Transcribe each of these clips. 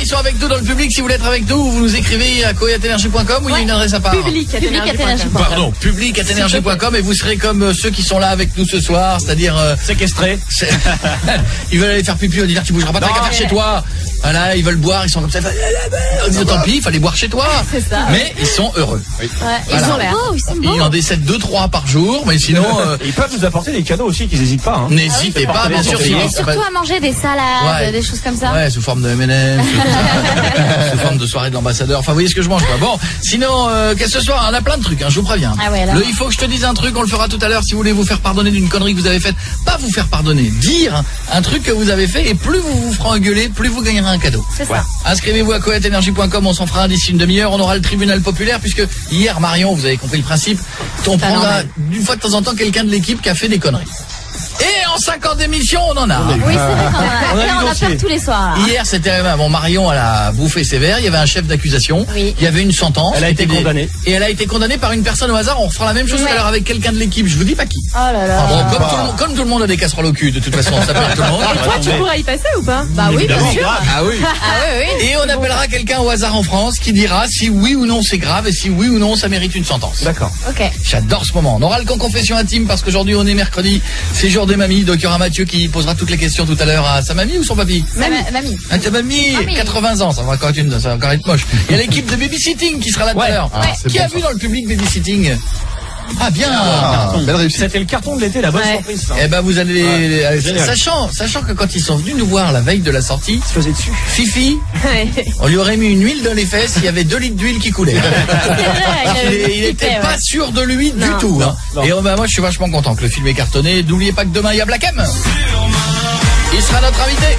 ils sont avec nous dans le public. Si vous voulez être avec nous, vous nous écrivez à coyatenergie.com ou il y a une adresse à part. Public@energie.com. Pardon, public@energie.com et vous serez comme ceux qui sont là avec nous ce soir, c'est-à-dire séquestrés. Ils veulent aller faire pipi, on dit tu bougeras pas, t'as qu'à faire chez toi. Voilà, ils veulent boire, ils sont comme ça. On dit tant pis, il fallait boire chez toi. C'est ça. Mais ils sont heureux. Ouais, Voilà. ils ont l'air beaux, ils sont beaux. Ils en décèdent 2-3 par jour, mais sinon Ils peuvent nous apporter des cadeaux aussi, qu'ils n'hésitent pas. Hein. n'hésitez pas, bien sûr. Et surtout à manger des salades, des choses comme ça. Ouais, sous forme de M&M, sous forme de soirée de l'ambassadeur. Enfin, vous voyez ce que je mange, quoi. Bon, sinon, qu'est-ce que ce soir, on a plein de trucs, hein, je vous préviens. Ah ouais, il faut que je te dise un truc, on le fera tout à l'heure si vous voulez vous faire pardonner d'une connerie que vous avez faite. Pas vous faire pardonner, dire un truc que vous avez fait et plus vous vous ferez engueuler, plus vous gagnerez un cadeau. C'est ça. Inscrivez-vous à coyatenergie.com, on s'en fera un d'ici une demi-heure. On aura le tribunal populaire puisque hier, Marion, vous avez compris le principe, on prendra d'une fois de temps en temps quelqu'un de l'équipe qui a fait des conneries. Et en 5 ans d'émission, on en a. Oui, c'est vrai qu'on a. Après, on a peur tous les soirs. Hier, c'était bon, Marion, elle a bouffé sévère. Il y avait un chef d'accusation. Oui. Il y avait une sentence. Elle a été condamnée. Et elle a été condamnée par une personne au hasard. On refera la même chose tout à l'heure avec quelqu'un de l'équipe. Je vous dis pas qui. Oh là là. Bon, comme tout le monde a des casseroles au cul, de toute façon, ça peut être tout le monde. Et toi, tu pourras y passer ou pas? Bah oui, bien sûr. Ah oui. Et on appellera quelqu'un au hasard en France qui dira si oui ou non c'est grave et si oui ou non ça mérite une sentence. D'accord. Ok. J'adore ce moment. On aura le camp confession intime parce qu'aujourd'hui on est mercredi, c'est jour des mamies. Donc il y aura Mathieu qui posera toutes les questions tout à l'heure à sa mamie ou son papy. Mamie. Ah, ta mamie, 80 ans, ça va encore être moche. Il y a l'équipe de babysitting qui sera là tout à l'heure. Qui a vu dans le public babysitting? Ah bien. Belle réussite. C'était le carton de l'été, la bonne surprise. Eh ben vous allez sachant que quand ils sont venus nous voir la veille de la sortie, ils se faisaient dessus. Fifi, on lui aurait mis une huile dans les fesses, il y avait 2 litres d'huile qui coulaient. Il était pas sûr de lui du tout. Hein. Et moi je suis vachement content que le film est cartonné. N'oubliez pas que demain il y a Black M. Il sera notre invité.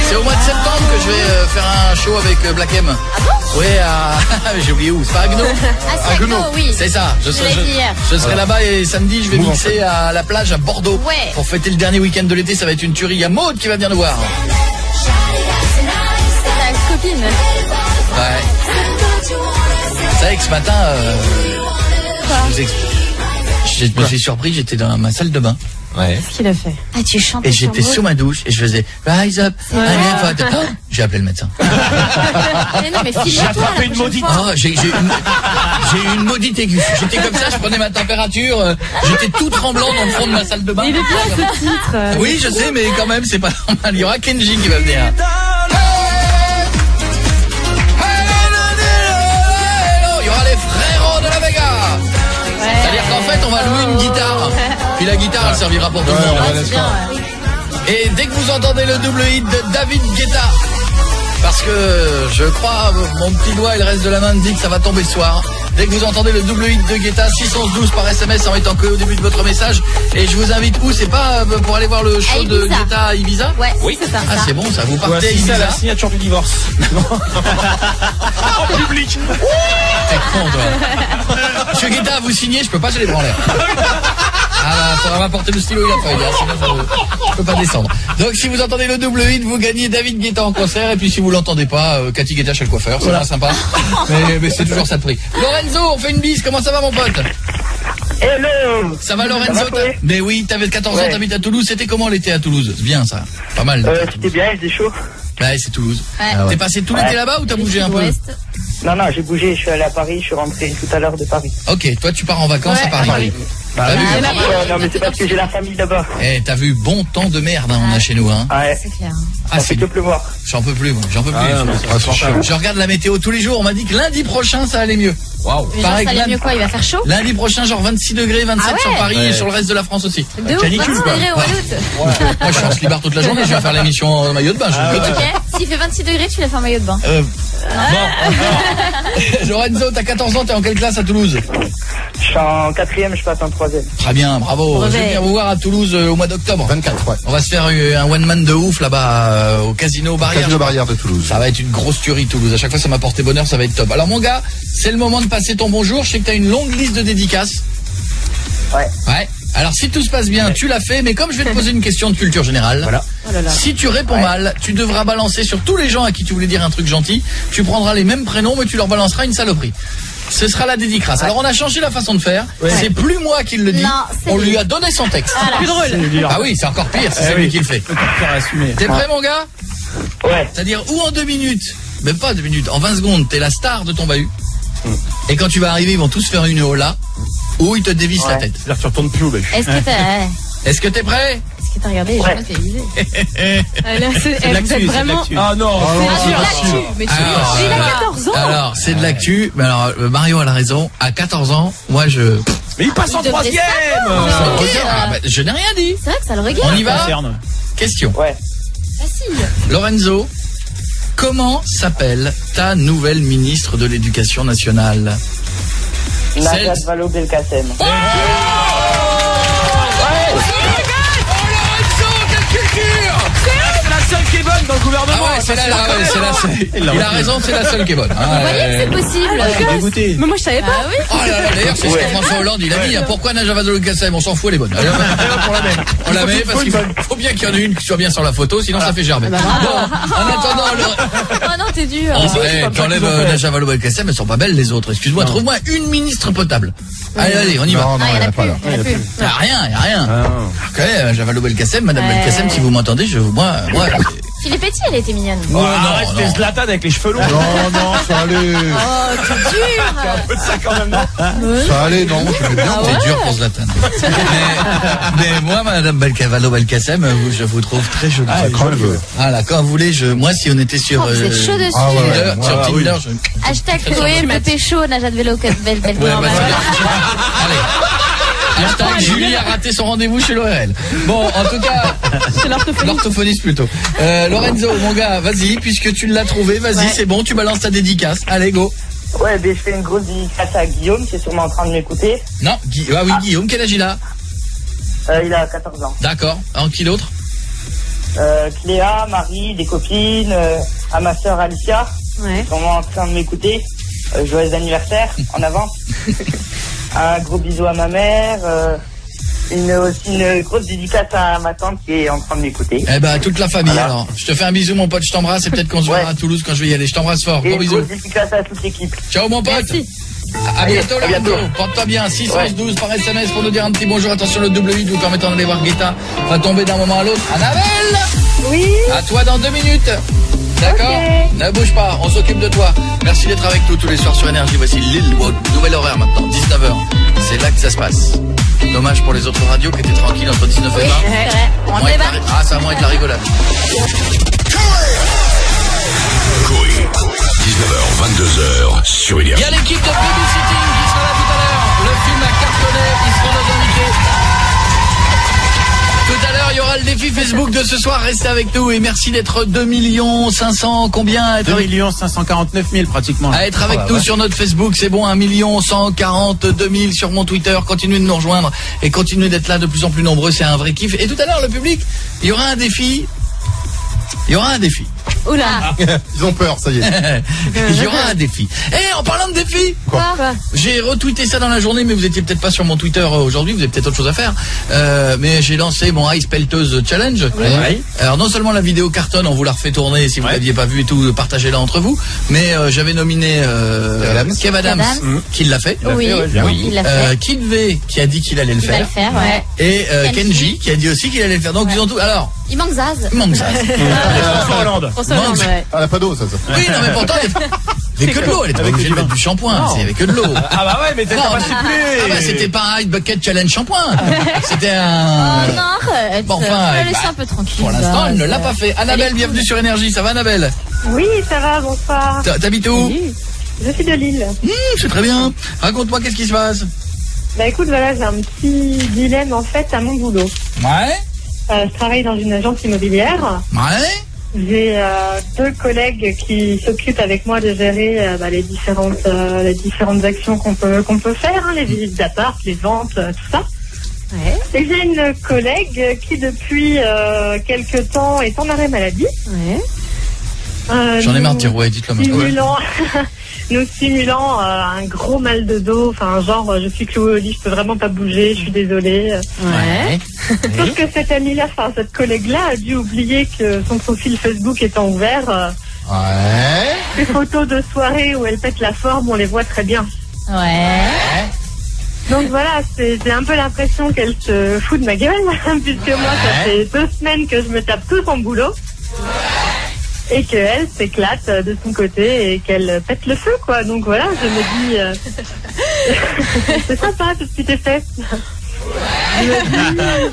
C'est au mois de septembre que je vais faire un show avec Black M. Ah bon? Ouais, j'ai oublié où. C'est pas Agno? Ah, c'est Agno, oui. C'est ça. Je serai là-bas et samedi, je vais mixer à la plage à Bordeaux. Ouais. Pour fêter le dernier week-end de l'été, ça va être une tuerie. Il y a Maud qui va venir nous voir. C'est ta copine. Ouais. Vous savez que ce matin, je me suis surpris, j'étais dans ma salle de bain. Ouais. Qu'est-ce qu'il a fait? Ah, tu chantes. Et j'étais sous ma douche et je faisais Rise up. J'ai appelé le médecin. Mais non, mais j'ai attrapé une maudite. J'ai eu une maudite aiguë. J'étais comme ça, je prenais ma température, j'étais tout tremblant dans le fond de ma salle de bain. Il est bien ce titre. Oui, je sais, mais quand même, c'est pas normal. Il y aura Kenji qui va venir. Il y aura les frérots de la Vega. C'est-à-dire qu'en fait, on va louer une guitare. Puis la guitare, elle servira pour tout le monde. Et dès que vous entendez le double hit de David Guetta, parce que je crois, mon petit doigt et le reste de la main me dit que ça va tomber ce soir. Dès que vous entendez le double hit de Guetta, 612 par SMS en étant que au début de votre message. Et je vous invite où? C'est pas pour aller voir le show de Guetta à Ibiza? Ouais, oui, c'est ça. Ah, c'est bon, ça vous partez à Ibiza. Ibiza. La signature du divorce. En public. T'es con, toi. Monsieur Guetta, vous signez, je peux pas, je les prends en l'air. Ah, faudra m'apporter le stylo et la feuille, sinon je peux pas descendre. Donc si vous entendez le double hit, vous gagnez David Guetta en concert. Et puis si vous l'entendez pas, Cathy Guetta chez le coiffeur, c'est sympa. Mais c'est toujours ça de prix. Lorenzo, on fait une bise, comment ça va mon pote? Hello. Ça va Lorenzo? Mais oui, t'avais 14 ans, t'habites à Toulouse. C'était comment l'été à Toulouse? C'est bien ça, pas mal. C'était bien, il faisait chaud. Ouais, c'est Toulouse. T'es passé tout l'été là-bas ou t'as bougé un peu? Non, j'ai bougé, je suis allé à Paris, je suis rentré tout à l'heure de Paris. Ok, toi tu pars en vacances à Paris. Non, mais c'est parce que j'ai la famille là-bas. Eh, t'as vu bon temps de merde, on a chez nous, hein. Ouais. C'est clair. Ah, c'est que pleuvoir. J'en peux plus, moi. J'en peux plus. Je regarde la météo tous les jours. On m'a dit que lundi prochain, ça allait mieux. Waouh. Ça allait mieux quoi? Il va faire chaud? Lundi prochain, genre 26 degrés, 27 sur Paris et sur le reste de la France aussi. De ouf, 26 degrés au mois d'août. Moi, je suis en slibard toute la journée. Je vais faire l'émission en maillot de bain. Ok. S'il fait 26 degrés, tu l'as fait en maillot de bain. Bon. Lorenzo, t'as 14 ans, t'es en quelle classe à Toulouse? Je suis en 4e, je passe en 3e. Très bien, bravo. Je vais venir vous voir à Toulouse au mois d'octobre. 24, ouais. On va se faire un one man de ouf là-bas au Casino Barrière. Casino Barrière de Toulouse. Ça va être une grosse tuerie Toulouse. À chaque fois ça m'a porté bonheur, ça va être top. Alors mon gars, c'est le moment de passer ton bonjour. Je sais que t'as une longue liste de dédicaces. Ouais. Alors si tout se passe bien, tu l'as fait, mais comme je vais te poser une question de culture générale, voilà. Si tu réponds mal, tu devras balancer sur tous les gens à qui tu voulais dire un truc gentil. Tu prendras les mêmes prénoms, mais tu leur balanceras une saloperie. Ce sera la dédicace. Alors on a changé la façon de faire. C'est plus moi qui le dis. On lui a donné son texte. C'est plus drôle. Ah oui, c'est encore pire, c'est lui qui le fait. T'es prêt mon gars? Ouais. C'est-à-dire, ou en 2 minutes, même pas 2 minutes, en 20 secondes, t'es la star de ton bahut. Et quand tu vas arriver, ils vont tous faire une hola, ou ils te dévissent la tête. C'est-à-dire que tu retournes plus au bahut. Est-ce que t'as prêt? Est-ce que t'as regardé les journaux télévisés? Vous êtes vraiment... Ah non, C'est de l'actu. Mais il a 14 ans. Alors, c'est de l'actu. Mais alors, Mario a la raison. À 14 ans, moi Mais il passe en 3e. Je n'ai rien dit. C'est vrai que ça le regarde. On y va. Question. Ouais. Facile. Lorenzo, comment s'appelle ta nouvelle ministre de l'Éducation nationale? Najat Vallaud-Belkacem. C'est la seule qui est bonne dans le gouvernement. Ah ouais, c'est la seule. Il a raison, c'est la seule qui est bonne. Vous voyez que c'est possible. Dégoûté. Mais moi, je savais pas. Ah oui. Oh là là, d'ailleurs, c'est ce que François Hollande, il a dit. Pourquoi Najat Vallaud-Belkacem? On s'en fout, elle est bonne. Allez, on la met parce qu'il faut bien qu'il y en ait une qui soit bien sur la photo, sinon ça fait gerber. Bon, en attendant... Oh non, t'es dur. T'enlèves Najat Vallaud-Belkacem, elles sont pas belles les autres. Excuse-moi, trouve-moi une ministre potable. Allez, on y va. Non, il n'y en a plus. Il n'y a rien. Ok, Najat Vallaud-Belkacem, Madame Belkacem, si vous m'entendez, moi... Philippe Petit, elle était mignonne. Oh, arrête, c'était Zlatan avec les cheveux longs. Non, ça allait. Oh, t'es dur. Un peu de ça quand même, non? Ça allait, non, j'aimais bien. C'est dur pour Zlatan. mais moi, Madame Vallaud-Belkacem, je vous trouve très jolie. Voilà, quand vous voulez, moi, si on était sur Vous êtes chaud dessus. sur Tinder, Hashtag Chloé, le pécho, Najat Vallaud-Belkacem. Allez. Hashtag Julie a raté son rendez-vous chez l'ORL. Bon, en tout cas, C'est l'orthophoniste plutôt. Lorenzo, mon gars, vas-y, puisque tu l'as trouvé, vas-y, c'est bon, tu balances ta dédicace. Allez, go. Ouais, je fais une grosse dédicace à Guillaume, qui est sûrement en train de m'écouter. Non, Guillaume, quel âge il a? Il a 14 ans. D'accord. En qui d'autre? Cléa, Marie, des copines, à ma sœur Alicia, qui est sûrement en train de m'écouter. Joyeux anniversaire, en avance. Un gros bisou à ma mère. Aussi une grosse dédicace à ma tante qui est en train de m'écouter. Eh ben, toute la famille, Voilà. alors. Je te fais un bisou, mon pote, je t'embrasse, et peut-être qu'on se verra à Toulouse quand je vais y aller. Je t'embrasse fort. Et Gros une bisous. grosse dédicace à toute l'équipe. Ciao, mon pote. Merci. À bientôt, À bientôt. Lorenzo. Porte-toi bien. 612 par SMS pour nous dire un petit bonjour. Attention, le double 8 vous permettant d'aller voir Guetta va tomber d'un moment à l'autre. Annabelle! Oui. À toi dans 2 minutes. D'accord? Ok. Ne bouge pas, on s'occupe de toi. Merci d'être avec nous tous les soirs sur Énergie. Voici Lilwood, nouvel horaire maintenant, 19h. C'est là que ça se passe. Dommage pour les autres radios qui étaient tranquilles entre 19 et 20. C'est vrai. On Moins être débat. la- ça va moins être la rigolade. Coé, 19h, 22h sur Il y Énergie. a l'équipe de Babysitting qui sera là tout à l'heure. Le film a cartonné, ils seront nos invités. Tout à l'heure, il y aura le défi Facebook de ce soir. Restez avec nous et merci d'être 2 500 combien à être 2 avec, 549 000 pratiquement. à être avec nous sur notre Facebook. C'est bon, 1 142 000 sur mon Twitter. Continuez de nous rejoindre et continuez d'être là de plus en plus nombreux. C'est un vrai kiff. Et tout à l'heure, le public, il y aura un défi. Il y aura un défi. Oula. Ils ont peur, ça y est. Il y aura un défi. Et en parlant de défi, Quoi? j'ai retweeté ça dans la journée, mais vous étiez peut-être pas sur mon Twitter aujourd'hui, vous avez peut-être autre chose à faire. Mais j'ai lancé mon Ice Pelteuse Challenge. Oui. Alors non seulement la vidéo cartonne, on vous la refait tourner si vous l'aviez pas vu et tout, partagez-la entre vous. Mais j'avais nominé Kev Adams, qui l'a fait. Oui, il l'a fait. Kidvey, qui a dit qu'il allait le Il va le faire. faire, ouais. Et Kenji. Kenji, qui a dit aussi qu'il allait le faire. Donc ils ont tout. Alors, Il manque Zaz. il manque ça. François Hollande. François Hollande, ouais. Ah, elle a pas d'eau, ça. Oui, non mais pourtant, il y avait que de l'eau. Elle était pas Avec obligée de du mettre du shampoing. Il y avait que de l'eau. Ah bah ouais, mais t'as Non, pas mais- supplé. Ah bah, c'était pas un Ice Bucket Challenge shampoing. C'était Oh un... non, arrête. Bon, enfin, Faut la bah, laisser un peu tranquille. Pour l'instant, elle ne l'a Zaz. pas fait. Annabelle, bienvenue sur Énergie. Ça va, Annabelle? Oui, ça va, bonsoir. T'habites où? Je suis de Lille. C'est très bien. Raconte-moi, qu'est-ce qui se passe? Bah écoute, voilà, j'ai un petit dilemme en fait à mon boulot. Ouais. Je travaille dans une agence immobilière. Ouais. J'ai 2 collègues qui s'occupent avec moi de gérer les différentes actions qu'on peut faire, hein, les visites d'appart, les ventes, tout ça. Ouais. Et j'ai une collègue qui depuis quelques temps est en arrêt maladie. Ouais. J'en ai marre de dire ouais, dites-le moi. Nous simulant un gros mal de dos, enfin genre je suis clouée au lit, je peux vraiment pas bouger, je suis désolée. Ouais. Sauf que cette amie-là, enfin cette collègue-là a dû oublier que son profil Facebook étant ouvert, Ouais. les photos de soirée où elle pète la forme, on les voit très bien. Ouais. Donc voilà, j'ai un peu l'impression qu'elle se fout de ma gueule, puisque moi ça fait 2 semaines que je me tape tout son boulot. et qu'elle s'éclate de son côté et qu'elle pète le feu, quoi. Donc voilà, je me dis, c'est sympa ce petit effet.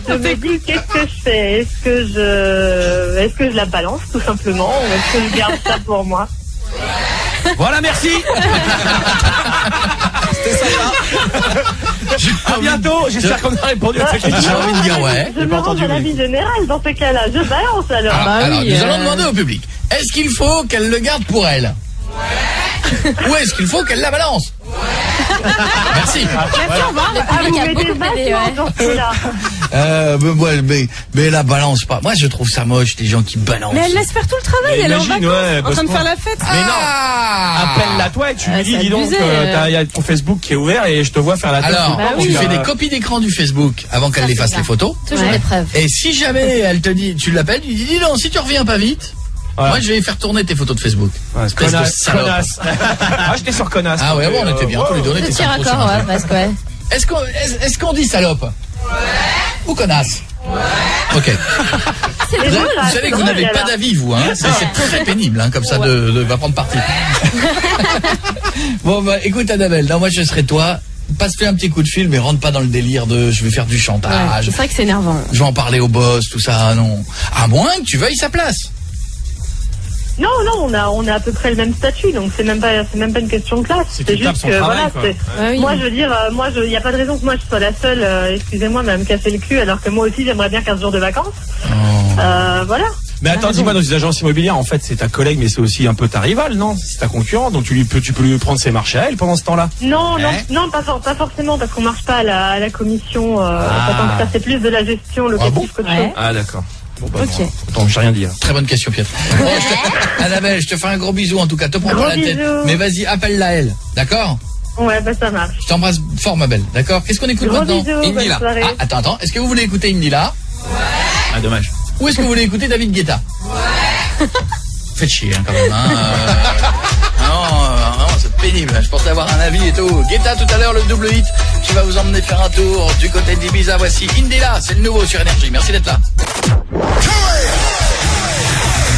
Je me dis, qu'est-ce que je fais? Est-ce que je la balance tout simplement, ou est-ce que je garde ça pour moi? Voilà, merci. C'était sympa. À bientôt. J'espère qu'on a répondu à cette question. J'ai envie de dire ouais. Je me rends à l'avis général dans ce cas-là. Je balance alors. Alors, nous allons demander au public. Est-ce qu'il faut qu'elle le garde pour elle? Ou est-ce qu'il faut qu'elle la balance? Merci. Mais la balance pas. Moi je trouve ça moche, les gens qui balancent. Mais elle laisse faire tout le travail, elle est en vacances, en train de faire la fête. Mais non. Appelle-la toi et tu lui dis donc, il y a ton Facebook qui est ouvert et je te vois faire la tête. Alors, tu fais des copies d'écran du Facebook avant qu'elle efface les photos. Toujours des preuves. Et si jamais elle te dit, tu l'appelles, tu lui dis non, si tu reviens pas vite, moi je vais faire tourner tes photos de Facebook. Connasse. Ah, j'étais sur connasse. Ah ouais, bon, on était bien tous les deux, on était sympas. D'accord, ouais, parce que ouais. Est-ce qu'on dit salope? Ou connasse? Ok. Vous savez que vous n'avez pas d'avis, vous, hein. C'est très pénible, hein, comme ça, de va prendre parti. Bon, bah, écoute, Annabelle, non, moi, je serais toi. Passe-lui un petit coup de fil, mais rentre pas dans le délire de je vais faire du chantage. C'est vrai que c'est énervant. Je vais en parler au boss, tout ça, non. À moins que tu veuilles sa place. Non, on a à peu près le même statut, donc c'est même pas une question de classe. C'est juste que voilà, moi je veux dire, il y a pas de raison que moi je sois la seule, excusez-moi, mais à me casser le cul, alors que moi aussi j'aimerais bien 15 jours de vacances. Voilà. Mais attends, dis-moi, dans une agence immobilière, en fait, c'est ta collègue, mais c'est aussi un peu ta rivale, non? C'est ta concurrente, donc tu peux lui prendre ses marchés à elle pendant ce temps-là. Non, pas forcément, parce qu'on marche pas à la commission. Ça c'est plus de la gestion locative qu'autre chose. Ah d'accord. Bon, bah, ok. Attends, j'ai rien dit. Très bonne question, Pierre. Annabelle, je te fais un gros bisou, en tout cas, te prends pas la tête. Mais vas-y, appelle-la elle, d'accord? Ouais, bah ça marche. Je t'embrasse fort, ma belle, d'accord? Qu'est-ce qu'on écoute maintenant? Indila. Attends, est-ce que vous voulez écouter Indila? Ah, dommage. Ou est-ce que vous voulez écouter David Guetta? Faites chier, hein, quand même, non, c'est pénible, je pensais avoir un avis et tout. Guetta, tout à l'heure, le double hit qui va vous emmener faire un tour du côté d'Ibiza. Voici Indila, c'est le nouveau sur Énergie. Merci d'être là.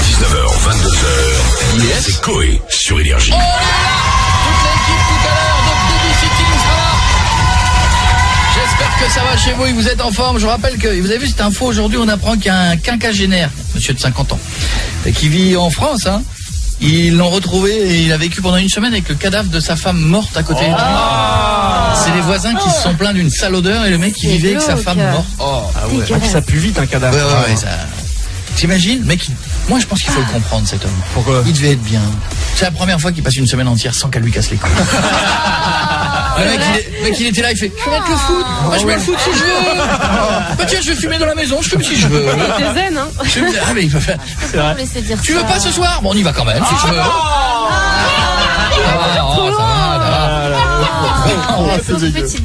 19h, 22h, c'est Coé sur Énergie. Oh là là, toute l'équipe tout à l'heure de Babysitting sera là. J'espère que ça va chez vous et que vous êtes en forme. Je vous rappelle que, vous avez vu cette info aujourd'hui, on apprend qu'il y a un quinquagénaire, monsieur de 50 ans, qui vit en France, hein. Ils l'ont retrouvé et il a vécu pendant une semaine avec le cadavre de sa femme morte à côté. C'est les voisins qui se sont plaints d'une sale odeur et le mec qui vivait avec sa femme morte. Ah ouais. Ça pue vite un cadavre. Ouais, ça... T'imagines, mec, moi je pense qu'il faut le comprendre, cet homme. Pourquoi? Il devait être bien. C'est la première fois qu'il passe une semaine entière sans qu'elle lui casse les couilles. Le mec, il était là, il fait, je vais mettre le foot. Moi, je mets le foot si je veux. Bah tiens, je vais fumer dans la maison, je fume si je veux. C'est zen, hein. Ah, mais il peut faire. C'est vrai. Tu veux pas ce soir? Bon, on y va quand même, si je veux.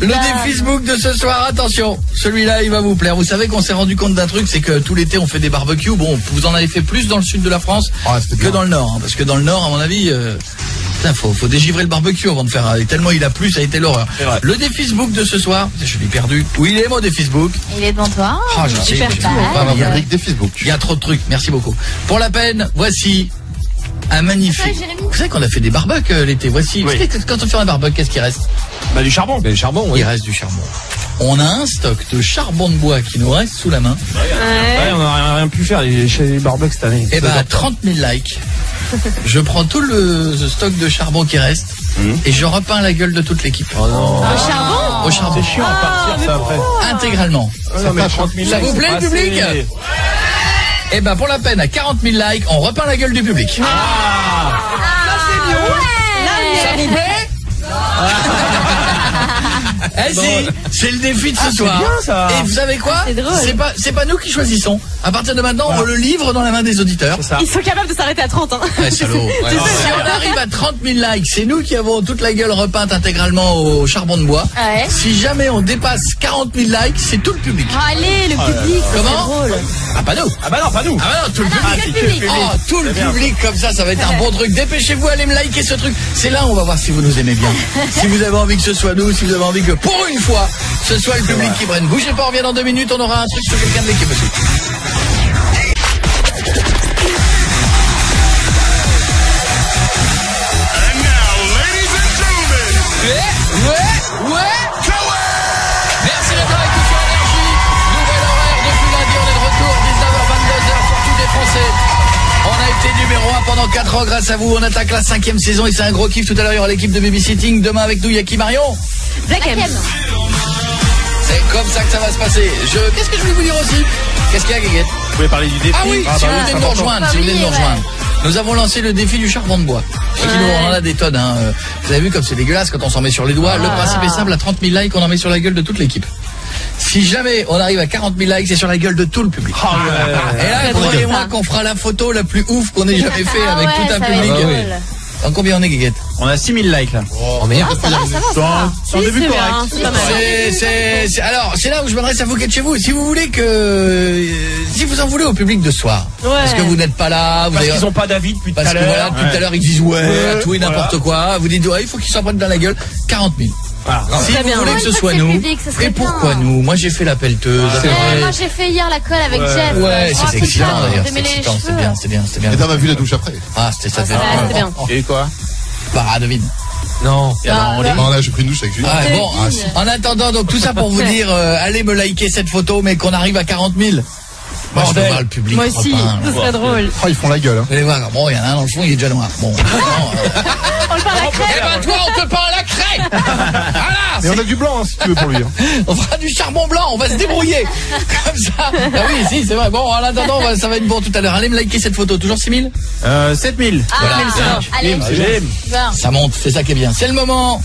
Le défi Facebook de ce soir, attention, celui-là il va vous plaire. Vous savez qu'on s'est rendu compte d'un truc, c'est que tout l'été on fait des barbecues. Bon, vous en avez fait plus dans le sud de la France que dans le nord, hein, parce que dans le nord, à mon avis, faut dégivrer le barbecue avant de faire. Tellement il a plu, ça a été l'horreur. Le défi Facebook de ce soir, je l'ai perdu. Où il est, mon défi Facebook? Il est devant toi. Je sais, il y a des Facebook. Il y a trop de trucs. Merci beaucoup. Pour la peine, voici un magnifique. Vous savez qu'on a fait des barbecues l'été. Voici. Oui. Quand on fait un barbecue, qu'est-ce qui reste? Bah du charbon. Du charbon, oui. Il reste du charbon. On a un stock de charbon de bois qui nous reste sous la main. Ouais, on n'a rien pu faire chez les barbecues cette année. Et à 30 000 likes, je prends tout le stock de charbon qui reste et je repeins la gueule de toute l'équipe. Au charbon? Au charbon. C'est chiant à partir ça après. Intégralement. Ça vous plaît le public? Et pour la peine, à 40 000 likes, on repeint la gueule du public. Là, c'est mieux. Ça vous plaît? C'est le défi de ce soir. Bien, ça. Et vous savez quoi? C'est pas nous qui choisissons. À partir de maintenant, on le livre dans la main des auditeurs. Ils sont capables de s'arrêter à 30 ans. Ouais, salaud. Si on arrive à 30 000 likes, c'est nous qui avons toute la gueule repeinte intégralement au charbon de bois. Ouais. Si jamais on dépasse 40 000 likes, c'est tout le public. Allez, le public. Comment? Drôle. Ah, pas nous. Ah bah non, pas nous. Ah bah non, tout le public. Tout le public comme ça va être un bon truc. Dépêchez-vous, allez me liker ce truc. C'est là où on va voir si vous nous aimez bien. Si vous avez envie que ce soit nous, si vous avez envie que pour une fois, ce soit le public qui prenne. Bougez pas, on revient dans 2 minutes, on aura un truc sur quelqu'un de l'équipe aussi. Merci d'être avec nous sur Énergie. Nouvel horaire depuis lundi, on est de retour, 19h-22h pour tous les Français. On a été numéro 1 pendant 4 ans grâce à vous. On attaque la 5e saison et c'est un gros kiff. Tout à l'heure, il y aura l'équipe de Babysitting. Demain avec nous, il y a qui, Marion? Zakem. C'est comme ça que ça va se passer. Qu'est-ce que je voulais vous dire aussi? Qu'est-ce qu'il y a, Guéguette? Vous pouvez parler du défi. Ah oui, si vous venez de nous rejoindre, nous avons lancé le défi du charbon de bois. On en a des tonnes, hein. Vous avez vu comme c'est dégueulasse quand on s'en met sur les doigts. Le principe est simple, à 30 000 likes, on en met sur la gueule de toute l'équipe. Si jamais on arrive à 40 000 likes, c'est sur la gueule de tout le public. Et là, croyez-moi qu'on fera la photo la plus ouf qu'on ait jamais fait avec tout un public. En combien on est, Guéguette? On a 6000 likes là. Oh merde. Ça va. C'est un début correct. Alors, c'est là où je m'adresse à vous qui êtes chez vous. Si vous voulez si vous en voulez au public de ce soir, parce que vous n'êtes pas là, Parce qu'ils ont pas d'avis depuis tout à l'heure. Parce que voilà, depuis tout à l'heure, ils disent à tout et n'importe quoi. Vous dites, il faut qu'ils s'en prennent dans la gueule. 40 000. Voilà. Si vous voulez que ce soit nous, et pourquoi nous? Moi j'ai fait la pelleteuse. Moi j'ai fait hier la colle avec Jeff. Ouais, c'est excitant d'ailleurs. C'est bien. Et t'as vu la douche après? Ah, c'était bien. Et quoi? Bah, devine. Non. Non, là j'ai pris une douche avec Julien. Bon, en attendant, donc tout ça pour vous dire, allez me liker cette photo, mais qu'on arrive à 40 000. Moi je veux voir le public. Moi aussi, ce serait drôle. Oh, ils font la gueule. Hein. Vous allez voir, bon, il y en a un dans le fond, il est déjà noir. Bon. On le fait à la crème. Eh ben toi, on te peint à la craie. Voilà. Mais on a du blanc, hein, si tu veux, pour lui. Hein. On fera du charbon blanc, on va se débrouiller. Comme ça. Ah oui, si, c'est vrai. Bon, en attendant, ça va être bon tout à l'heure. Allez me liker cette photo. Toujours 6000 7000. Voilà. Allez, Ça monte, c'est ça qui est bien. C'est le moment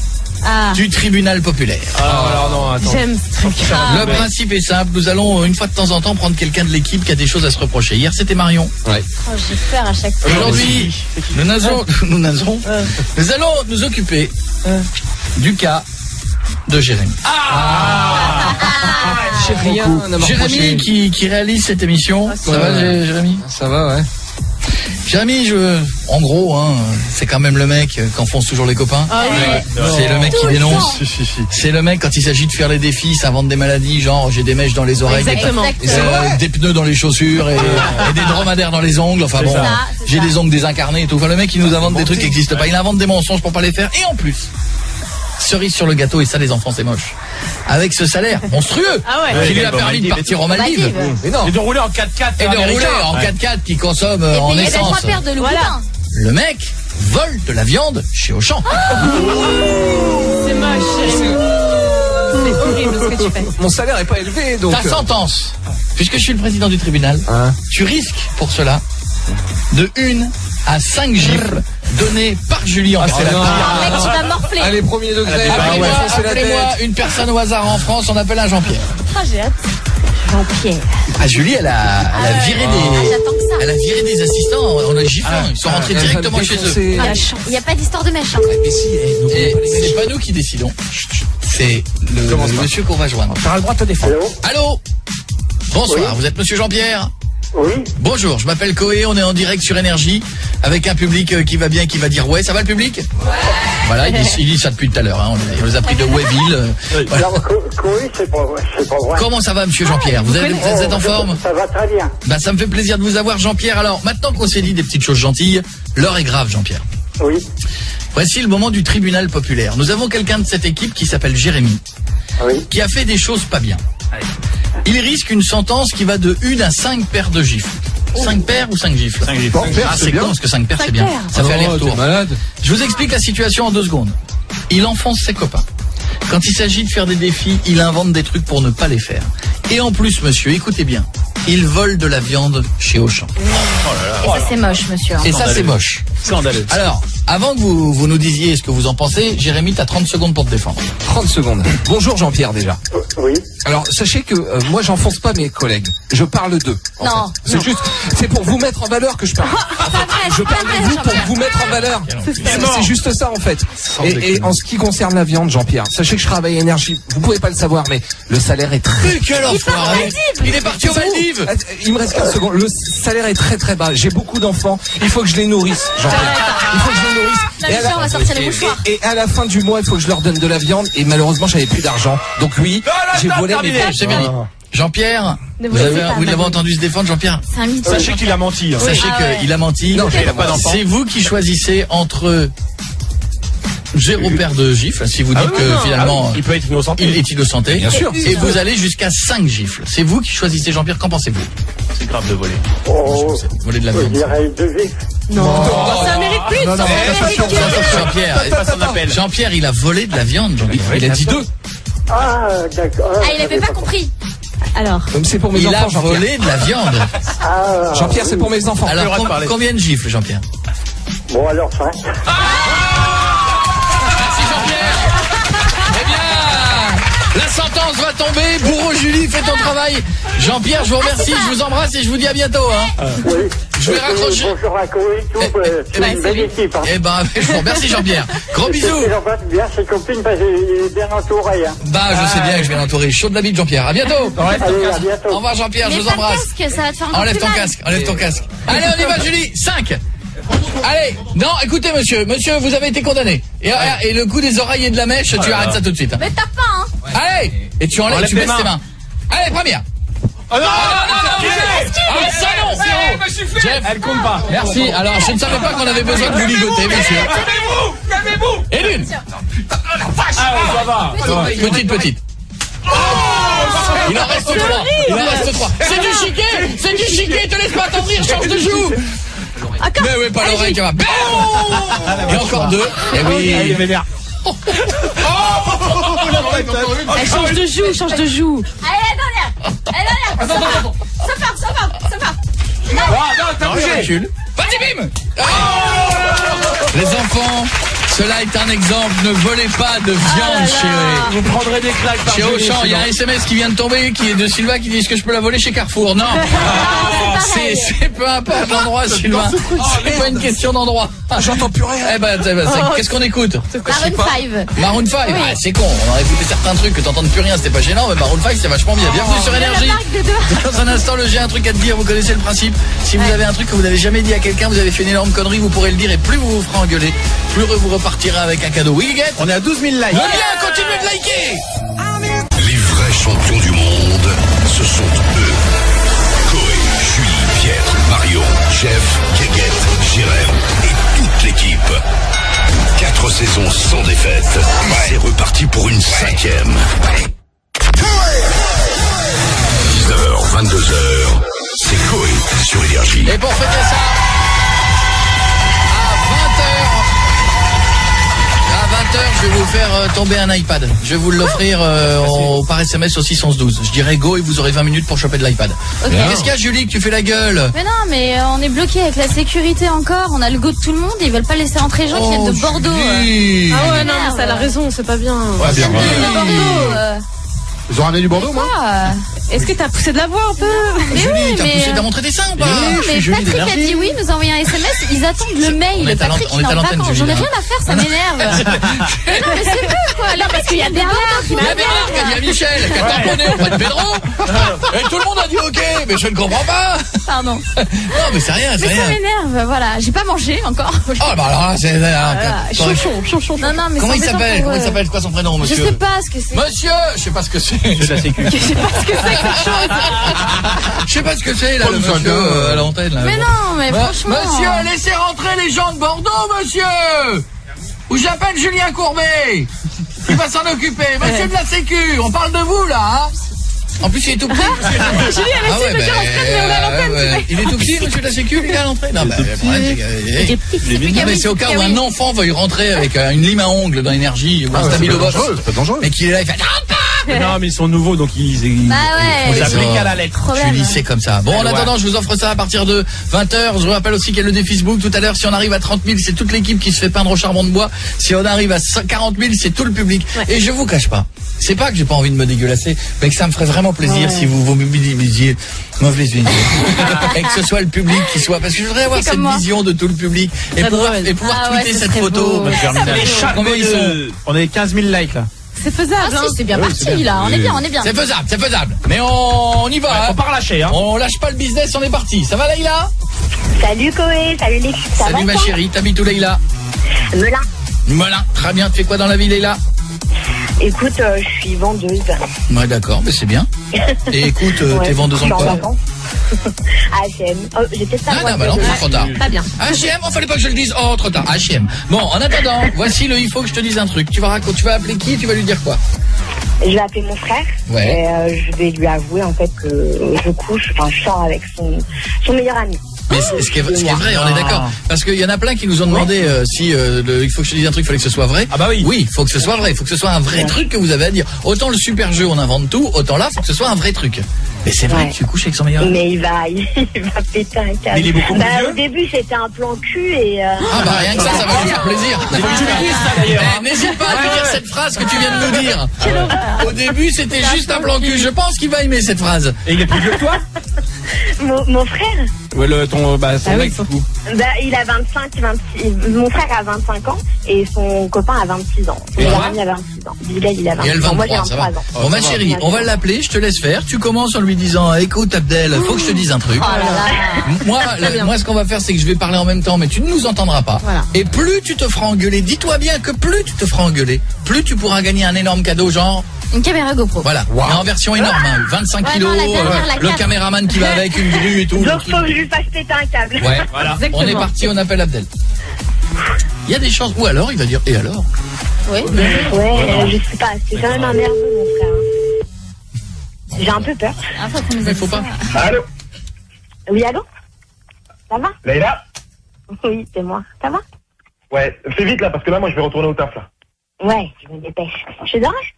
du tribunal populaire. Alors non, attends. J'aime ce truc. Le principe est simple. Nous allons, une fois de temps en temps, prendre quelqu'un de l'équipe qui a des choses à se reprocher. Hier, c'était Marion. j'ai peur à chaque fois. Aujourd'hui, nous allons nous occuper du cas de Jérémy. Jérémy qui réalise cette émission. Ça va, Jérémy? Ça va, ouais. Jérémy, en gros, c'est quand même le mec qui enfonce toujours les copains. C'est le mec qui dénonce. C'est le mec quand il s'agit de faire les défis, s'invente des maladies, genre j'ai des mèches dans les oreilles, des pneus dans les chaussures et des dromadaires dans les ongles. Enfin bon, j'ai des ongles désincarnés et tout. Enfin, le mec il nous invente des trucs qui n'existent pas. Il invente des mensonges pour pas les faire. Et en plus, cerise sur le gâteau, et ça les enfants c'est moche. Avec ce salaire monstrueux qui lui a permis de partir en Maldives. Et de rouler en 4x4. Et de rouler en 4x4 qui consomme en essence. Et 3 paires de loups. Le mec vole de la viande chez Auchan. C'est moche. C'est horrible ce que tu fais. Mon salaire est pas élevé, donc. Ta sentence, puisque je suis le président du tribunal, tu risques pour cela de 1 à 5 gifles données par Julie en Mec, tu vas morfler. Allez, premier degré. Appelez-moi une personne au hasard en France, on appelle un Jean-Pierre. J'ai hâte. Jean-Pierre. Julie, elle a viré des assistants en les giflant. Ils sont rentrés directement chez eux. Il n'y a pas d'histoire de mèche. Et c'est pas nous qui décidons. C'est le monsieur qu'on va joindre. T'auras le droit de te défendre. Allô? Bonsoir, vous êtes monsieur Jean-Pierre? Oui. Bonjour, je m'appelle Coé, on est en direct sur Énergie avec un public qui va bien, qui va dire ouais, ça va le public? Voilà, il dit ça depuis tout à l'heure, on les a pris de Wayville. Voilà. Coé, c'est pas vrai. Comment ça va monsieur Jean-Pierre? Vous êtes en forme? Ça va très bien. Bah ça me fait plaisir de vous avoir Jean-Pierre. Alors, maintenant qu'on s'est dit des petites choses gentilles, l'heure est grave Jean-Pierre. Oui. Voici le moment du tribunal populaire. Nous avons quelqu'un de cette équipe qui s'appelle Jérémy, qui a fait des choses pas bien. Il risque une sentence qui va de 1 à 5 paires de gifles. 5 paires ou 5 gifles? 5 gifles. C'est con parce que 5 paires c'est bien. Ça fait aller-retour. Malade. Je vous explique la situation en 2 secondes. Il enfonce ses copains. Quand il s'agit de faire des défis, il invente des trucs pour ne pas les faire. Et en plus, monsieur, écoutez bien, il vole de la viande chez Auchan. Et ça c'est moche, monsieur. Et ça c'est moche. Scandaleux. Alors, avant que vous nous disiez ce que vous en pensez, Jérémy, t'as 30 secondes pour te défendre. 30 secondes. Bonjour Jean-Pierre déjà. Oui. Alors, sachez que moi j'enfonce pas mes collègues. Je parle d'eux. Non. C'est juste, c'est pour vous mettre en valeur que je parle. Je parle de vous pour vous mettre en valeur. C'est juste ça en fait. Et en ce qui concerne la viande, Jean-Pierre, sachez que je travaille à Énergie. Vous pouvez pas le savoir, mais le salaire est très... Quel enfoiré! Il est parti aux Maldives! Il me reste 15 secondes. Le salaire est très très bas. J'ai beaucoup d'enfants. Il faut que je les nourrisse, Jean-Pierre. Il faut que je les nourrisse. On va sortir les mouchoirs. Et à la fin du mois, il faut que je leur donne de la viande. Et malheureusement, j'avais plus d'argent. Donc oui, j'ai volé mes vaches. C'est bien dit. Jean-Pierre, vous l'avez entendu se défendre, Jean-Pierre? C'est un mytho. Sachez qu'il a menti. Sachez qu'il a menti. Non, il a pas d'enfant. C'est vous qui choisissez entre 0 paire de gifles. Si vous dites que finalement il peut être innocenté. Il est innocenté. Bien sûr. Et vous allez jusqu'à 5 gifles. C'est vous qui choisissez, Jean-Pierre. Qu'en pensez-vous? C'est grave de voler. Voler de la viande. Je dirais 2 gifles. Non, ça mérite plus. Jean-Pierre, il a volé de la viande. Il a dit 2. Ah, d'accord. Ah, il avait pas compris. Alors. Comme c'est pour mes Il enfants, a Jean-Pierre. volé de la viande. Ah, Jean-Pierre, c'est pour mes enfants. Alors, combien de gifles, Jean-Pierre? bon, alors 5. Merci, Jean-Pierre. Eh bien, la sentence va tomber. Bourreau Julie, fais ton travail. Jean-Pierre, je vous remercie, je vous embrasse et je vous dis à bientôt. Hein. Oui. Je vais raccrocher. Bonjour à Koé, c'est une belle équipe. Hein. Eh ben, je vous remercie, Jean-Pierre. Gros bisous. J'en passe bien ses copines parce qu'il est bien entouré. Hein. Bah, je sais bien que je vais l'entourer. Chaud de la bite, Jean-Pierre. À bientôt. Allez, à bientôt. Au revoir, Jean-Pierre, je Mais vous pas de embrasse. casque, ça va te faire encore Enlève plus ton mal. casque, enlève ton casque. Allez, on y va, Julie. 5. Allez, non, écoutez, monsieur, vous avez été condamné. Et le coup des oreilles et de la mèche, tu arrêtes ça tout de suite. Mais tape pas, hein. Allez, et tu enlèves, tu baisses tes mains. Allez, première. Oh non, Jeff, elle compte pas. Merci. Alors, je ne savais pas qu'on avait besoin de vous ligoter, monsieur. Calmez-vous. Et l'une. Ça va. Petite. Il en reste 3. C'est du chiquet, te laisse pas attendrir, change de joue. Mais oui, pas l'oreille qui va. Et encore 2. Et oui. Elle change de joue. Allez, dernière. Attends. Ça part. T'as bougé. Vas-y, bim. Les enfants, cela est un exemple. Ne volez pas de viande Vous prendrez des claques par chez Auchan. Il y a un SMS qui vient de tomber qui est de Sylvain qui dit est-ce que je peux la voler chez Carrefour? Non. C'est peu importe l'endroit, Sylvain. C'est pas une question d'endroit. J'entends plus rien. Eh ben, qu'est-ce qu'on écoute? Maroon 5. Maroon 5. Oui. Ah, c'est con. On aurait écouté certains trucs que t'entends plus rien, c'était pas gênant, mais Maroon 5 c'est vachement bien. Bienvenue sur Énergie. Dans un instant, j'ai un truc à te dire. Vous connaissez le principe. Si vous avez un truc que vous n'avez jamais dit à quelqu'un, vous avez fait une énorme connerie, vous pourrez le dire et plus vous vous ferez engueuler, plus vous repartirez avec un cadeau. Oui, Guette. On est à 12 000 likes. Bien, continuez de liker. Les vrais champions du monde, ce sont eux. Koé, Julie, Pierre, Marion, Jeff, Guéguette, Jérém et toute l'équipe. 4 saisons sans défaite. C'est reparti pour une 5e. 19h, 22h, c'est Koé sur Énergie. Et pour fêter ça, à 20h, je vais vous faire tomber un iPad. Je vais vous l'offrir par SMS au 611-12. Je dirais go et vous aurez 20 minutes pour choper de l'iPad. Ok. Qu'est-ce qu'il y a, Julie, que tu fais la gueule? Mais non, mais on est bloqué avec la sécurité encore. On a le go de tout le monde. Ils veulent pas laisser entrer les gens qui viennent de Bordeaux. Julie. Ah ouais, non, mais ça a la raison, c'est pas bien. Ouais, bien. De Bordeaux. Ils ont ramené du Bordeaux, moi? Est-ce que t'as poussé de la voix un peu? Mais Julie, oui, t'as montré des seins ou pas? Non, mais Patrick a dit oui, nous a envoyé un SMS. Ils attendent le mail. Patrick, il est en vacances. J'en ai rien à faire, ça m'énerve. Non, mais c'est eux, quoi. Là, parce qu'il y a Bernard qui Il y a Bernard qui a dit à Michel, qui a tamponné auprès de Pedro. Et tout le monde a dit ok, mais je ne comprends pas. Pardon. Non, mais c'est rien, c'est Mais ça rien. m'énerve, voilà. J'ai pas mangé encore. Oh, bah alors là, c'est... Chonchon. Non, mais Comment il c'est s'appelle? embêtant Comment il pour, s'appelle? C'est quoi son prénom, Je monsieur? sais pas ce que c'est. Monsieur, je sais pas ce que c'est. C'est de la sécu. Je sais pas ce que c'est cette chose. Je sais pas ce que c'est, là, le Comme ça, monsieur à l'antenne, là. Mais non, mais franchement. Monsieur, laissez rentrer les gens de Bordeaux, monsieur. Ou j'appelle Julien Courbet. Il va s'en occuper. Monsieur de la sécu, on parle de vous, là, hein. En plus, il est tout petit. Julie, elle essaie de dire l'entraîne, mais on est à l'antenne. ouais. Il est tout petit, monsieur de la sécu, il est à l'entrée. Non, bah, le problème, c'est que... Non, mais c'est au cas où un enfant veuille rentrer avec une lime à ongles dans l'énergie ou un stabilo box. C'est pas dangereux. Mais qu'il est là, il fait... Non, mais ils sont nouveaux, donc ils Bah ouais. ils appliquent à la lettre. Problème. Julie, c'est comme ça. Bon, en attendant, je vous offre ça à partir de 20h. Je vous rappelle aussi qu'il y a le défi Facebook. Tout à l'heure, si on arrive à 30 000, c'est toute l'équipe qui se fait peindre au charbon de bois. Si on arrive à 40 000, c'est tout le public. Ouais. Et je vous cache pas, c'est pas que j'ai pas envie de me dégueulasser, mais que ça me ferait vraiment plaisir si vous mobilisiez les unités. Et que ce soit le public qui soit... Parce que je voudrais avoir cette vision de tout le public et pouvoir tweeter cette photo. Combien ils sont? On est 15 000 likes, là. C'est faisable, Ah si, c'est bien parti, là. On est bien. C'est faisable. Mais on y va. Faut pas relâcher, hein. On lâche pas le business, on est parti. Ça va, Leïla? Salut Koé, salut l'équipe, ça va? Salut ma chérie, t'habites où, Leïla? Melun. Melun, très bien. Tu fais quoi dans la vie, Leïla? Écoute, je suis vendeuse. Ouais, d'accord, mais c'est bien. Et écoute, t'es vendeuse en quoi? H&M. Oh, j'ai peut-être pas. Ah non, bah non, trop tard. Pas bien. H&M, fallait pas que je le dise. Oh, trop tard. H&M. Bon, en attendant, voici il faut que je te dise un truc. Tu vas appeler qui et tu vas lui dire quoi? Je vais appeler mon frère. Ouais. Et je vais lui avouer en fait que je sors avec son meilleur ami. Mais ce qui est vrai, on est d'accord. Parce qu'il y en a plein qui nous ont demandé si il faut que je te dise un truc, il fallait que ce soit vrai. Ah bah oui. Oui, il faut que ce soit vrai, il faut que ce soit un vrai truc que vous avez à dire. Autant le super jeu, on invente tout, autant là, il faut que ce soit un vrai truc. Mais c'est vrai que tu couches avec son meilleur ami. Mais il va péter un câble. Il est beaucoup plus vieux. Au début, c'était un plan cul et... Ah bah rien que ça va lui faire plaisir. N'hésite pas à lui dire cette phrase que tu viens de nous dire. Au début, c'était juste un plan cul. Je pense qu'il va aimer cette phrase. Et il est plus vieux que toi? Mon frère? Ouais, son mec, du coup. Il a 26. Mon frère a 25 ans et son copain a 26 ans. Son meilleur ami a 26 ans. Bilal, il a 26 ans. Et elle 23, moi, j'ai 23 ans. Bon, ma chérie, on va l'appeler, je te laisse faire. Tu commences en lui disant, écoute Abdel, faut que je te dise un truc. Moi, ce qu'on va faire, c'est que je vais parler en même temps, mais tu ne nous entendras pas. Voilà. Et plus tu te feras engueuler, dis-toi bien que plus tu te feras engueuler, plus tu pourras gagner un énorme cadeau, genre... Une caméra GoPro. Voilà, mais en version énorme, 25 kilos, le caméraman qui va avec, une grue et tout. Donc faut que je lui fasse péter un câble. Ouais, voilà. On est parti, on appelle Abdel. Il y a des chances, ou alors il va dire, et alors? Oui. Ouais, je sais pas, c'est quand même un nerveux mon frère. J'ai un peu peur. Il faut pas. Allô? Oui, allô? Ça va? Leïla? Oui, c'est moi. Ça va? Ouais, fais vite là, parce que là, moi, je vais retourner au taf là. Ouais, je me dépêche. Je te dérange?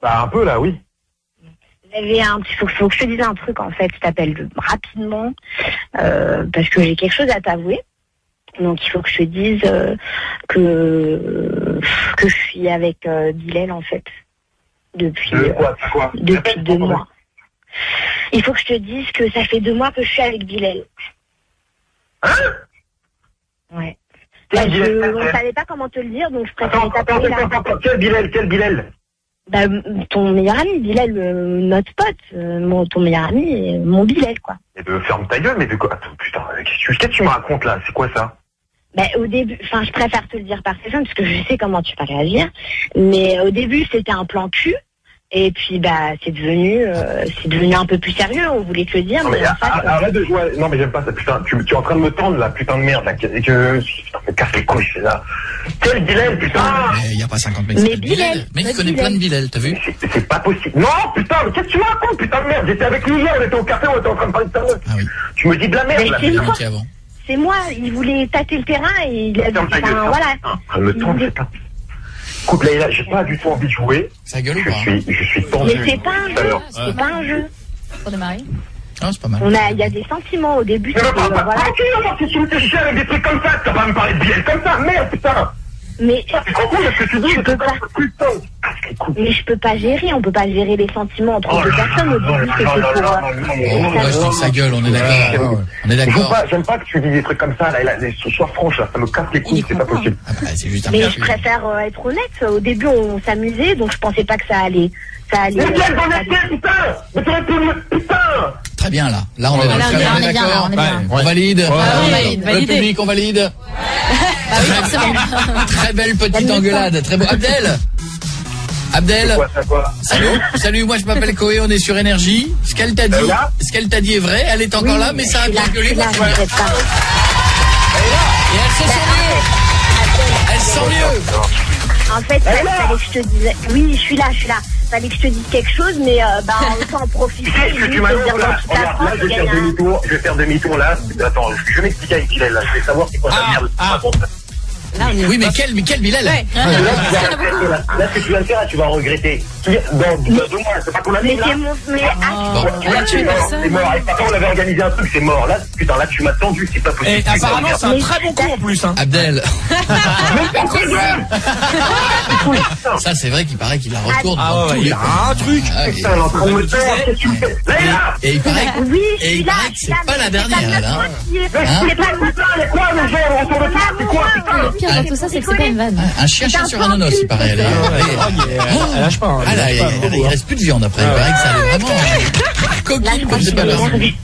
Bah, un peu là, oui. Faut que je te dise un truc en fait, je t'appelle rapidement parce que j'ai quelque chose à t'avouer. Donc il faut que je te dise que je suis avec Bilal en fait depuis 2 mois. Il faut que je te dise que ça fait 2 mois que je suis avec Bilal. Hein? Ouais. Là, on ne savait pas comment te le dire, donc je préfère t'appeler là. Quel Bilal? Bah, ton meilleur ami, Bilal, notre pote, ton meilleur ami, mon Bilal, quoi. Mais ferme ta gueule, mais de quoi? Attends, putain, qu'est-ce que tu me racontes là? C'est quoi ça? Bah, au début, je préfère te le dire par téléphone parce que je sais comment tu vas réagir. Mais au début, c'était un plan cul. Et puis, bah, c'est devenu un peu plus sérieux. On voulait te le dire. Non, mais arrête de jouer. Non, mais j'aime pas ça. Putain, tu es en train de me tendre là, putain de merde là. Putain, me casse les couilles, c'est là. Quel Bilal, putain? Il y a pas 50 mecs. Mais Bilal. Mais il connaît plein de Bilal, t'as vu? C'est pas possible. Non, putain, mais qu'est-ce que tu me racontes, putain de merde? J'étais avec lui hier, on était au café, on était en train de parler de ta meuf. Ah oui. Tu me dis de la merde là. C'est moi. Il voulait tâter le terrain et il a dit, voilà. Elle me tente, putain. Écoute Leïla, j'ai pas du tout envie de jouer. Ça gueule ou pas? Je suis tendu. Mais c'est pas un jeu. C'est pas un jeu. Pour démarrer. Ah, c'est pas mal. Il y a des sentiments au début. Mais voilà. Si tu me fais chier avec des trucs comme ça, tu vas pas me parler de Bilal comme ça, merde putain. Mais c'est trop cool ce que tu dis, je peux pas. Mais je peux pas gérer, on peut pas gérer les sentiments entre deux personnes au début, c'est pour... Moi je dis que ça gueule, on est d'accord. On est d'accord. J'aime pas que tu dis des trucs comme ça, là, sois franche, là, ça me casse les couilles, c'est pas possible. C'est juste un mais je préfère être honnête, au début on s'amusait, donc je pensais pas que ça allait... Mais quelle honnêteté, putain! Mais tu réponds, putain! Très bien là, on est d'accord. On valide. Le public, on valide. Très belle petite engueulade, très beau. Abdel. Salut, moi je m'appelle Koé, on est sur Énergie. Ce qu'elle t'a dit est vrai, elle est encore là, mais ça a bien gueulé. Et elle se sent mieux. Elle se sent mieux. En fait, fallait que je te dise... Oui, je suis là. Fallait que je te dise quelque chose, mais autant en profiter. Je vais faire demi-tour là. Attends, je vais m'expliquer avec Bilal là. Je vais savoir c'est quoi la merde. Oui, mais quel Bilal? Là, ce que tu viens de faire, là, tu vas regretter. Dans 2 mois, c'est pas ton ami, là. Tu es personne. C'est mort. Et pourtant, on avait organisé un truc, c'est mort. Là, putain, là, tu m'as tendu, c'est pas possible. Et apparemment, c'est un très bon coup en plus, hein. Abdel. Ça, c'est vrai qu'il paraît qu'il la retourne. Ah ouais, il y a un truc. Putain, elle est en train de me faire. Qu'est-ce que tu fais? Et il paraît que c'est pas la dernière, là. C'est pas le matin, c'est quoi le genre? On s'en retrouve, c'est quoi, putain? Le pire dans tout ça, c'est que c'est pas une vanne. Un chien sur un nonos, il paraît. Elle lâche pas. Il reste plus de viande après. Il paraît que ça allait vraiment coquille comme c'est pas possible.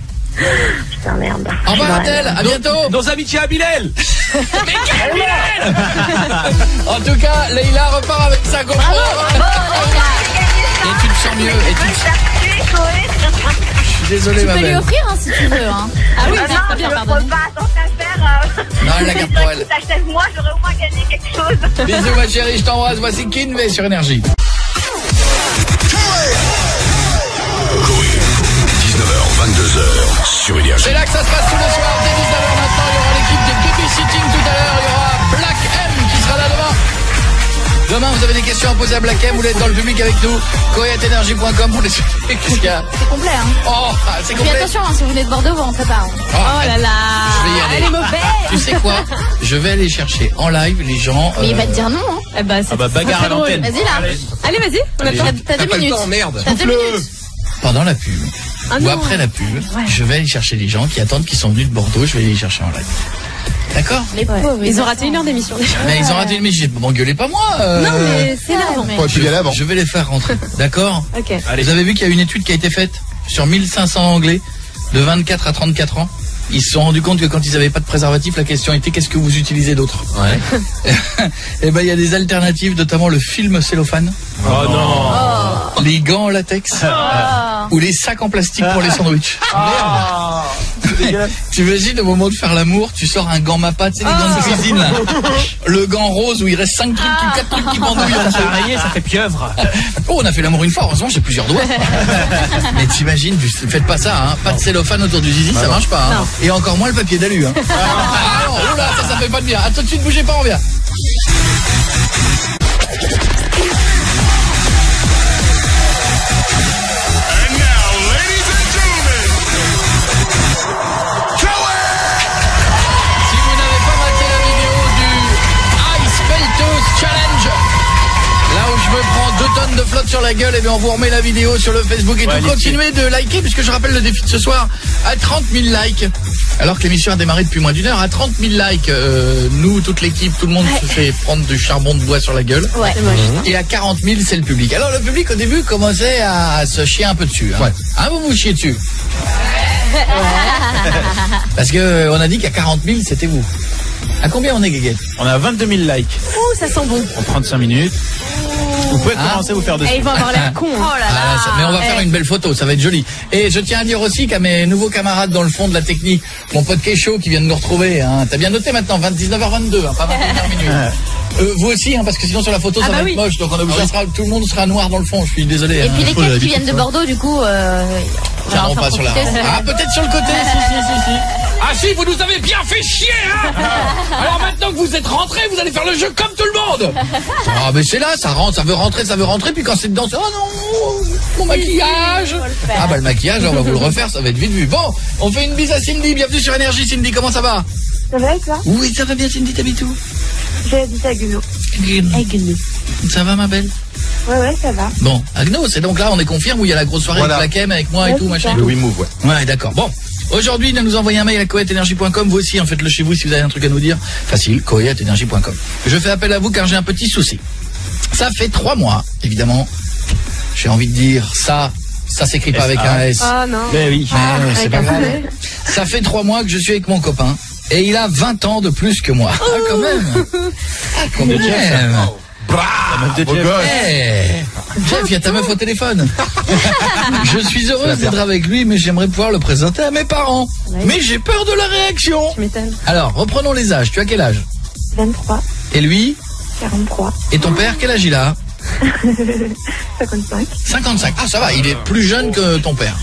putain, merde. Au revoir Adèle, à bientôt. Nos amitiés à Bilal. Mais quel Bilal. En tout cas, Leïla repart avec sa GoPro. Et tu te sens mieux. Je suis désolé, ma belle. Tu peux lui offrir si tu veux. Hein. Ah oui, non, bien, je pardon. ne peux pas, tant qu'à faire. Non, elle la garde pour elle. Moi, j'aurais au moins gagné quelque chose. Bisous ma chérie, je t'embrasse. Voici Kinvey sur Énergie. 19h, 22h sur Énergie. C'est là que ça se passe tous les soirs. Dès 19h maintenant, il y aura l'équipe de Babysitting tout à l'heure. Il y aura Black M qui sera là demain. Demain, vous avez des questions à poser à Black M. Vous êtes dans le public avec nous. Coé@energie.com pour les qu'est-ce qu'il y a? C'est complet, hein. Oh, c'est complet. Mais attention, hein, si vous venez de Bordeaux, vous rentrez pas. Oh, là là. Je vais y aller. Elle est mauvaise. Tu sais quoi? Je vais aller chercher en live les gens. Mais il va te dire non, hein. Eh bah, bagarre à l'antenne. Vas-y, là. Allez, vas-y. On a T'as 2 minutes. Temps, merde. T'as 2 minutes. Pendant la pub. Ou après la pub, je vais aller chercher les gens qui attendent, qui sont venus de Bordeaux. Je vais les chercher en live. D'accord? Les pauvres. Ils ont raté 1 heure d'émission. Mais ils ont raté une mission. M'engueulez pas moi. Non, mais c'est là. Je vais les faire rentrer. D'accord? Ok. Vous avez vu qu'il y a une étude qui a été faite sur 1500 Anglais de 24 à 34 ans. Ils se sont rendus compte que quand ils n'avaient pas de préservatif, la question était qu'est-ce que vous utilisez d'autre? Ouais. Et ben il y a des alternatives, notamment le film cellophane. Oh non. Les gants en latex. Ou les sacs en plastique pour les sandwichs. Merde. Tu imagines au moment de faire l'amour, tu sors un gant Mappa, tu sais les gants de cuisine là. Le gant rose où il reste 5 trucs, 4 trucs qui pendouillent. Ça fait rayé, ça fait pieuvre. Oh, on a fait l'amour une fois, heureusement j'ai plusieurs doigts. Mais t'imagines, faites pas ça, hein. Pas de cellophane autour du zizi, ça marche pas. Hein. Et encore moins le papier d'alu. Hein. Ah non, oula, ça fait pas de bien. À tout de suite, bougez pas, on revient. Je me prends 2 tonnes de flotte sur la gueule, et bien on vous remet la vidéo sur le Facebook et tout. Continuez de liker, puisque je rappelle le défi de ce soir à 30 000 likes. Alors que l'émission a démarré depuis moins d'1 heure, à 30 000 likes, nous, toute l'équipe, tout le monde se fait prendre du charbon de bois sur la gueule. Ouais. Et à 40 000, c'est le public. Alors le public au début commençait à se chier un peu dessus. Hein. Ouais. Hein, vous chiez dessus. Parce que on a dit qu'à 40 000, c'était vous. À combien on est, Guéguette? On a 22 000 likes. Ouh, ça sent bon. En 35 minutes. Vous pouvez commencer à vous faire dessus. Et ils vont avoir l'air con. Oh là là. Mais on va faire une belle photo, ça va être joli. Et je tiens à dire aussi qu'à mes nouveaux camarades dans le fond de la technique, mon pote Kécho qui vient de nous retrouver, hein, t'as bien noté maintenant, 19h22, hein, pas 21h minutes. Vous aussi, hein, parce que sinon sur la photo ça va être moche, donc tout le monde sera noir dans le fond, je suis désolé. Et puis lesquels qui viennent de Bordeaux, du coup, tiendront pas sur la... Ah, peut-être sur le côté, si. Ah si, vous nous avez bien fait chier, hein. Alors maintenant que vous êtes rentrés, vous allez faire le jeu comme tout le monde. Ah mais c'est là, ça rentre, ça veut rentrer, puis quand c'est dedans, c'est oh non, mon maquillage. Ah bah le maquillage, on va vous le refaire, ça va être vite vu. Bon, on fait une bise à Cindy, bienvenue sur Énergie. Cindy, comment ça va? Ça va et toi? Oui, ça va bien Cindy, t'habites où? J'habite à Guenot. Ça va ma belle? Ouais, ça va. Bon, Agno, c'est donc là, on est confirme où il y a la grosse soirée avec Black M avec moi et tout, machin. Le WeMove, ouais. Ouais, d'accord. Bon. Aujourd'hui, il nous envoyer un mail à coé@energie.com. Vous aussi, faites-le chez vous si vous avez un truc à nous dire. Facile, coé@energie.com. Je fais appel à vous car j'ai un petit souci. Ça fait 3 mois, évidemment. J'ai envie de dire ça s'écrit pas avec un S. Ah non. Mais oui. C'est pas grave. Ça fait 3 mois que je suis avec mon copain et il a 20 ans de plus que moi. Ah, quand même. Ah, quand même. Jeff, il y a ta meuf au téléphone. Je suis heureuse d'être avec lui, mais j'aimerais pouvoir le présenter à mes parents. Mais j'ai peur de la réaction. Tu m'étonnes. Alors, reprenons les âges. Tu as quel âge? 23. Et lui? 43. Et ton père, quel âge il a? 55. 55. Ah, ça va, il est plus jeune que ton père.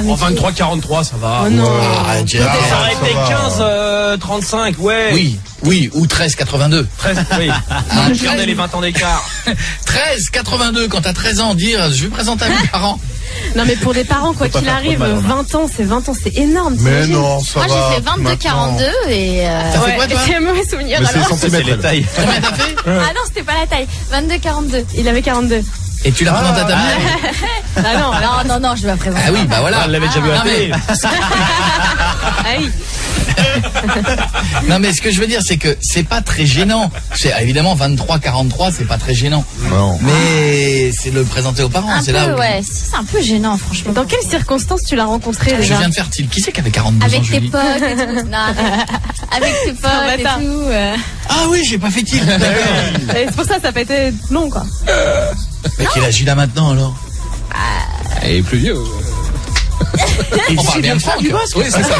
En 23, 43, ça va. Oh non. Ah, Jeff. Ça aurait été 15, 35, ouais. Oui, ou 13, 82. 13, oui. Regardez les 20 ans d'écart. 13, 82, quand t'as 13 ans, dire, je vais présenter à mes parents. Non mais pour des parents, quoi qu'il arrive, 20 ans, c'est énorme. Mais non, ça va. Moi j'ai fait 22, 42 et... T'as fait quoi toi? C'est un mauvais souvenir Mais alors. c'est les tailles. Combien t'as fait? Ah non, c'était pas la taille. 22, 42. Il avait 42. Et tu la présentes à ta mère? Ah non, je vais la présenter. Ah oui, bah voilà. Elle l'avait déjà vu à la télé. Ah oui. Non mais ce que je veux dire c'est que c'est pas très gênant. C'est évidemment 23-43, c'est pas très gênant. Non. Mais c'est le présenter aux parents, c'est là où... Ouais, c'est un peu gênant franchement. Dans quelles circonstances tu l'as rencontré déjà? Je viens de faire Thiel. Qui c'est qui avait 42 ans, avec tes Julie? potes et tout. Non, avec tes potes et tout. Ah oui, j'ai pas fait Thiel. C'est pour ça n'a pas été long quoi. Mais quel âge il a maintenant alors? Il est plus vieux. On parle bien de Franck. Oui, c'est ça.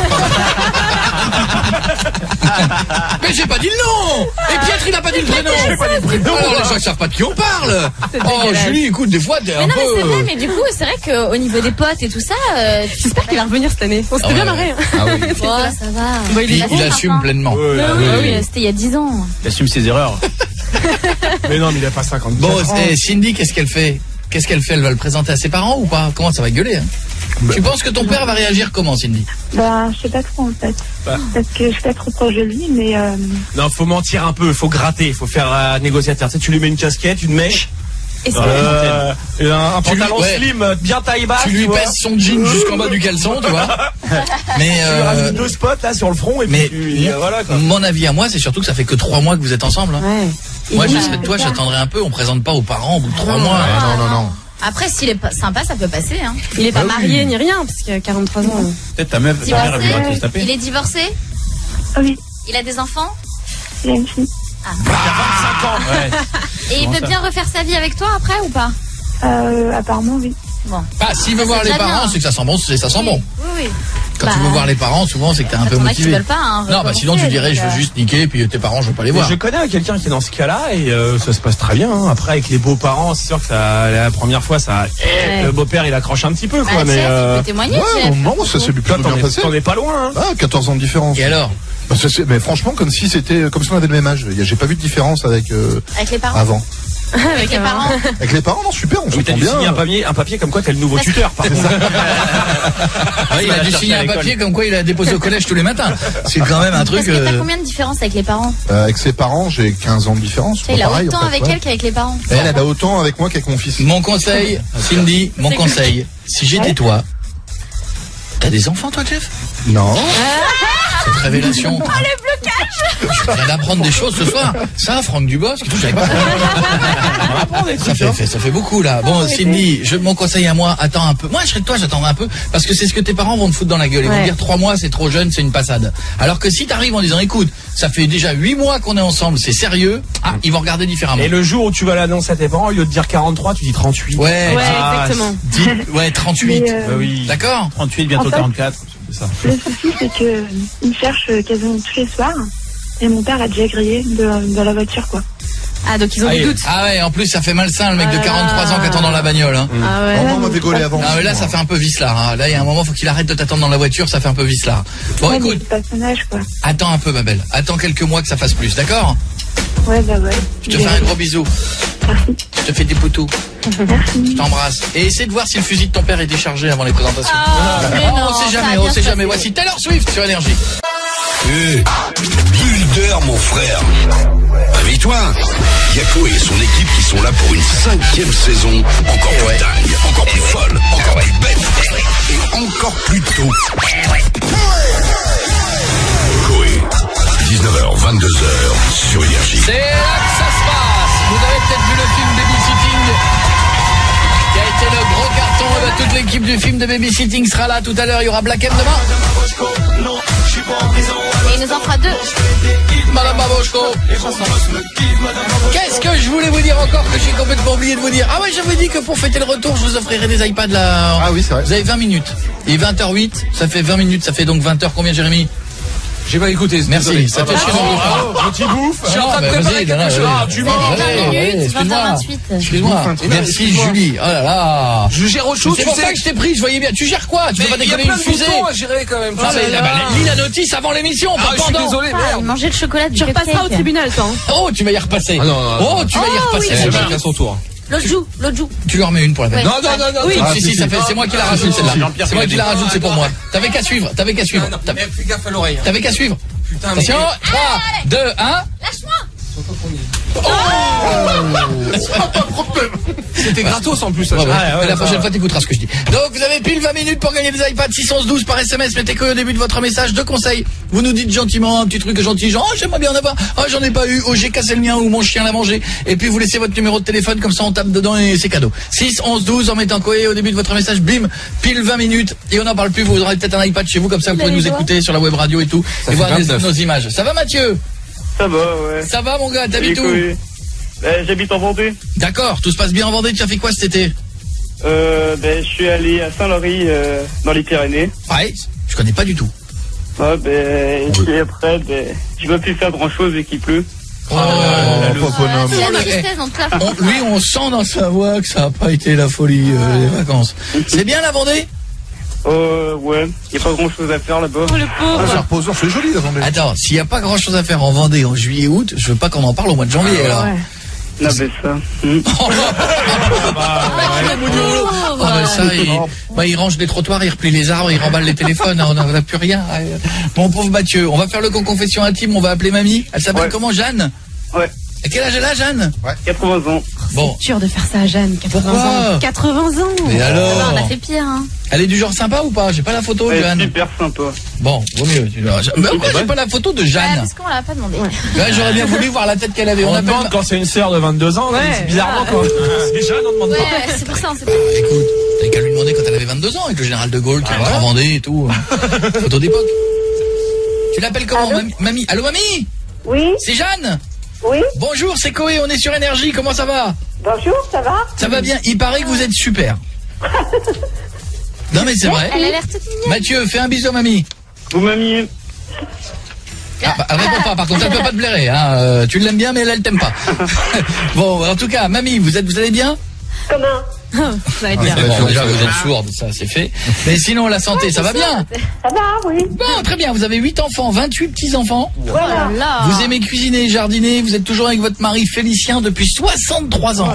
Mais j'ai pas dit le nom. Et Pietre il a pas dit le prénom. J'ai pas dit le prénom. Alors les gens savent pas de qui on parle. Oh Julie, écoute, des fois t'es un peu... Mais c'est vrai, mais du coup c'est vrai qu'au niveau des potes et tout ça, j'espère qu'il va revenir cette année. On s'était bien marré. Ah oui. Oh, ça va. Bon, il assume pleinement. Oui, c'était il y a 10 ans. Il assume ses erreurs. Mais non, mais il a pas 50 ans. Bon, et Cindy, qu'est-ce qu'elle fait? Elle va le présenter à ses parents ou pas? Comment ça va gueuler hein? Tu penses que ton père va réagir comment, Cindy? Bah, je sais pas trop en fait. Parce que je suis pas trop proche de lui, mais... Non, faut mentir un peu, faut gratter, faut faire négociateur. Tu sais, tu lui mets une casquette, une mèche. Et un pantalon slim bien taille basse. Tu lui pèses son jean jusqu'en bas du caleçon, tu vois. Mais tu lui rajoutes 2 spots là sur le front et puis voilà quoi. Mon avis à moi, c'est surtout que ça fait que 3 mois que vous êtes ensemble. Hein. Ouais. Moi, je serais de toi, j'attendrai un peu. On présente pas aux parents au bout de 3 mois. Non. Après, s'il est sympa, ça peut passer. Hein. Il est pas marié ni rien, parce qu'il a 43 ans. Peut-être ta mère a se taper. Il est divorcé? Oui. Il a des enfants? Il a une fille. Ah. Il a 25 ans. Ouais. Et il peut bien refaire sa vie avec toi après ou pas? Apparemment, oui. Bon. Ah, s'il veut voir les parents, c'est que ça sent bon, ça sent bon. Oui. Quand tu veux voir les parents, souvent c'est que t'es un peu motivé. Veulent pas, hein, non, bah sinon tu dirais je veux juste niquer, puis tes parents je veux pas les voir. Je connais quelqu'un qui est dans ce cas-là et ça se passe très bien. Hein. Après avec les beaux-parents, c'est sûr que la première fois le beau-père il accroche un petit peu quoi. Mais tu peux témoigner. Non, ça s'est plutôt bien passé. T'en es pas loin. Hein. 14 ans de différence. Et alors? Mais franchement, comme si on avait le même âge. J'ai pas vu de différence avec les parents. Avant. Avec les parents. Avec les parents, non, super, on s'entend bien. Signer un papier comme quoi t'es le nouveau tuteur. Par contre. Il a dû signer un papier comme quoi il a déposé au collège tous les matins. C'est quand même un truc. Parce que t'as combien de différence avec les parents? Avec ses parents, j'ai 15 ans de différence. Il a autant avec elle qu'avec les parents. Elle a autant avec moi qu'avec mon fils. Mon conseil, Cindy, si j'étais toi, t'as des enfants toi, Jeff? Non. Cette révélation. Oh, le blocage! Je viens d'apprendre des choses ce soir. Ça, Franck Dubosc, je savais pas. Ça fait beaucoup là. Bon, Cindy, mon conseil à moi, attends un peu. Moi, je serais de toi, j'attendrai un peu, parce que c'est ce que tes parents vont te foutre dans la gueule. Ils vont dire 3 mois, c'est trop jeune, c'est une passade. Alors que si t'arrives en disant, écoute, ça fait déjà 8 mois qu'on est ensemble, c'est sérieux, ils vont regarder différemment. Et le jour où tu vas l'annoncer à tes parents, au lieu de dire 43, tu dis 38. Ouais, exactement. 38. Oui. D'accord? 38, bientôt 44. Ça. Le souci, c'est que il me cherche quasiment tous les soirs et mon père a déjà grillé de la voiture, quoi. Ah, donc ils ont des doutes. Ah ouais, en plus ça fait malsain le mec de 43 ans qui attend dans la bagnole. Hein. Ah ouais. On m'avait gaulé avant. Ah mais là ça fait un peu vicelard. Hein. Là il y a un moment faut qu'il arrête de t'attendre dans la voiture, ça fait un peu vicelard. Bon écoute, personnage, quoi. Attends un peu ma belle, attends quelques mois que ça fasse plus, d'accord? Ouais, bah ouais. Je te fais un gros bisou. Merci. Je te fais des poutous. Merci. Je t'embrasse. Et essaie de voir si le fusil de ton père est déchargé avant les présentations. On sait jamais. Voici Taylor Swift sur Énergie. Bulle d'heure, mon frère. Réveille-toi. Yako et son équipe qui sont là pour une 5e saison encore plus dingue, encore plus folle, encore plus belle et encore plus tôt. Koé, 19h, 22h sur Énergie. C'est là que ça se passe. Vous avez peut-être vu le film Babysitting qui a été le gros carton. Et ben, toute l'équipe du film de Babysitting sera là tout à l'heure. Il y aura Black M demain. Et il nous en fera 2. Madame Babochko. Qu'est-ce que je voulais vous dire encore que j'ai complètement oublié de vous dire? Ah ouais, j'avais dit que pour fêter le retour, je vous offrirai des iPads là. Ah oui, c'est vrai. Vous avez 20 minutes. Et 20h08, ça fait 20 minutes, ça fait donc 20h combien, Jérémy? J'ai pas écouté. Merci, ça fait chier. Petit bouffe. Je suis en train de préparer quelque chose. Tu Excuse-moi. Merci Julie. Oh là là. Je gère autre chose. C'est pour ça que je t'ai pris, je voyais bien. Tu gères quoi? Tu peux pas décoller une fusée? À gérer quand même. Lis la notice avant l'émission, pas Je suis pendant. désolé, merde. Manger le chocolat, Tu repasseras au tribunal, toi. Oh, tu vas y repasser. Oh, tu vas y repasser. Chacun son tour. L'autre joue. Tu lui en remets une pour la peine. Non. Oui, si, ça fait, c'est moi qui la rajoute celle-là. C'est moi qui la rajoute, c'est pour moi. T'avais qu'à suivre. Fais gaffe à l'oreille. T'avais qu'à suivre. Putain, attention, 3, 2, 1. Lâche-moi. C'était gratos en plus. La prochaine fois t'écouteras ce que je dis. Donc vous avez pile 20 minutes pour gagner des iPads 612 par SMS. Mettez que au début de votre message de conseil. Vous nous dites gentiment un petit truc gentil, genre j'aimerais bien en avoir. J'en ai pas eu. J'ai cassé le mien ou mon chien l'a mangé. Et puis vous laissez votre numéro de téléphone, comme ça on tape dedans et c'est cadeau. 6 11 12 en mettant Koé au début de votre message. Bim, pile 20 minutes et on n'en parle plus. Vous aurez peut-être un iPad chez vous, comme ça vous pouvez nous écouter sur la web radio et tout et voir nos images. Ça va Mathieu? Ça va, ouais. Ça va mon gars, t'habites où? J'habite en Vendée. D'accord, tout se passe bien en Vendée. Tu as fait quoi cet été? Je suis allé à Saint-Laury dans les Pyrénées. Ouais, je connais pas du tout. Et puis après, je peux plus faire grand chose vu qu'il pleut. La tristesse dans toute la France. Oui, on sent dans sa voix que ça a pas été la folie les vacances. C'est bien la Vendée? Ouais, il n'y a pas grand chose à faire là-bas. Oh le pauvre. C'est reposant, c'est joli la Vendée. Attends, s'il n'y a pas grand chose à faire en Vendée en juillet août, je veux pas qu'on en parle au mois de janvier alors. Ouais. Non mais ça. Il range les trottoirs, il replie les arbres, il remballe les téléphones, on n'a plus rien. Mon pauvre Mathieu, on va faire le confession intime, on va appeler mamie. Elle s'appelle comment, Jeanne? Ouais. Et quel âge elle a, Jeanne? 80 ans. Bon. C'est dur de faire ça à Jeanne, 80 ans. 80 ans. Mais alors? On a fait pire, hein. Elle est du genre sympa ou pas? J'ai pas la photo, Jeanne. Super sympa. Bon, vaut mieux. J'ai pas la photo de Jeanne. Parce qu'on l'a pas demandé. J'aurais bien voulu voir la tête qu'elle avait. On demande quand c'est une sœur de 22 ans, c'est bizarrement quand c'est Jeanne, on demande pas. C'est pour ça, on sait pas. Écoute, t'avais qu'à lui demander quand elle avait 22 ans avec le général de Gaulle qui est en Vendée et tout. Photo d'époque. Tu l'appelles comment? Mamie? Allô, mamie? Oui. C'est Jeanne? Oui. Bonjour, c'est Koé, on est sur Énergie, comment ça va? Bonjour, ça va? Ça va bien, il paraît que vous êtes super. Non mais c'est vrai. Elle a l'air toute mignonne. Mathieu, fais un bisou à mamie. Vous mamie. Elle répond pas, par contre, elle peut pas te blairer, hein. Tu l'aimes bien, mais elle t'aime pas. Bon, en tout cas, mamie, vous allez bien? Comment? Ça va être bien. Bon, déjà, vous êtes sourde, ça c'est fait. Mais sinon, la santé, ça va bien? Ça va, oui. Bon, très bien, vous avez 8 enfants, 28 petits-enfants. Voilà. Vous aimez cuisiner et jardiner, vous êtes toujours avec votre mari Félicien depuis 63 ans.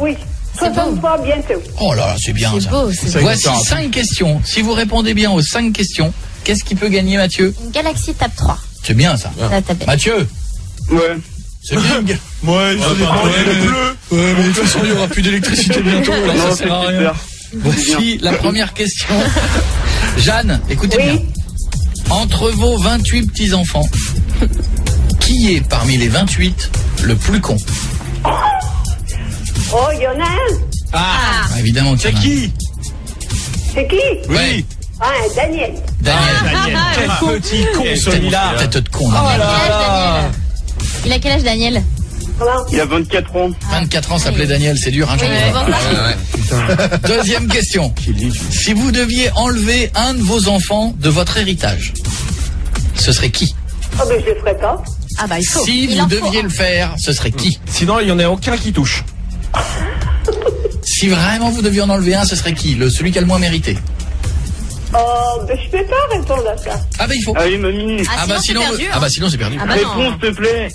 Oui, 63 bientôt. Oh là là, c'est bien ça. Beau, c'est Voici 5 questions. Si vous répondez bien aux 5 questions, qu'est-ce qui peut gagner, Mathieu? Une Galaxy Tab 3. C'est bien ça. Mathieu? Ouais. C'est bien. Ouais, mais de toute façon, il n'y aura plus d'électricité bientôt, alors ça sert à rien. Voici la première question. Jeanne, écoutez bien. Entre vos 28 petits-enfants, qui est parmi les 28 le plus con? Oh, il y en a un. Évidemment. C'est qui? C'est qui? Oui. Daniel. Daniel. Quel petit con celui-là. Tête de con. Il a quel âge, Daniel? Il a 24 ans. 24 ans, s'appelait Daniel, c'est dur, hein, Deuxième question. Si vous deviez enlever un de vos enfants de votre héritage, ce serait qui? Mais je le ferai pas. Il faut. Si vous deviez le faire, ce serait qui? Sinon, il n'y en a aucun qui touche. Si vraiment vous deviez en enlever un, ce serait qui? Celui qui a le moins mérité? Je peux pas répondre à ça. Il faut. Ah oui, mamie. Sinon c'est perdu. Réponse, s'il te plaît.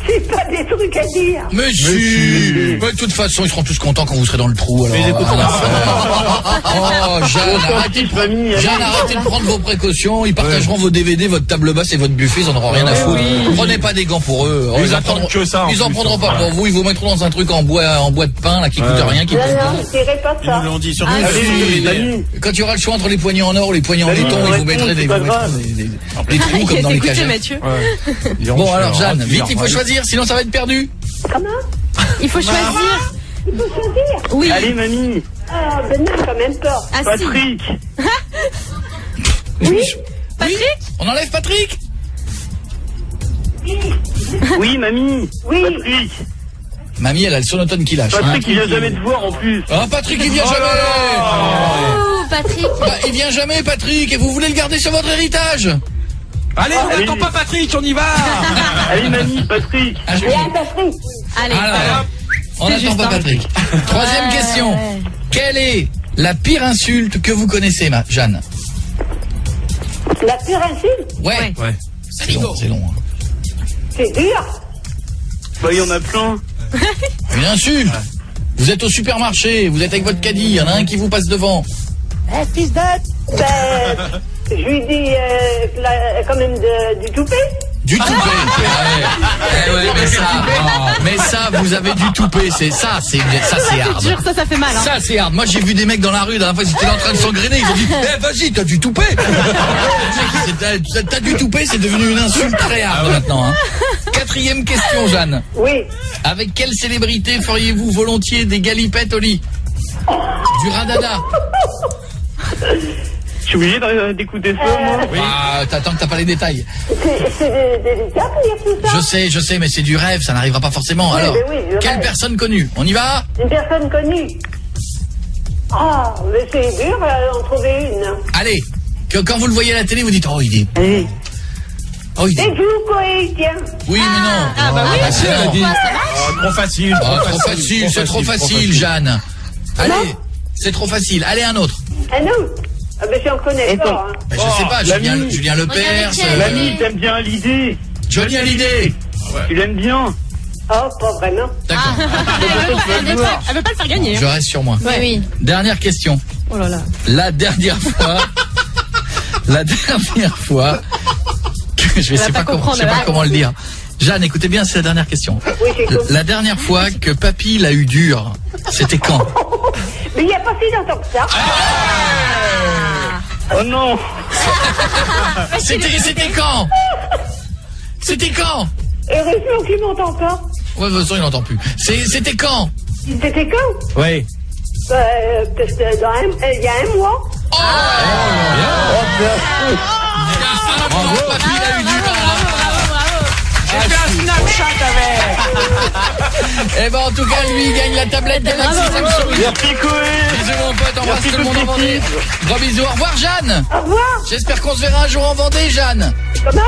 C'est pas des trucs à dire. Mais si. De toute façon, ils seront tous contents quand vous serez dans le trou. Alors. Jeanne, arrêtez de prendre vos précautions. Ils partageront vos DVD, votre table basse et votre buffet. Ils en auront rien à foutre. Prenez pas des gants pour eux. Ils attendent que ça. Ils en prendront pas pour vous. Ils vous mettront dans un truc en bois de pain là qui coûte rien. Non, je dirais pas ça. Ils nous l'ont dit sur Quand il y aura le choix entre les poignées en or ou les poignées en béton, ils vous mettraient des trous comme dans les cages. Bon alors Jeanne, vite, il faut choisir, sinon ça va être perdu. Comment? Il faut choisir. Il faut choisir. Oui. Allez, mamie. Non, quand même pas. Patrick. Oui. Patrick? On enlève Patrick? Oui, mamie. Oui. Patrick. Mamie, elle a le sonotone qui lâche. Patrick, il vient jamais te voir en plus. Patrick, il vient jamais. Patrick. Il vient jamais, Patrick, et vous voulez le garder sur votre héritage? Allez, on n'attend pas Patrick, on y va. Allez, mamie, Patrick. Patrick. Allez. On n'attend pas Patrick. Troisième question. Quelle est la pire insulte que vous connaissez, Jeanne? La pire insulte? Ouais. C'est long. C'est dur. Il y en a plein. Une insulte. Vous êtes au supermarché, vous êtes avec votre caddie, il y en a un qui vous passe devant. Fils de... Je lui dis quand même du toupet. Du toupet. Mais ça, vous avez du toupet. C'est ça, c'est hard. Dur, ça fait mal. Hein. Ça, c'est hard. Moi, j'ai vu des mecs dans la rue, la dernière fois, ils étaient là en train de s'engrainer. Ils ont dit, vas-y, t'as du toupet. T'as du toupet, c'est devenu une insulte très hard maintenant. Hein. 4e question, Jeanne. Oui. Avec quelle célébrité feriez-vous volontiers des galipettes au lit? Du radada. Je suis obligé d'écouter ça, moi. Oui. T'attends que t'as pas les détails. C'est délicat de dire tout ça. Je sais, mais c'est du rêve, ça n'arrivera pas forcément. Oui, alors, quelle rêve. personne connue? On y va? Une personne connue. Ah, mais c'est dur d'en trouver une. Allez, quand vous le voyez à la télé, vous dites, oh, il est... Oh, il est... C'est vous, Coé, tiens. Oui, mais non. Ah, bah oui, elle a dit. Trop facile. C'est trop facile, Jeanne. Allez, c'est trop facile. Allez, un autre. Un autre. Ah, ben j'en connais pas. Hein. Ben, je sais pas, Julien Lepers. L'ami, t'aimes bien l'idée. Johnny Hallyday. Tu l'aimes bien. Oh, pas vraiment. D'accord. Elle veut pas le faire gagner. Je reste sur moi. Oui. Dernière question. Oh là là. La dernière fois que je sais pas comment le dire. Jeanne, écoutez bien, c'est la dernière question. Oui, j'ai compris. La dernière fois que papy l'a eu dur, c'était quand? Mais il n'y a pas si longtemps que ça. Oh non. C'était quand? C'était quand? Heureusement qu'il m'entend pas. Ouais, de toute façon, il n'entend plus. C'était quand? C'était quand? Oui. Peut-être il y a un mois. Bravo, papy l'a eu dur. J'ai fait un Snapchat avec. Eh ben, en tout cas, lui, il gagne la tablette Galaxy Samsung. Merci, Coé. Bisous, mon pote, embrasse tout le monde en Vendée. Gros bisous, au revoir, Jeanne. Au revoir. J'espère qu'on se verra un jour en Vendée, Jeanne. Comment?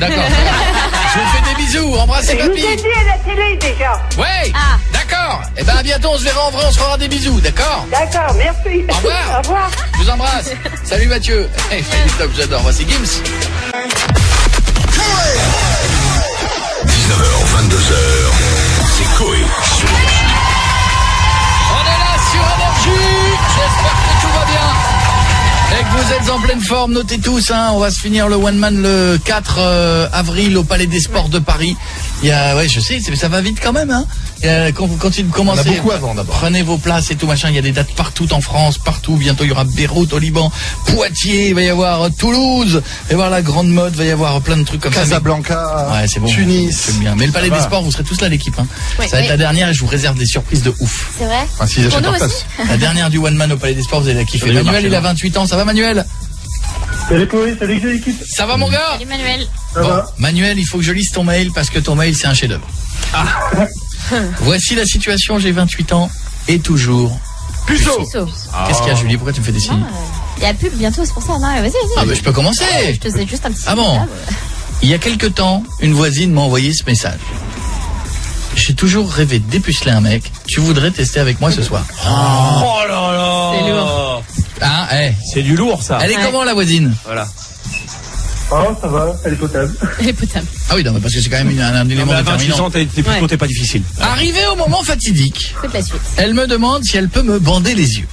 D'accord. Je vous fais des bisous, embrassez Je vous papy. ai dit à la télé déjà. Ouais. D'accord. Eh ben, à bientôt, on se verra en vrai, on se fera des bisous, d'accord? D'accord, merci. Au revoir. Au revoir. Je vous embrasse. Salut Mathieu. Hey, top, j'adore. Voici Gims. 19h, 22h, c'est Coé sur Énergie. On est là sur Énergie. J'espère que tout va bien. Et que vous êtes en pleine forme, notez tous, hein, on va se finir le One Man le 4 avril au Palais des Sports de Paris. Il y a, ouais, je sais, ça va vite quand même, hein. Quand vous commencez, on a beaucoup avant d'abord. Prenez vos places et tout machin. Il y a des dates partout en France, partout. Bientôt il y aura Beyrouth au Liban, Poitiers, il va y avoir Toulouse, il va y avoir la Grande Mode, il va y avoir plein de trucs comme Casablanca, ouais, c'est bon, Tunis. C'est bien. Mais le Palais des Sports, vous serez tous là, l'équipe. Hein. Ouais, ça va être la dernière et je vous réserve des surprises de ouf. C'est vrai. Ah, si, Pour nous aussi. La dernière du One Man au Palais des Sports, vous allez la kiffer. Salut, Manuel, il a 28 ans. Ça va, Manuel? Salut, Coé. Salut, l'équipe. Ça va, mon gars? Salut Manuel. Bon, Manuel, il faut que je lise ton mail parce que ton mail, c'est un chef-d'œuvre. Voici la situation, j'ai 28 ans et toujours puceau. Qu'est-ce qu'il y a, Julie? Pourquoi tu me fais des signes? Il y a pub bientôt, c'est pour ça. Non, vas-y. Ah, mais je peux commencer. Je te faisais juste un petit. Ah bon? Il y a quelque temps, une voisine m'a envoyé ce message. J'ai toujours rêvé de dépuceler un mec. Tu voudrais tester avec moi ce soir? Oh là là. C'est lourd. Hein, C'est du lourd, ça. Elle est comment, la voisine? Voilà. Oh, ça va, elle est potable. Elle est potable. Ah oui, non, mais parce que c'est quand même un élément À 28 déterminant. ans, t'es pas difficile. Arrivé au moment fatidique, Faites la suite. elle me demande si elle peut me bander les yeux.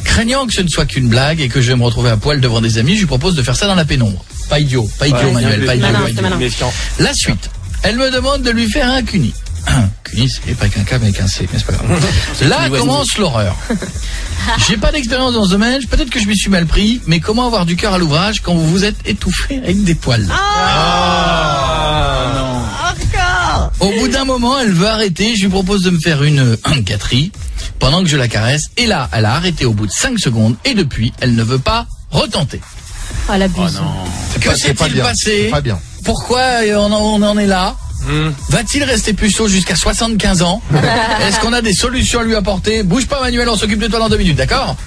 Craignant que ce ne soit qu'une blague et que je vais me retrouver à poil devant des amis, je lui propose de faire ça dans la pénombre. Pas idiot, Manuel, pas idiot. Méfiant. La suite, elle me demande de lui faire un cuni. Cuni, c'est pas qu'un K mais qu'un C, mais c'est pas grave. Là commence l'horreur. J'ai pas d'expérience dans ce domaine, peut-être que je m'y suis mal pris, mais comment avoir du cœur à l'ouvrage quand vous vous êtes étouffé avec des poils? Au bout d'un moment, elle veut arrêter, je lui propose de me faire une gâterie pendant que je la caresse, et là, elle a arrêté au bout de 5 secondes, et depuis, elle ne veut pas retenter. Oh la buse. Que s'est-il passé? Pas bien. Pourquoi on en est là? Va-t-il rester puceau jusqu'à 75 ans? Est-ce qu'on a des solutions à lui apporter? Bouge pas, Manuel, on s'occupe de toi dans 2 minutes, d'accord?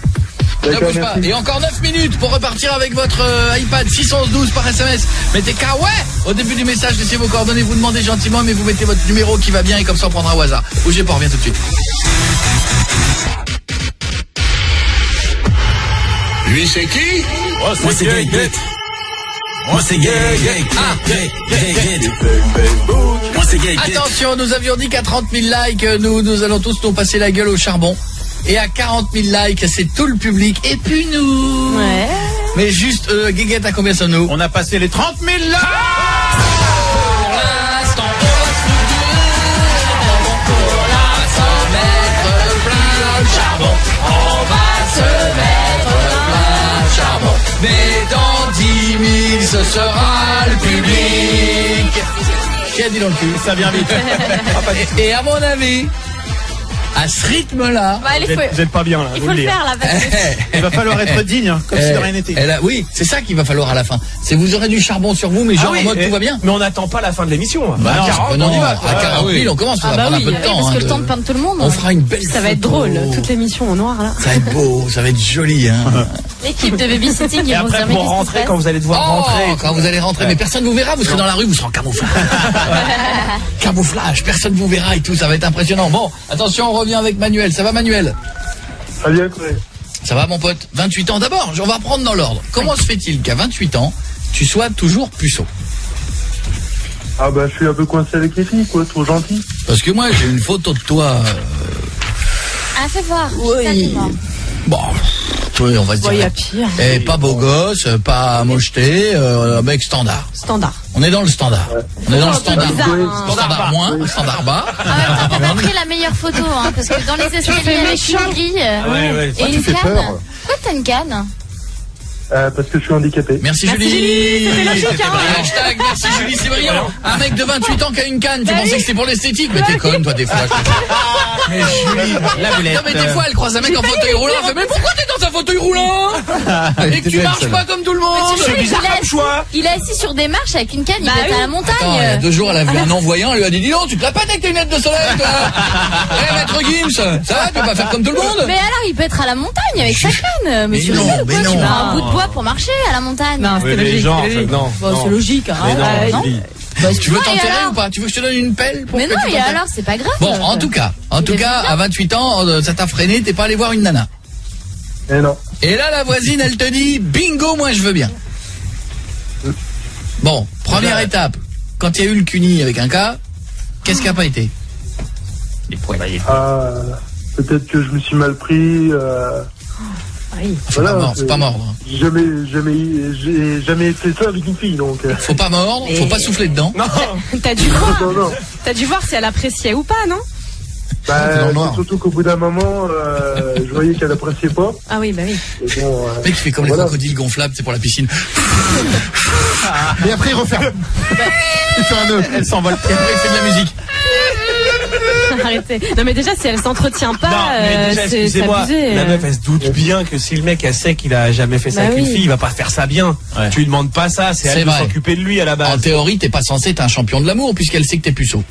Ne bouge pas. Et encore 9 minutes pour repartir avec votre iPad 611-12 par SMS. Mettez Kawaii au début du message, laissez vos coordonnées, vous demandez gentiment, mais vous mettez votre numéro qui va bien et comme ça on prendra au hasard. Bougez pas, on revient tout de suite. Lui, c'est qui? Moi, c'est Gay. Moi, c'est Gay. Moi, c'est Gay. Attention, nous avions dit qu'à 30 000 likes, nous allons tous nous passer la gueule au charbon. Et à 40 000 likes, c'est tout le public. Et puis nous. Ouais. Mais juste, Guéguette, à combien sommes-nous? On a passé les 30 000 likes. ce sera le public. Qui a dit dans le cul? Ça vient vite. Et à mon avis, à ce rythme-là, vous êtes pas bien là. Il faut le faire là. Il va falloir être digne, comme si de rien n'était. Oui, c'est ça qu'il va falloir à la fin. C'est vous aurez du charbon sur vous, mais genre en mode tout va bien. Mais on n'attend pas la fin de l'émission. Bah à 40, on y va. À 40 000, on commence. Ça va prendre un peu de temps. Parce que le temps de peindre tout le monde. On fera une belle. Ça va être drôle. Toute l'émission en noir là. Ça va être beau, ça va être joli. L'équipe de babysitting, ils vont se dire pour rentrer, quand vous allez devoir rentrer. Quand vous allez rentrer, mais personne vous verra. Vous serez dans la rue, vous serez en camouflage. Camouflage, personne vous verra et tout. Ça va être impressionnant. Bon, attention, on revient avec Manuel. Ça va Manuel? Salut, Coé. Ça va mon pote? 28 ans d'abord, on va prendre dans l'ordre. Comment se fait-il qu'à 28 ans, tu sois toujours puceau? Ah bah je suis un peu coincé avec les filles, quoi, trop gentil. Parce que moi j'ai une photo de toi. Ah, fais voir. Oui. Bon, oui, on va se dire. Il y a pire. Et pas beau gosse, pas mocheté, mec standard. Standard. On est dans le standard. Ouais. On est dans le standard. Bizarre, Standard moins, standard bas. En même temps, t'as pas pris la meilleure photo, hein, parce que dans les escaliers avec une grille et une canne. Pourquoi t'as une canne? Parce que je suis handicapé. Merci Julie. C'était logique, hein. Hashtag merci Julie, c'est brillant. Un mec de 28 ans qui a une canne, tu pensais que c'était pour l'esthétique? Mais t'es conne toi des fois. Mais Julie, là vous l'êtes. Non mais des fois elle croise un mec en fauteuil roulant, elle fait mais pourquoi t'es dans un fauteuil roulant? Et que tu marches pas comme tout le monde. C'est bizarre comme choix. Il est assis sur des marches avec une canne, il est à la montagne. Attends, il y a 2 jours elle a vu un non-voyant, elle lui a dit dis donc tu te la pètes avec tes lunettes de soleil toi. Eh maître Gims, ça va, tu vas pas faire comme tout le monde? Mais alors il peut être à la montagne avec sa canne, monsieur. Mais non, tu vas un bout de bois pour marcher à la montagne. Non, c'est logique. C'est logique. Tu veux tenter ou pas? Tu veux que je te donne une pelle pour Mais non, et alors c'est pas grave. Bon, en tout cas, à 28 ans, ça t'a freiné, t'es pas allé voir une nana. Eh non. Et là, la voisine, elle te dit, bingo, moi je veux bien. Bon, première étape, quand il y a eu le cuni avec un cas, qu'est-ce qui a pas été? Les poils. Peut-être que je me suis mal pris. Faut pas mordre. J'ai jamais fait ça avec une fille, donc. Faut pas mordre, faut pas souffler dedans. Non. T'as dû voir. Non. T'as dû voir si elle appréciait ou pas, non? Bah, surtout qu'au bout d'un moment, je voyais qu'elle appréciait pas. Ah oui, bah oui. Et bon, le mec qui fait comme les crocodiles gonflables, c'est pour la piscine. Et après il referme. Il fait un nœud. Elle s'envole. Et après il fait de la musique. Arrêtez. Non mais déjà si elle s'entretient pas, c'est abusé. La meuf elle se doute bien que si le mec elle sait qu'il a jamais fait ça avec une fille, il va pas faire ça bien. Tu lui demandes pas ça, c'est elle de s'occuper de lui à la base. En théorie t'es pas censé être un champion de l'amour puisqu'elle sait que t'es puceau.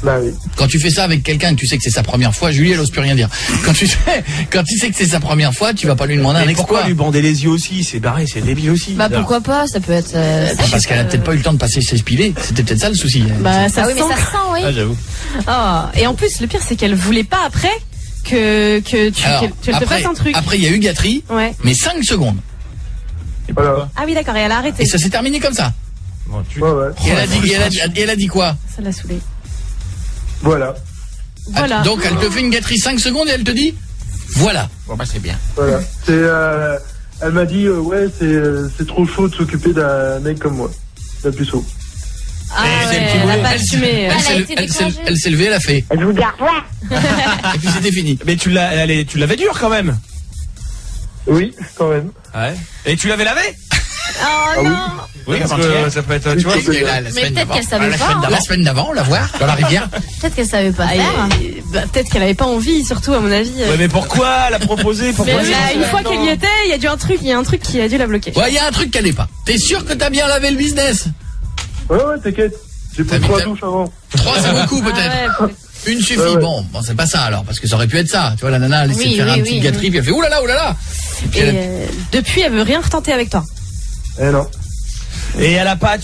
Bah oui. Quand tu fais ça avec quelqu'un que tu sais que c'est sa première fois, Julie elle ose plus rien dire. Quand tu sais que c'est sa première fois, tu vas pas lui demander un exploit. Pourquoi lui bander les yeux aussi? C'est barré, c'est débile aussi. Bah pourquoi pas, ça peut être. Parce qu'elle a peut-être pas eu le temps de passer ses pilés. C'était peut-être ça le souci. Bah ça oui, mais ça sent, oui. Ah j'avoue. Oh, et en plus le pire c'est qu'elle voulait pas après que tu te fasses un truc. Après il y a eu gâterie, mais 5 secondes. Voilà. Ah oui d'accord, et elle a arrêté. Et ça s'est terminé comme ça. Et elle a dit quoi? Ça l'a saoulé. Voilà. Donc elle te fait une gâterie 5 secondes et elle te dit voilà. Bon bah c'est bien. Voilà. Elle m'a dit ouais c'est trop chaud de s'occuper d'un mec comme moi, d'un puceau. Ah elle a pas assumé. Elle s'est levée, elle a fait. Je vous garde là. Et puis c'était fini. Mais tu l'avais dur quand même. Oui, quand même. Ouais. Et tu l'avais lavé? Oh non. Oui, parce que ça peut être, tu vois. Mais peut-être qu'elle savait pas. La semaine d'avant, on la voit dans la rivière. Peut-être qu'elle savait pas faire. Peut-être qu'elle avait pas envie, surtout à mon avis. Ouais, mais pourquoi elle a proposé? Pourquoi? Une fois qu'elle y était, il y a un truc qui a dû la bloquer. Ouais, il y a un truc qu'elle n'est pas. T'es sûr que t'as bien lavé le business? Ouais, t'inquiète. J'ai pris 3 douches avant. 3 c'est beaucoup peut-être. Une suffit. Bon, c'est pas ça alors, parce que ça aurait pu être ça. Tu vois, la nana, elle essaie de faire un petit gâterie, puis elle fait oulala, oulala. Et depuis, elle veut rien retenter avec toi. Eh non. Et elle a pas,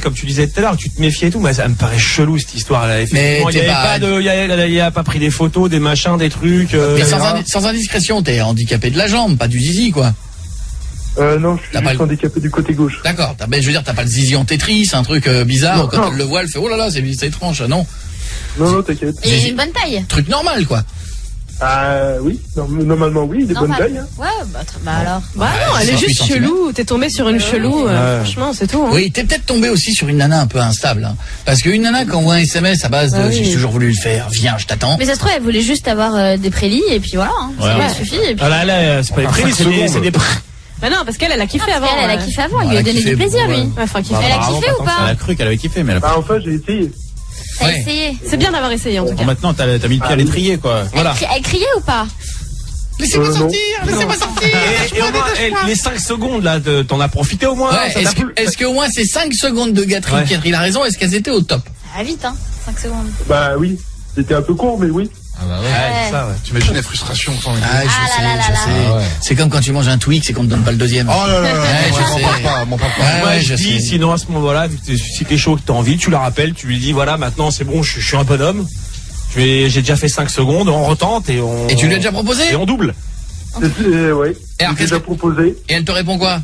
comme tu disais tout à l'heure, tu te méfiais et tout, mais ça me paraît chelou cette histoire-là. Effectivement, il a pas pris des photos, des machins, des trucs. Mais sans indiscrétion, t'es handicapé de la jambe, pas du zizi, quoi. Non, je suis juste handicapé du côté gauche. D'accord. Je veux dire, t'as pas le zizi en Tetris, un truc bizarre. Non, quand elle le voit, elle fait oh là là, c'est étrange, non? Non, t'inquiète. Et une bonne taille. Truc normal, quoi. Oui, normalement oui, des bonnes tailles. Hein. Ouais, bah alors. Bah non, elle est juste chelou, t'es tombé sur une chelou, franchement, c'est tout. Hein. Oui, t'es peut-être tombé aussi sur une nana un peu instable. Hein. Parce qu'une nana qui envoie un SMS à base de j'ai toujours voulu le faire, viens, je t'attends. Mais ça se trouve, elle voulait juste avoir des prélis et puis voilà, hein. Ça suffit. Et puis... Ah là, c'est pas des prélis, c'est des Bah non, parce qu'elle a kiffé avant. Elle a kiffé avant, il lui a donné du plaisir, lui. Elle a kiffé ou pas? Elle a cru qu'elle avait kiffé, mais elle a pas. Enfin, j'ai essayé. T'as essayé? C'est bien d'avoir essayé, en tout cas. Maintenant, t'as mis le pied à l'étrier, quoi. Voilà. Elle criait ou pas? Laissez-moi sortir, laissez-moi sortir. Et au moins, les 5 secondes, là, t'en as profité au moins. Ouais, est-ce qu'au moins ces 5 secondes de gâterie, il a raison, est-ce qu'elles étaient au top? Ah, vite, hein. 5 secondes. Bah oui. C'était un peu court, mais oui. Ah bah ouais, ça, ouais. Tu imagines la frustration sans les je sais. C'est comme quand tu manges un Twix et qu'on te donne pas le deuxième. Oh là là, mon papa. Moi, je dis, sinon à ce moment-là, si t'es chaud, que t'as envie, tu la rappelles, tu lui dis, voilà, maintenant c'est bon, je suis un bonhomme. J'ai déjà fait 5 secondes, on retente et on... Et tu lui as déjà proposé? Et on double. Oui. Et alors, déjà proposé. Et elle te répond quoi?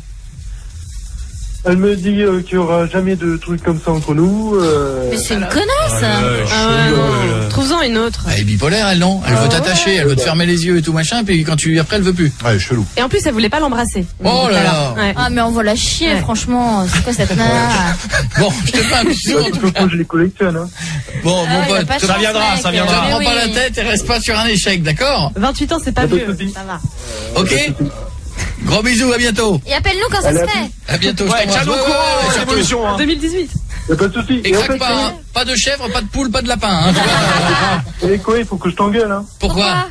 Elle me dit qu'il n'y aura jamais de trucs comme ça entre nous. Mais c'est une connasse. Trouve-en une autre. Elle est bipolaire, elle, non? Elle veut t'attacher, elle veut te fermer les yeux et tout machin, puis après elle veut plus. Ouais, chelou. Et en plus, elle voulait pas l'embrasser. Oh là là. Ouais. Ah, mais on va la chier, franchement. C'est quoi cette nana? Bon, je te fais un bisou en tout cas. Je les collectionne, hein. Bon, mon pote, ça viendra. Ne prends pas la tête et reste pas sur un échec, d'accord? 28 ans, c'est pas vieux. Ça va. Ok? Gros bisous, à bientôt. Et appelle-nous quand ça se fait. À bientôt, je t'embrasse. Tiens-nous au courant, l'évolution. 2018. Y'a pas de soucis. Et craque pas, hein. Pas de chèvre, pas de poule, pas de lapin, hein. Et quoi, il faut que je t'engueule, hein. Pourquoi?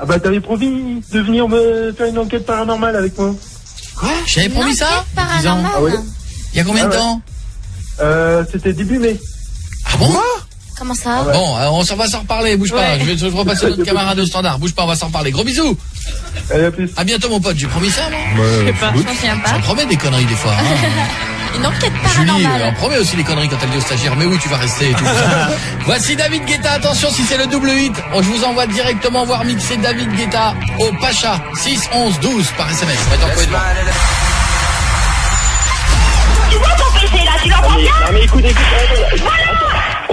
Ah bah t'avais promis de venir me faire une enquête paranormale avec moi. Quoi? J'avais promis ça? Paranormal. Ah ouais. Il y a combien de temps? C'était début mai. Ah bon? Comment ça? Bon, on va s'en reparler, bouge pas. Je vais repasser notre camarade au standard. Bouge pas, on va s'en reparler. Gros bisous. Allez, à plus. À bientôt, mon pote. J'ai promis ça, non? Je sais pas, je m'en souviens pas. J'en promets des conneries des fois. Hein. Une enquête Julie, paranormale. on promet aussi les conneries quand elle dit au stagiaire. Mais oui, tu vas rester et tout. Voici David Guetta. Attention, si c'est le double hit, je vous envoie directement voir mixer David Guetta au Pacha. 6 11 12 par SMS. On va être en quoi devant. Tu vois ton PC là, tu l'entends bien? Non mais écoute.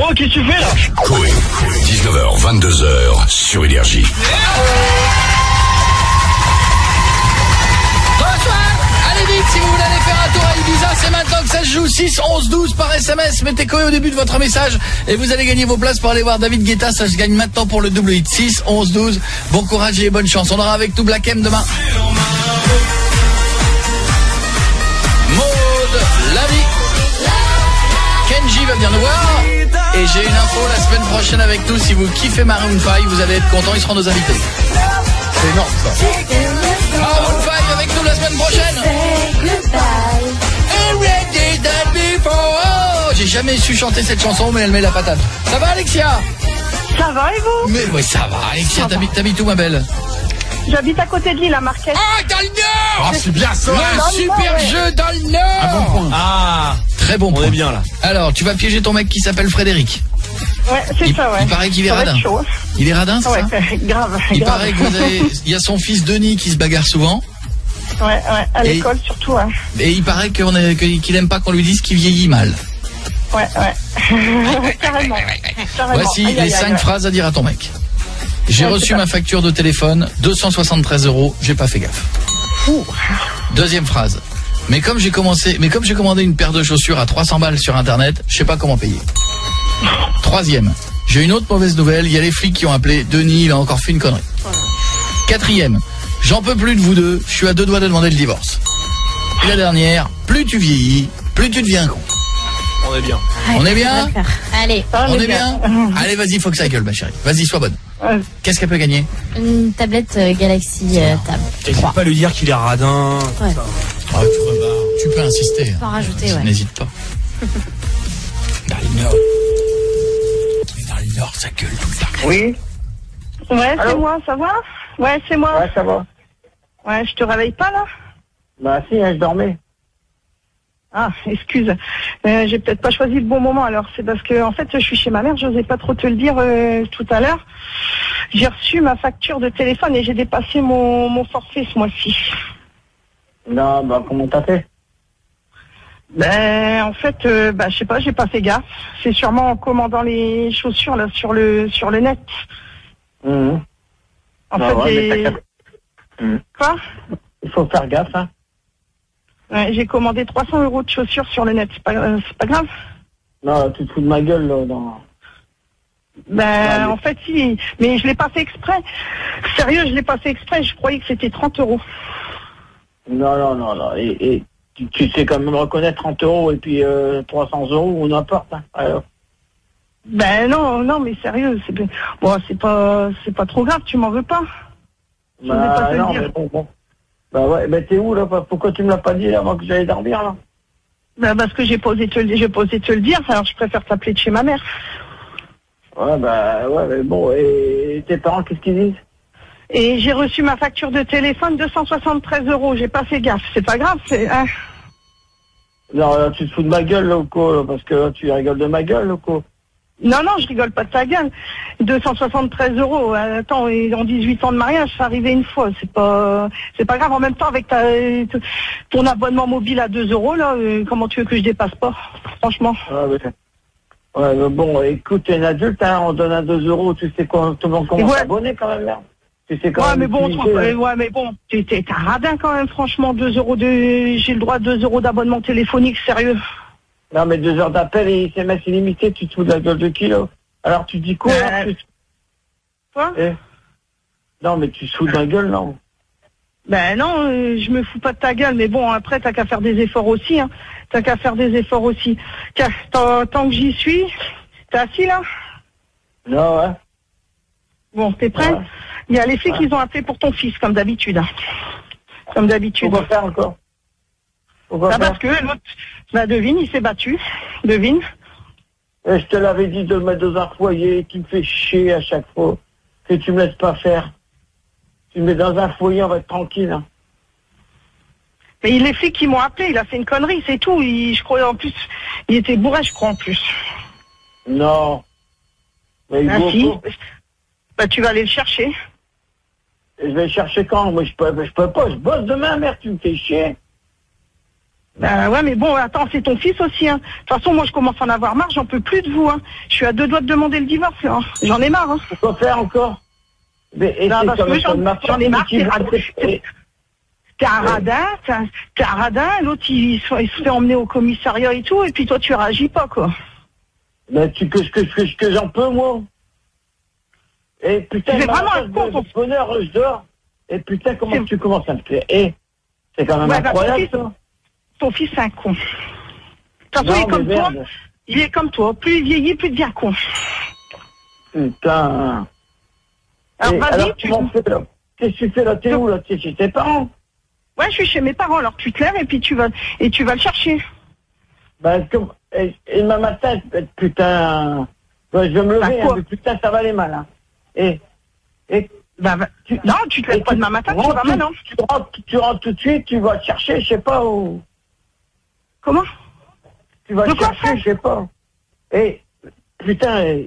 Oh, qu'est-ce que tu fais là? Coé, 19h, 22h sur Énergie. Allez vite, si vous voulez aller faire un tour à Ibiza, c'est maintenant que ça se joue. 6 11 12 par SMS. Mettez Coé au début de votre message et vous allez gagner vos places pour aller voir David Guetta. Ça se gagne maintenant pour le double hit. 6 11 12. Bon courage et bonne chance. On aura avec tout Black M demain. Maud, la vie. Kenji va venir nous voir. Et j'ai une info la semaine prochaine avec nous. Si vous kiffez Maroon 5, vous allez être contents. Ils seront nos invités. C'est énorme ça. Maroon 5 avec nous la semaine prochaine. Oh, j'ai jamais su chanter cette chanson, mais elle met la patate. Ça va, Alexia? Ça va et vous? Mais oui, ça va. Alexia, t'habites où, ma belle? J'habite à côté de l'île, à Marquette. Ah, dans le Nord! Ah, c'est bien ça. Le super jeu dans le Nord! Un bon point. Ah, très bon point. On est bien là. Alors, tu vas piéger ton mec qui s'appelle Frédéric. Ouais, c'est ça, ouais. Il paraît qu'il est radin. Chaud. Il est radin, c'est ça? Ouais, grave. Il paraît que il y a son fils Denis qui se bagarre souvent. Ouais, à l'école surtout, ouais. Et il paraît qu'il aime pas qu'on lui dise qu'il vieillit mal. Ouais. Carrément. Voici les 5 phrases à dire à ton mec. J'ai reçu ma facture de téléphone, 273 €, j'ai pas fait gaffe. Deuxième phrase. Mais comme j'ai commandé une paire de chaussures à 300 balles sur internet, je sais pas comment payer. Troisième. J'ai une autre mauvaise nouvelle, il y a les flics qui ont appelé, Denis, il a encore fait une connerie. Quatrième. J'en peux plus de vous deux, je suis à 2 doigts de demander le divorce. Et la dernière, plus tu vieillis, plus tu deviens con. On est bien. On est bien? Allez. On est bien? Allez, vas-y, faut que ça gueule, ma chérie. Vas-y, sois bonne. Qu'est-ce qu'elle peut gagner? Une tablette Galaxy Tab. Tu peux pas lui dire qu'il est radin. Ouais. Ah, tu peux insister. Tu peux en rajouter, ouais. N'hésite pas. Dans le Nord. Dans le Nord, ça gueule tout le temps. Oui. Ouais, c'est moi, ça va? Ouais, c'est moi. Ouais, ça va. Ouais, je te réveille pas, là? Bah si, je dormais. Ah, excuse. J'ai peut-être pas choisi le bon moment, alors. C'est parce que, en fait, je suis chez ma mère, j'osais pas trop te le dire tout à l'heure. J'ai reçu ma facture de téléphone et j'ai dépassé mon forfait ce mois-ci. Non, bah comment t'as fait? Ben, en fait, je sais pas, j'ai pas fait gaffe. C'est sûrement en commandant les chaussures, là, sur le net. En fait, Quoi? Il faut faire gaffe, hein. Ouais, j'ai commandé 300 € de chaussures sur le net, c'est pas grave? Non, tu te fous de ma gueule, là, Ben, en fait, si, mais je l'ai pas fait exprès. Sérieux, je l'ai pas fait exprès, je croyais que c'était 30 €. Non. Et tu sais quand même reconnaître 30 € et puis 300 € ou n'importe. Hein. Alors. Ben non, mais sérieux, c'est pas trop grave, tu m'en veux pas. Je bah, pas te non, dire. Mais bon. Bah ouais, ben t'es où là? Pourquoi tu me l'as pas dit avant que j'aille dormir là? Ben parce que j'ai posé te le dire, alors je préfère t'appeler de chez ma mère. Ouais, mais bon, et tes parents, qu'est-ce qu'ils disent? Et j'ai reçu ma facture de téléphone, 273 €, j'ai pas fait gaffe, c'est pas grave, Hein. Non, là, tu te fous de ma gueule, loco, là, parce que là, tu rigoles de ma gueule, loco. Non, je rigole pas de ta gueule. 273 €. Attends, et en 18 ans de mariage, ça arrivait une fois. C'est pas grave. En même temps, avec ton abonnement mobile à 2 €, là, comment tu veux que je dépasse pas? Franchement. Ouais, mais bon, écoute, t'es un adulte, hein, on donne à 2 €, tu sais quoi, tout le monde commence à s'abonner quand même, là. Tu sais quand même. Mais bon, t'es un radin quand même, franchement, 2 € j'ai le droit à 2 € d'abonnement téléphonique, sérieux. Non, mais 2 heures d'appel et SMS illimité, tu te fous de la gueule de qui, là? Alors, tu dis quoi, Quoi? Non, mais tu te fous de ma gueule, non? Ben non, je me fous pas de ta gueule, mais bon, après, t'as qu'à faire des efforts aussi, hein. Tant que j'y suis, t'es assis, là? Non, ouais. Bon, t'es prêt? Ouais. Il y a les flics qui ont appelé pour ton fils, comme d'habitude. Comme d'habitude. Pourquoi faire encore? Parce que l'autre, devine, il s'est battu. Devine. Et je te l'avais dit de le mettre dans un foyer, tu me fais chier à chaque fois. Que tu me laisses pas faire. Tu me mets dans un foyer, on va être tranquille. Hein. Mais les flics qui m'ont appelé, il a fait une connerie, c'est tout. Je crois, en plus, il était bourré, je crois, en plus. Non. Mais si. Bah, tu vas aller le chercher. Et je vais le chercher quand? Moi, je peux pas. Je bosse demain, merde, tu me fais chier. Ouais, mais bon, attends, c'est ton fils aussi, hein. De toute façon, moi, je commence à en avoir marre, j'en peux plus de vous, hein. Je suis à 2 doigts de demander le divorce, là. J'en ai marre, hein. Pourquoi faire encore? Parce que j'en ai marre, t'es un radin, l'autre, il se fait emmener au commissariat et tout, et puis toi, tu réagis pas, quoi. Mais que j'en peux, moi. Et putain, c'est vraiment un con, ton bonheur, je dors. Et putain, comment tu commences à me faire? Et c'est quand même incroyable, ça. Ton fils, c'est un con. De toute façon, il est comme toi. Plus il vieillit, plus il devient con. Putain. Alors, vas-y, qu'est-ce que tu fais là? T'es où, là? T'es chez tes parents? Ouais, je suis chez mes parents. Alors, tu te lèves et puis tu vas le chercher. Et demain matin, putain. Ouais, je vais me lever, mais putain, ça va aller mal, hein. Non, tu te lèves pas demain matin, tu vas maintenant. Tu rentres tout de suite, tu vas te chercher, je sais pas où. Comment? Tu vas te chercher, je sais pas. Putain,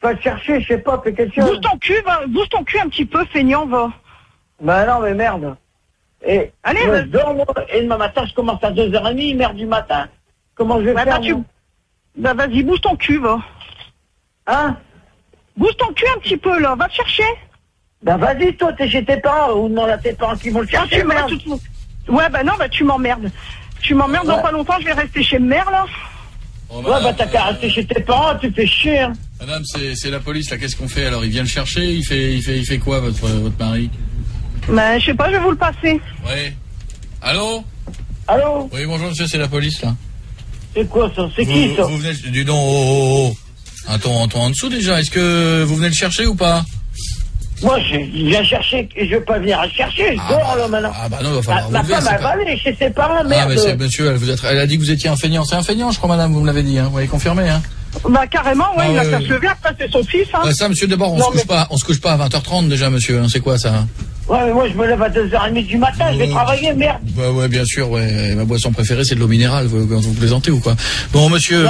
va te chercher, je sais pas, fais quelque chose. Bouge ton cul un petit peu, feignant, va. Bah non, mais merde. Allez, je dors, moi, et demain matin, je commence à 2h30, merde du matin. Comment je vais faire? Vas-y, bouge ton cul, va. Hein? Bouge ton cul un petit peu, là, va te chercher. Bah vas-y, toi, t'es chez tes parents, ou demande à tes parents qui vont le chercher, merde. Ouais, bah non, tu m'emmerdes. Dans pas longtemps, je vais rester chez mère, là. Oh, t'as qu'à rester chez tes parents, tu fais chier. Hein. Madame, c'est la police, là, qu'est-ce qu'on fait? Alors, il vient le chercher, il fait quoi, votre mari? Bah, je sais pas, je vais vous le passer. Ouais. Allô? Oui, bonjour, monsieur, c'est la police, là. C'est quoi, ça? C'est qui, ça? Vous venez, dis donc, un ton en dessous, déjà. Est-ce que vous venez le chercher ou pas? Moi, je viens chercher, je veux pas venir à chercher, je dors, là, maintenant. Ah, bah non, il va falloir ma femme, elle va aller chez ses parents, merde. Ah, mais monsieur, elle a dit que vous étiez un feignant. C'est un feignant, je crois, madame, vous me l'avez dit, hein. Vous l'avez confirmé, hein. Bah, carrément, ouais, il a qu'à se lever, après, c'est son fils, hein. Ça, monsieur, d'abord, on se couche pas à 20h30, déjà, monsieur, hein. C'est quoi, ça? Ouais, mais moi, je me lève à 2h30 du matin, je vais travailler, merde. Bah, ouais, bien sûr, ouais. Ma boisson préférée, c'est de l'eau minérale. Vous plaisantez ou quoi? Bon, monsieur,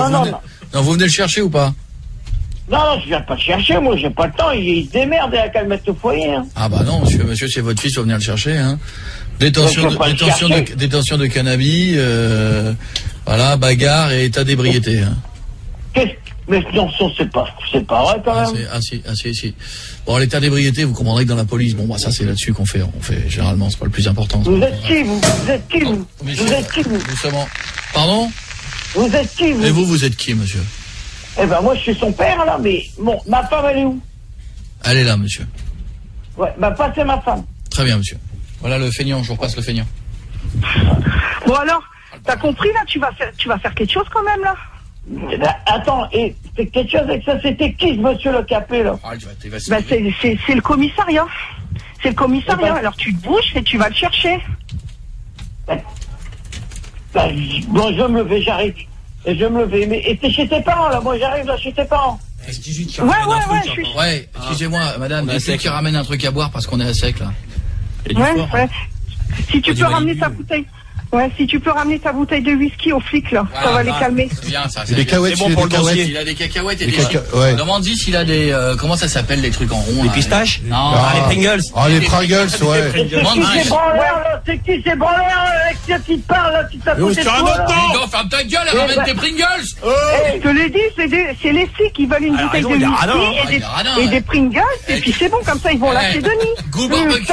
vous venez le chercher ou pas? Non, je viens pas le chercher, moi, j'ai pas le temps, il se démerde, il a qu'à le mettre au foyer, hein. Ah bah non, monsieur, c'est votre fils, il va venir le chercher, hein. Détention de cannabis, voilà, bagarre et état d'ébriété, hein. Mais non, c'est pas vrai, quand même. Si. Bon, l'état d'ébriété, vous comprendrez que dans la police, bon, bah, ça, c'est là-dessus qu'on fait, généralement, c'est pas le plus important. Vous êtes qui, vous êtes qui, vous Justement. Pardon? Vous êtes qui, vous? Et vous êtes qui, monsieur? Eh ben, moi, je suis son père, là, mais bon, ma femme, elle est où? Elle est là, monsieur. Ouais, passez ma femme. Très bien, monsieur. Voilà le feignant, je vous repasse le feignant. Bon alors, t'as compris là, tu vas faire quelque chose quand même là. Attends, et c'est quelque chose avec ça, c'était qui ce monsieur le capé là? Bah c'est le commissariat. C'est le commissariat, alors tu te bouges et tu vas le chercher. Bon, je vais me lever, j'arrive. Et je vais me lever. Mais et t'es chez tes parents là, moi j'arrive là chez tes parents. Ouais, je suis. Ouais, excusez-moi, madame, c'est qui ramène un truc à boire parce qu'on est à sec là. Ouais. Si tu peux ramener ta bouteille. Ouais, si tu peux ramener ta bouteille de whisky au flic là, ça va les calmer. C'est bien ça. Des cacahuètes, c'est bon pour le dossier. Il a des cacahuètes et des Demande-y s'il a des comment ça s'appelle les trucs en rond. Les pistaches? Non, les Pringles. Ah, les Pringles, ouais. C'est qui ces branleurs avec qui parle là, tu t'as foutu de toi là? Ferme ta gueule, elle ramène tes Pringles. Je te l'ai dit, c'est les flics qui veulent une bouteille de whisky et des Pringles et puis c'est bon comme ça ils vont lâcher Denis. Goût barbecue.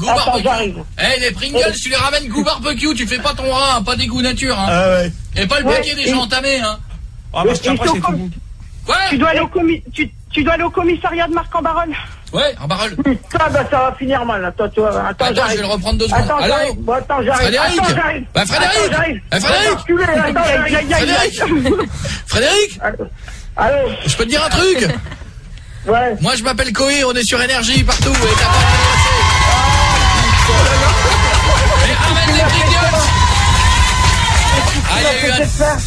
Attends, j'arrive. Les Pringles, tu les ramènes goût barbecue, tu fais pas ton rat, pas des goûts nature, hein. Et pas le paquet déjà entamé, hein. Ah, parce qu'après, c'est tout. Ouais. Tu dois aller au commissariat de Marc-en-Barœul. Ouais, en Barœul. Ça va finir mal, attends, Attends, je vais le reprendre 2 secondes. Allô? Attends, j'arrive. Frédéric? Bah, Frédéric? Allô? Je peux te dire un truc? Ouais. Moi, je m'appelle Coé, on est sur Énergie partout, et t'as pas et ramène les Pringles.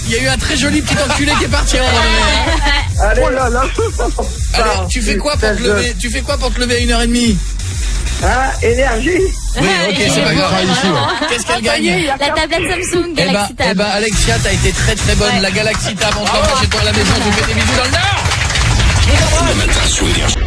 Il y a eu un très joli petit enculé qui est parti. Allez, oh là là. Allez, tu fais quoi pour te lever? Tu fais quoi pour te lever à 1h30? Hein, Énergie. Oui, ok, c'est pas grave. Qu'est-ce qu'elle gagne? La tablette Samsung Galaxy Tab. Eh ben, Alexia, t'as été très très bonne. La Galaxy Tab, on te l'envoie chez toi à la maison. Je vous fais des bisous dans le Nord. Le matin sur Énergie.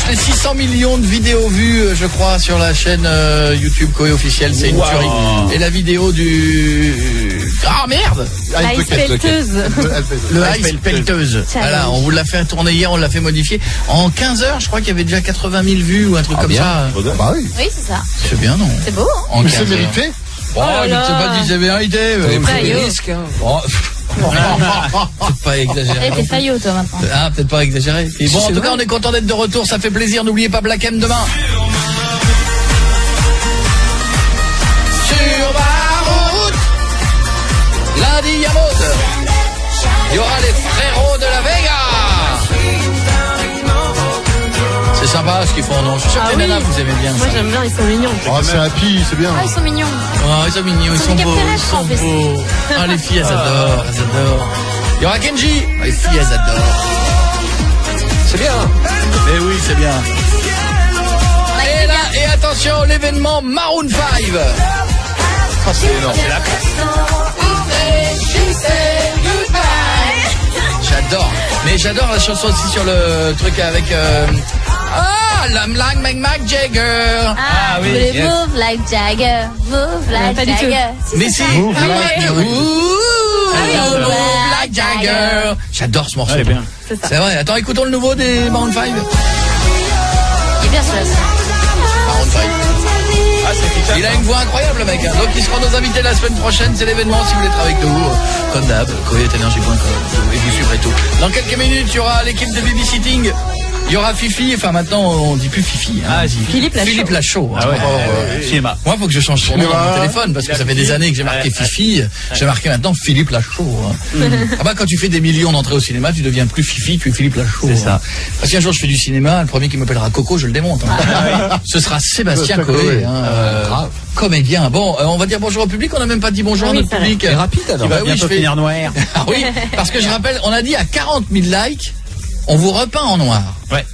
Les 600 millions de vidéos vues, je crois, sur la chaîne YouTube Koé officielle, c'est une tuerie. Et la vidéo du... Ah merde! Ice pelleteuse. Le Ice pelleteuse. Voilà, on vous l'a fait tourner hier, on l'a fait modifier. En 15 heures, je crois qu'il y avait déjà 80 000 vues ou un truc comme ça. Bah oui. Oui, c'est ça. C'est bien, non? C'est beau, hein? En 15 c'est mérité? Oh, je ne sais pas si c'est vérité. Pris des risques, hein. Peut-être pas exagéré. T'es faillot, toi, maintenant. Ah, peut-être pas exagéré. Et bon, en tout cas, on est content d'être de retour, ça fait plaisir. N'oubliez pas Black M demain. Sur ma route, lundi, il y a Maud. Il y aura les frérots de la Vega. C'est sympa ce qu'ils font, non? Je suis sûr que les nanas, vous aimez bien. Moi, j'aime bien, ils sont mignons. Oh, c'est happy, c'est bien. Ah, ils sont mignons. Oh, ils sont mignons, ils sont beaux, ils sont beaux. Ah, les filles, elles adorent, elles adorent. Il y aura Kenji. Les filles, elles adorent. C'est bien. Mais oui, c'est bien. Et là, et attention, l'événement Maroon 5. Oh, c'est énorme. C'est la classe. J'adore. Mais j'adore la chanson aussi sur le truc avec... L'homme like Mick Jagger. Ah oui. Move like Jagger. Move like Jagger. Mais c'est... Move like Jagger. J'adore ce morceau. C'est vrai. Attends, écoutons le nouveau des Maroon 5. Il est bien celui-là. Maroon 5. Il a une voix incroyable, le mec. Donc, il sera nos invités la semaine prochaine. C'est l'événement. Si vous voulez être avec nous, comme d'hab, koé@energie.com. Et vous suivrez tout. Dans quelques minutes, il y aura l'équipe de babysitting. Il y aura Fifi, enfin maintenant on dit plus Fifi. Hein. Philippe Lachaud. Ah ouais, cinéma. Moi, faut que je change son nom dans mon téléphone parce que ça fait des années que j'ai marqué Fifi. J'ai marqué maintenant Philippe Lachaud. Hein. Ah bah quand tu fais des millions d'entrées au cinéma, tu deviens plus Fifi, tu es Philippe Lachaud. C'est ça. Parce qu'un jour je fais du cinéma, le premier qui m'appellera Coco, je le démonte. Hein. Ce sera Sébastien Coé. Hein, comédien. Bon, on va dire bonjour au public. On n'a même pas dit bonjour à notre public. C'est rapide alors. Il va bientôt finir noir. Ah oui, parce que je rappelle, on a dit à 40 000 likes, on vous repeint en noir. Ouais.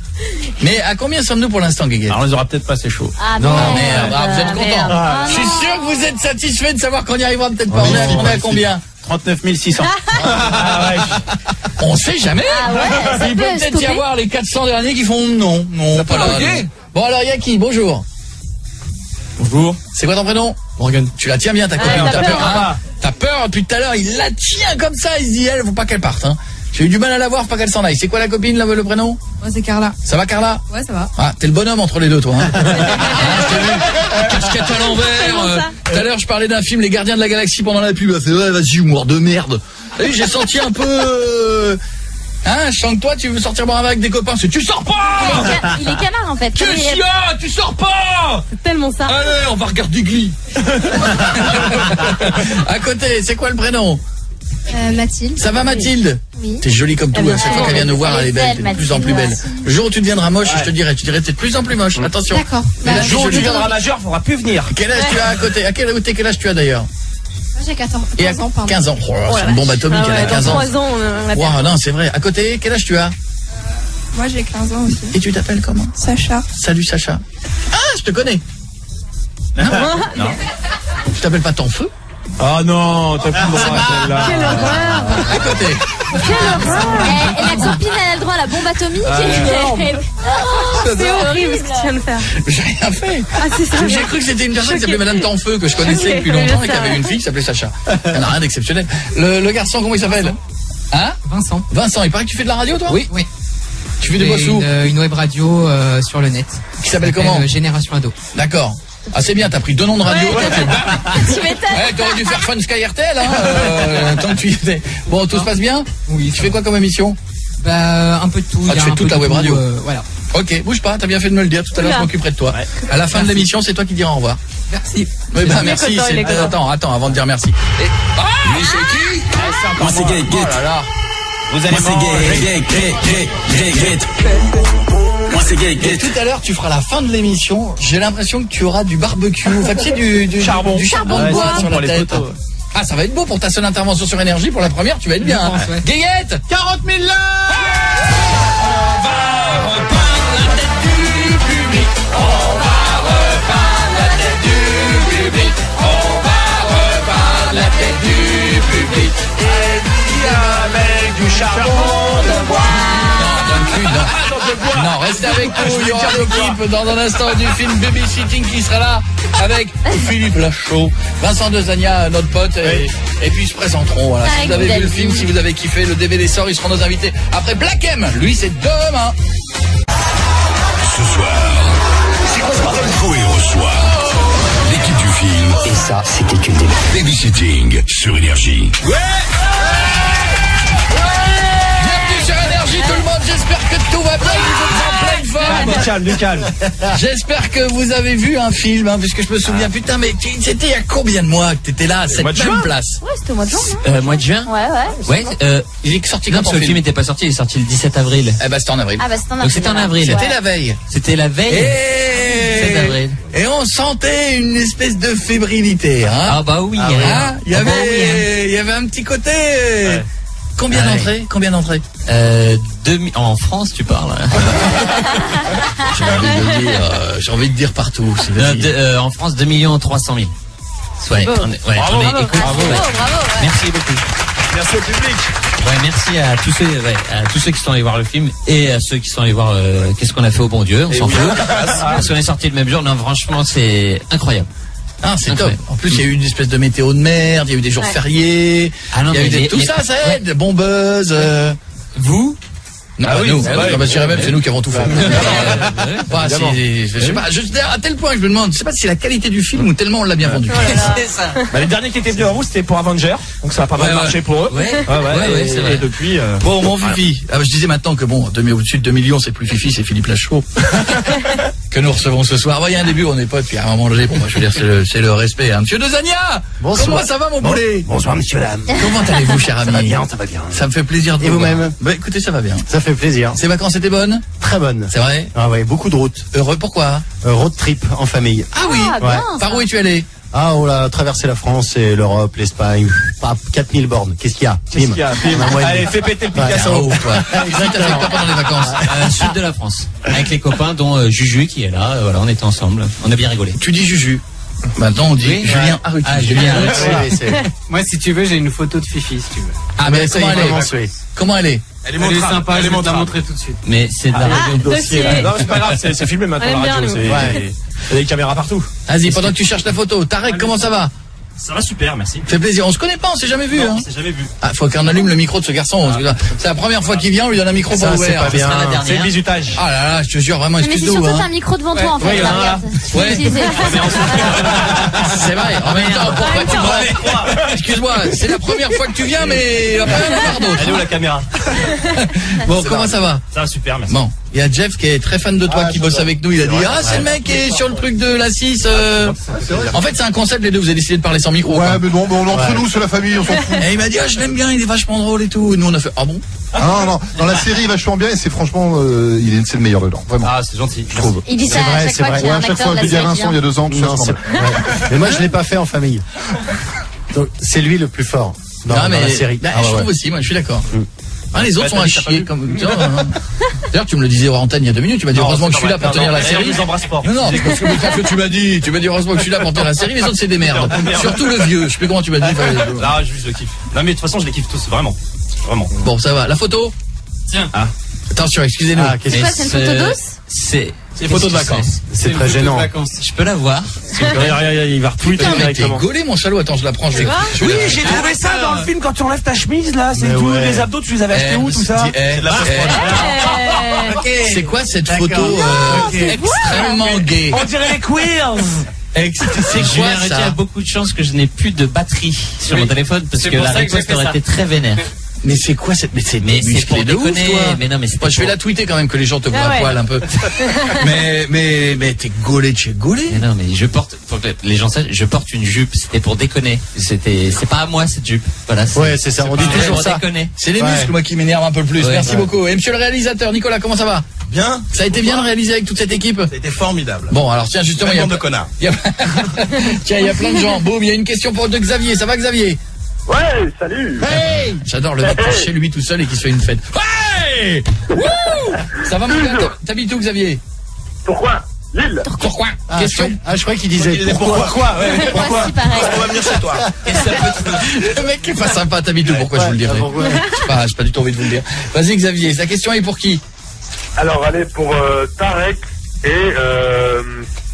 Mais à combien sommes-nous pour l'instant, Guéguette? Alors on les aura peut-être pas assez chaud. Ah non, merde. Ah, vous êtes content. Je suis sûr que vous êtes satisfait de savoir qu'on y arrivera peut-être pas. On est à combien? 39 600. Ah ouais. On sait jamais. Ah ouais, il peut peut-être y avoir les 400 derniers qui font non, pas là. Bon alors, il y a qui? Bonjour. Bonjour. C'est quoi ton prénom? Morgan. Tu la tiens bien ta copine, t'as peur, hein? T'as peur depuis tout à l'heure, il la tient comme ça, il se dit elle, faut pas qu'elle parte, hein. J'ai eu du mal à la voir, pas qu'elle s'en aille. C'est quoi la copine, le prénom? Moi, c'est Carla. Ça va, Carla? Ouais, ça va. Ah, t'es le bonhomme entre les deux, toi. Hein. Je t'ai vu, casquette à l'envers. Tout à l'heure, je parlais d'un film, Les Gardiens de la Galaxie, pendant la pub. Elle fait, ouais, vas-y, humour de merde. Et j'ai senti un peu... Hein, je sens que toi, tu veux sortir boire avec des copains. Tu sors pas! Il est canard, en fait. Qu'est-ce qu'il y a? Tu sors pas! C'est tellement ça. Allez, on va regarder Glee. À côté, c'est quoi le prénom? Mathilde. Ça va, Mathilde? Oui. T'es jolie comme tout, à chaque fois qu'elle vient nous voir, elle est belle, t'es de plus en plus belle. Le jour où tu deviendras moche, je te dirais, tu dirais t'es de plus en plus moche, attention. D'accord. Le jour où tu deviendras majeur, faudra plus venir. Quel âge tu as à côté? À quel âge tu as d'ailleurs? Moi, j'ai 15 ans, pardon. 15 ans, c'est une bombe atomique, elle a 15 ans. 3 ans, Wow, non, c'est vrai. À côté, quel âge tu as? Moi, j'ai 15 ans aussi. Et tu t'appelles comment? Sacha. Salut Sacha. Ah, je te connais. Non. Tu t'appelles pas Tanfeu? Oh non, t'as plus le droit à celle-là. Quelle horreur. À côté. Quelle horreur. Et la copine, elle a le droit à la bombe atomique. C'est horrible ce que tu viens de faire. J'ai rien fait. Ah, c'est ça. J'ai cru que c'était une personne qui s'appelait Madame Tanfeu, que je connaissais depuis longtemps et qui avait une fille qui s'appelait Sacha. Elle n'a rien d'exceptionnel. Le garçon, comment il s'appelle? Hein? Vincent. Vincent, il paraît que tu fais de la radio, toi? Oui, oui. Tu fais des bosses où? Une web radio sur le net. Qui s'appelle comment? Génération Ado. D'accord. Ah, c'est bien, t'as pris 2 noms de radio. Ouais. Tu m'étonnes. Ouais, t'aurais dû faire Fun Sky RTL, hein, tant que tu y étais. Bon, tout se passe bien? Oui. Tu fais quoi comme émission? Bah, un peu de tout. Ah, tu fais toute la web radio. Voilà. Ok, bouge pas, t'as bien fait de me le dire. Tout à l'heure, je m'occuperai de toi. Ouais. À la fin de l'émission, c'est toi qui diras au revoir. Merci. Oui, bah, merci. Attends, avant de dire merci. Mais c'est qui? Moi c'est gay, Oh là là. Vous allez Moi c'est gay, Et tout à l'heure, tu feras la fin de l'émission. J'ai l'impression que tu auras du barbecue. Enfin, tu sais, du charbon. Du charbon de bois sur la tête. Ah, ça va être beau pour ta seule intervention sur Énergie. Pour la première, tu vas être bien. Hein. Guéguette, 40 000 là. On va repeindre la tête du public. On va repeindre la tête du public. On va repeindre la tête du public. Et avec du charbon de bois. Non, restez avec nous, il y aura l'équipe dans un instant du film Babysitting qui sera là avec Philippe Lachaud, Vincent Dezania, notre pote, et puis ils se présenteront. Voilà. Si vous avez vu le film, si vous avez kiffé, le DVD sort, ils seront nos invités. Après Black M, lui c'est demain. Ce soir, Coé reçoit l'équipe du film. Et ça, c'était une démarche. Babysitting sur Énergie. Bienvenue sur Énergie tout le monde, j'espère que tout va bien, vous êtes en pleine forme. Du calme. J'espère que vous avez vu un film, hein, puisque je me souviens, putain, mais c'était il y a combien de mois que t'étais là, à cette même place? Ouais, c'était au mois de juin. Mois de juin? Ouais. Il est sorti Non, quand parce que le film n'était pas sorti, il est sorti le 17 avril. Eh ben, c'était en avril. Ah, bah, c'était en avril. Donc c'était en avril. C'était la veille. C'était la veille. 17 avril. Et on sentait une espèce de fébrilité, hein. Ah bah oui. Il y avait un petit côté. Combien d'entrées? En France, tu parles. J'ai envie de dire partout. En France, 2 300 000. Bravo. Bravo. Merci beaucoup. Merci au public. Ouais, merci à tous ceux qui sont allés voir le film et à ceux qui sont allés voir Qu'est-ce qu'on a fait au bon Dieu. On s'en fout. Parce qu'on est sorti le même jour. Non, franchement, c'est incroyable. Ah, c'est top. En plus, il y a eu une espèce de météo de merde, il y a eu des jours fériés. Ah non, tout ça aide. Bon buzz. Vous? Non, nous. C'est nous qui avons tout fait. Je sais pas, à tel point que je me demande, je sais pas si c'est la qualité du film ou tellement on l'a bien vendu. C'est ça. Bah, les derniers qui étaient venus en vous, c'était pour Avenger, donc ça a pas mal marché pour eux. Ouais, c'est Et vrai. depuis. Bon, mon Fifi. Je disais maintenant que bon, au-dessus de 2 millions, c'est plus Fifi, c'est Philippe Lachaud. Que nous recevons ce soir. Il y a un début, on est potes, puis à un moment donné, bon, je veux dire, c'est le respect. Hein. Monsieur Dezania! Bonsoir. Comment ça va, mon poulet? Bonsoir, monsieur dame. Comment allez-vous, cher ami? Ça va bien. Ça me fait plaisir de Et vous voir. vous-même? Bah, écoutez, ça va bien. Ça fait plaisir. Ces vacances étaient bonnes? Très bonne. C'est vrai? Ah ouais, beaucoup de routes. Heureux, pourquoi? Road trip en famille. Ah oui? Ouais. Par où es-tu allé? Ah, on a traversé la France et l'Europe, l'Espagne. Pas 4000 bornes. Qu'est-ce qu'il y a? Bim. Allez, fais péter le Picasso. Qu'est-ce que t'as fait pendant les vacances? Sud de la France. Avec les copains, dont Juju qui est là. Voilà, on était ensemble. On a bien rigolé. Tu dis Juju. Maintenant, on dit Julien Arruti. Ah, Julien Arruti. Moi, si tu veux, j'ai une photo de Fifi, si tu veux. Ah, mais comment elle est? Comment elle est? Elle est sympa, je vais te la montrer tout de suite. Mais c'est de la radio. Dossier. Non, c'est pas grave, c'est filmé maintenant la radio. Il y a des caméras partout. Vas-y, pendant que tu cherches la photo. Tarek, comment ça va? Ça va super, merci. Fait plaisir. On se connaît pas, on s'est jamais vu. Non, hein. on s'est jamais vu. Ah, faut qu'on allume le micro de ce garçon. C'est la première fois qu'il vient, on lui donne un micro pas ouvert. C'est pas bien. C'est le bisutage. Ah là là, je te jure vraiment, Mais c'est excuse-nous. surtout Hein. t'as un micro devant toi en fait. Ouais, Regarde. Ouais. Utilisé. C'est vrai. En même temps, pourquoi tu vois? Excuse-moi, c'est la première fois que tu viens, mais il va pas y en avoir d'autres. Elle est où la caméra? Bon, comment ça va? Ça va super, merci. Bon, il y a Jeff qui est très fan de toi, qui bosse avec nous. Il a dit c'est le mec qui est sur le truc de la 6. En fait, c'est un concept, les deux. Vous avez décidé de parler sans micro. Ouais, mais bon, entre nous, c'est la famille, on s'en fout. Et il m'a dit je l'aime bien, il est vachement drôle et tout. Et nous on a fait bon. Ah non, dans la série, il est vachement bien et c'est franchement, c'est le meilleur dedans, vraiment. Ah, c'est gentil. Je trouve. Il dit ça à chaque fois qu'il y a un chaque acteur fois, de je la l'ai dit à série. Vincent il y a 2 ans, tout ça, c'est normal. Mais moi, je l'ai pas fait en famille. Donc, c'est lui le plus fort dans la série. Je trouve aussi, moi, je suis d'accord. Les autres sont à chier comme. D'ailleurs, tu me le disais hors antenne il y a 2 minutes. Tu m'as dit heureusement que je suis là pour tenir la série. Je embrasse pas. Non, parce que tu m'as dit heureusement que je suis là pour tenir la série. Les autres c'est des merdes. Surtout le vieux. Je sais plus comment tu m'as dit. Là, je le kiffe. Non, mais de toute façon, je les kiffe tous, vraiment. Bon, ça va. La photo. Tiens. Attention, excusez-nous. C'est quoi, c'est une photo douce? C'est une photo de vacances. C'est très gênant. Je peux la voir. Il va retweeter Putain, mais t'es directement. gaulé, mon salaud. Attends, je la prends. Oui, j'ai trouvé ça dans le film quand tu enlèves ta chemise là. C'est tout. Les abdos, tu les avais achetés où tout ça? C'est quoi cette photo extrêmement gay? On dirait les queers. C'est J'ai quoi arrêté ça? à beaucoup de chances que je n'ai plus de batterie sur mon téléphone parce que la réponse aurait été très vénère. Mais c'est quoi cette... Mais c'est pour de ouf, déconner. toi. Mais non, mais Moi, je vais la tweeter quand même, que les gens te voient à poil un peu. mais t'es gaulé de chez gaulé. Mais non, mais je porte, pour que les gens sachent, je porte une jupe, c'était pour déconner. C'est pas à moi cette jupe. Voilà. Ouais, c'est ça, on dit toujours ça. C'est les muscles, moi, qui m'énervent un peu plus. Merci beaucoup. Et monsieur le réalisateur, Nicolas, comment ça va? Bien. Ça a été bien de réaliser avec toute cette équipe? Ça a été formidable. Bon, alors tiens, justement, il y a... de connards. Tiens, il y a plein de gens. Boum, il y a une question pour de Xavier. Ça va, Xavier? Ouais, salut. Hey, j'adore le mec qui est chez lui tout seul et qui se fait une fête. Ouais. Ça va, mon gars? T'habites où, Xavier? Pourquoi? Lille. Pourquoi? Question. Je crois qu'il disait pourquoi. Pourquoi? On va venir chez toi. Le mec qui est pas sympa, t'habites où? Pourquoi je vous le dirai? J'ai pas du tout envie de vous le dire. Vas-y, Xavier, la question est pour qui? Alors, allez, pour Tarek et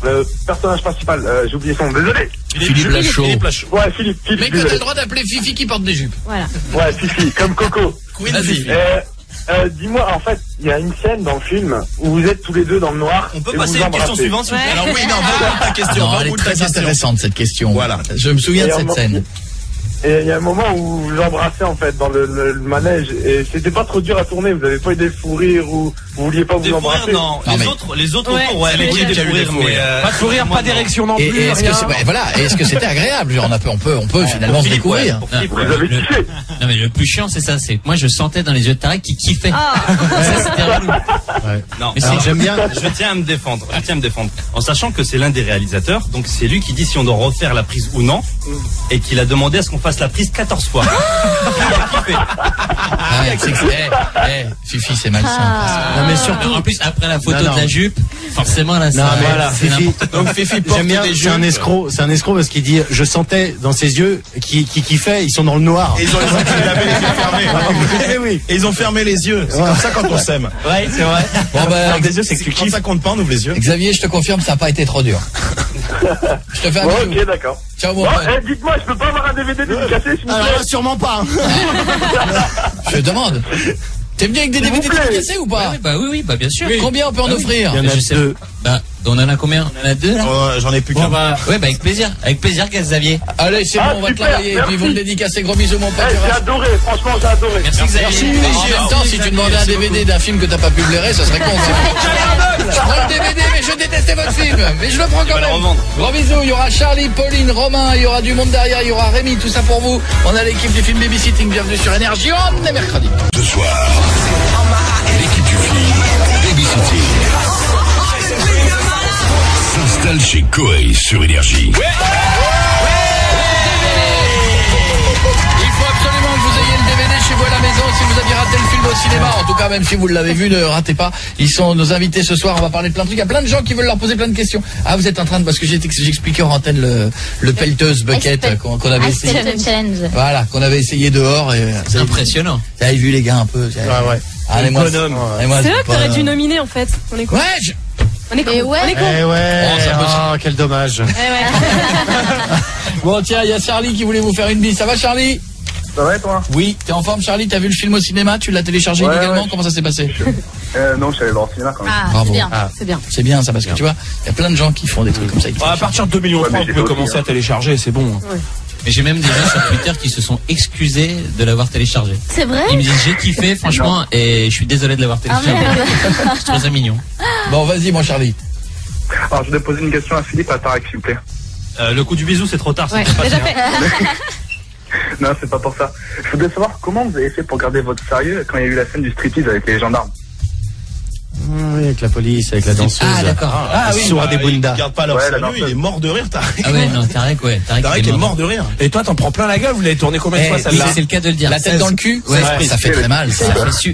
le personnage principal, j'ai oublié son nom, désolé. Philippe Lachaud. Ouais, Philippe. Mais que t'as le droit d'appeler Fifi qui porte des jupes. Voilà. Ouais, Fifi, comme Coco. Vas-y. Dis-moi, en fait, il y a une scène dans le film où vous êtes tous les deux dans le noir. On peut passer à une question suivante, s'il vous plaît. Alors oui, non, ta question. Non, elle est très intéressante, cette question. Voilà. Je me souviens de cette scène. Et il y a un moment où vous embrassez en fait dans le manège et c'était pas trop dur à tourner, vous avez pas eu des fous rires ou vous vouliez pas vous embrasser? Non, les autres autour, ouais, les qui a eu des fous rires, pas de fou rire, pas d'érection non plus. Et est-ce que voilà, est-ce que c'était agréable? On peut finalement se découvrir. Vous avez kiffé? Non mais le plus chiant c'est ça, c'est que moi je sentais dans les yeux de Tarek qui kiffait. Ça c'était relou. Non, mais j'aime bien. Je tiens à me défendre. En sachant que c'est l'un des réalisateurs, donc c'est lui qui dit si on doit refaire la prise ou non, et qu'il a demandé à ce qu'on fasse la prise 14 fois. Fifi, c'est malsain. Non mais surtout, en plus après la photo de la jupe, forcément là, donc Fifi porte des jupes. C'est un escroc parce qu'il dit, je sentais dans ses yeux qui kiffaient, ils sont dans le noir. Et ils ont les yeux. Et ils ont fermé les yeux. C'est comme ça quand on s'aime. Ouais, c'est vrai. Bon des yeux, c'est que tu kiffes. Ça compte pas, on ouvre les yeux. Xavier, je te confirme, ça n'a pas été trop dur. Je te fais un bisou. Ok, d'accord. Ciao, mon pote. Dites-moi, je peux pas avoir un DVD dédicacé, s'il vous plaît? Alors sûrement pas. Je demande. T'es venu avec des DVD dédicacés ou pas? Oui, bien sûr. Combien on peut en offrir? Il y en a 2. On en a combien? On en a 2 là? J'en ai plus qu'un. Ouais, avec plaisir. Avec plaisir, Xavier. Allez, c'est bon, on va te travailler. Et puis vous me dédicacez. Gros bisous, mon pote. J'ai adoré, franchement, j'ai adoré. Merci, Xavier. En même temps, si tu demandais un DVD d'un film que t'as pas pu blairer, ça serait con. Je prends le DVD, mais je détestais votre film. Mais je le prends quand même. Gros bisous. Il y aura Charlie, Pauline, Romain. Il y aura du monde derrière. Il y aura Rémi. Tout ça pour vous. On a l'équipe du film Babysitting. Bienvenue sur Énergie. On est mercredi. Ce soir, l'équipe du film Babysitting s'installe chez Koei sur Énergie. Il faut absolument que vous ayez le DVD chez vous à la maison si vous aviez raté le film au cinéma. En tout cas, même si vous l'avez vu, ne ratez pas. Ils sont nos invités ce soir. On va parler de plein de trucs. Il y a plein de gens qui veulent leur poser plein de questions. Ah, vous êtes en train de... Parce que j'expliquais en antenne le pelleteuse bucket qu'on avait essayé. Voilà, qu'on avait essayé dehors. C'est impressionnant. Vous avez vu les gars un peu. Ouais. Allez, moi, c'est vrai que t'aurais dû nominer en fait. On est quoi? Ouais, On est con. Ouais. On est con. Eh ouais. Oh, quel dommage. Bon, tiens, il y a Charlie qui voulait vous faire une bise. Ça va, Charlie? Ça va et toi? Oui, t'es en forme, Charlie? T'as vu le film au cinéma? Tu l'as téléchargé illégalement? Comment ça s'est passé? Non, je suis allé voir au cinéma quand même. Ah, bravo. c'est bien. C'est bien. C'est bien ça, parce que tu vois, il y a plein de gens qui font des trucs comme ça. À partir de 2 millions, vous pouvez commencer à télécharger, c'est bon. Mais j'ai même des gens sur Twitter qui se sont excusés de l'avoir téléchargé. C'est vrai? Ils me disent j'ai kiffé franchement et je suis désolé de l'avoir téléchargé. Je trouve ça mignon. Bon, vas-y, mon Charlie. Alors, je voulais poser une question à Philippe, à Tarek, s'il vous plaît. Le coup du bisou, c'est trop tard. Ouais, déjà fait. Non, c'est pas pour ça. Je voudrais savoir comment vous avez fait pour garder votre sérieux quand il y a eu la scène du striptease avec les gendarmes. Oui, avec la police, avec la danseuse. Ah d'accord. Sourd des Bunda. Ils gardent pas leur Ouais, la sérieux, danseuse. il est mort de rire, Tarek. Ah ouais, non, Tarek, ouais. Tarek est mort de rire. Et toi, t'en prends plein la gueule, vous l'avez tourné combien de fois Oui, celle-là? c'est le cas de le dire. La tête dans le cul? Ouais, ça fait très mal, ça.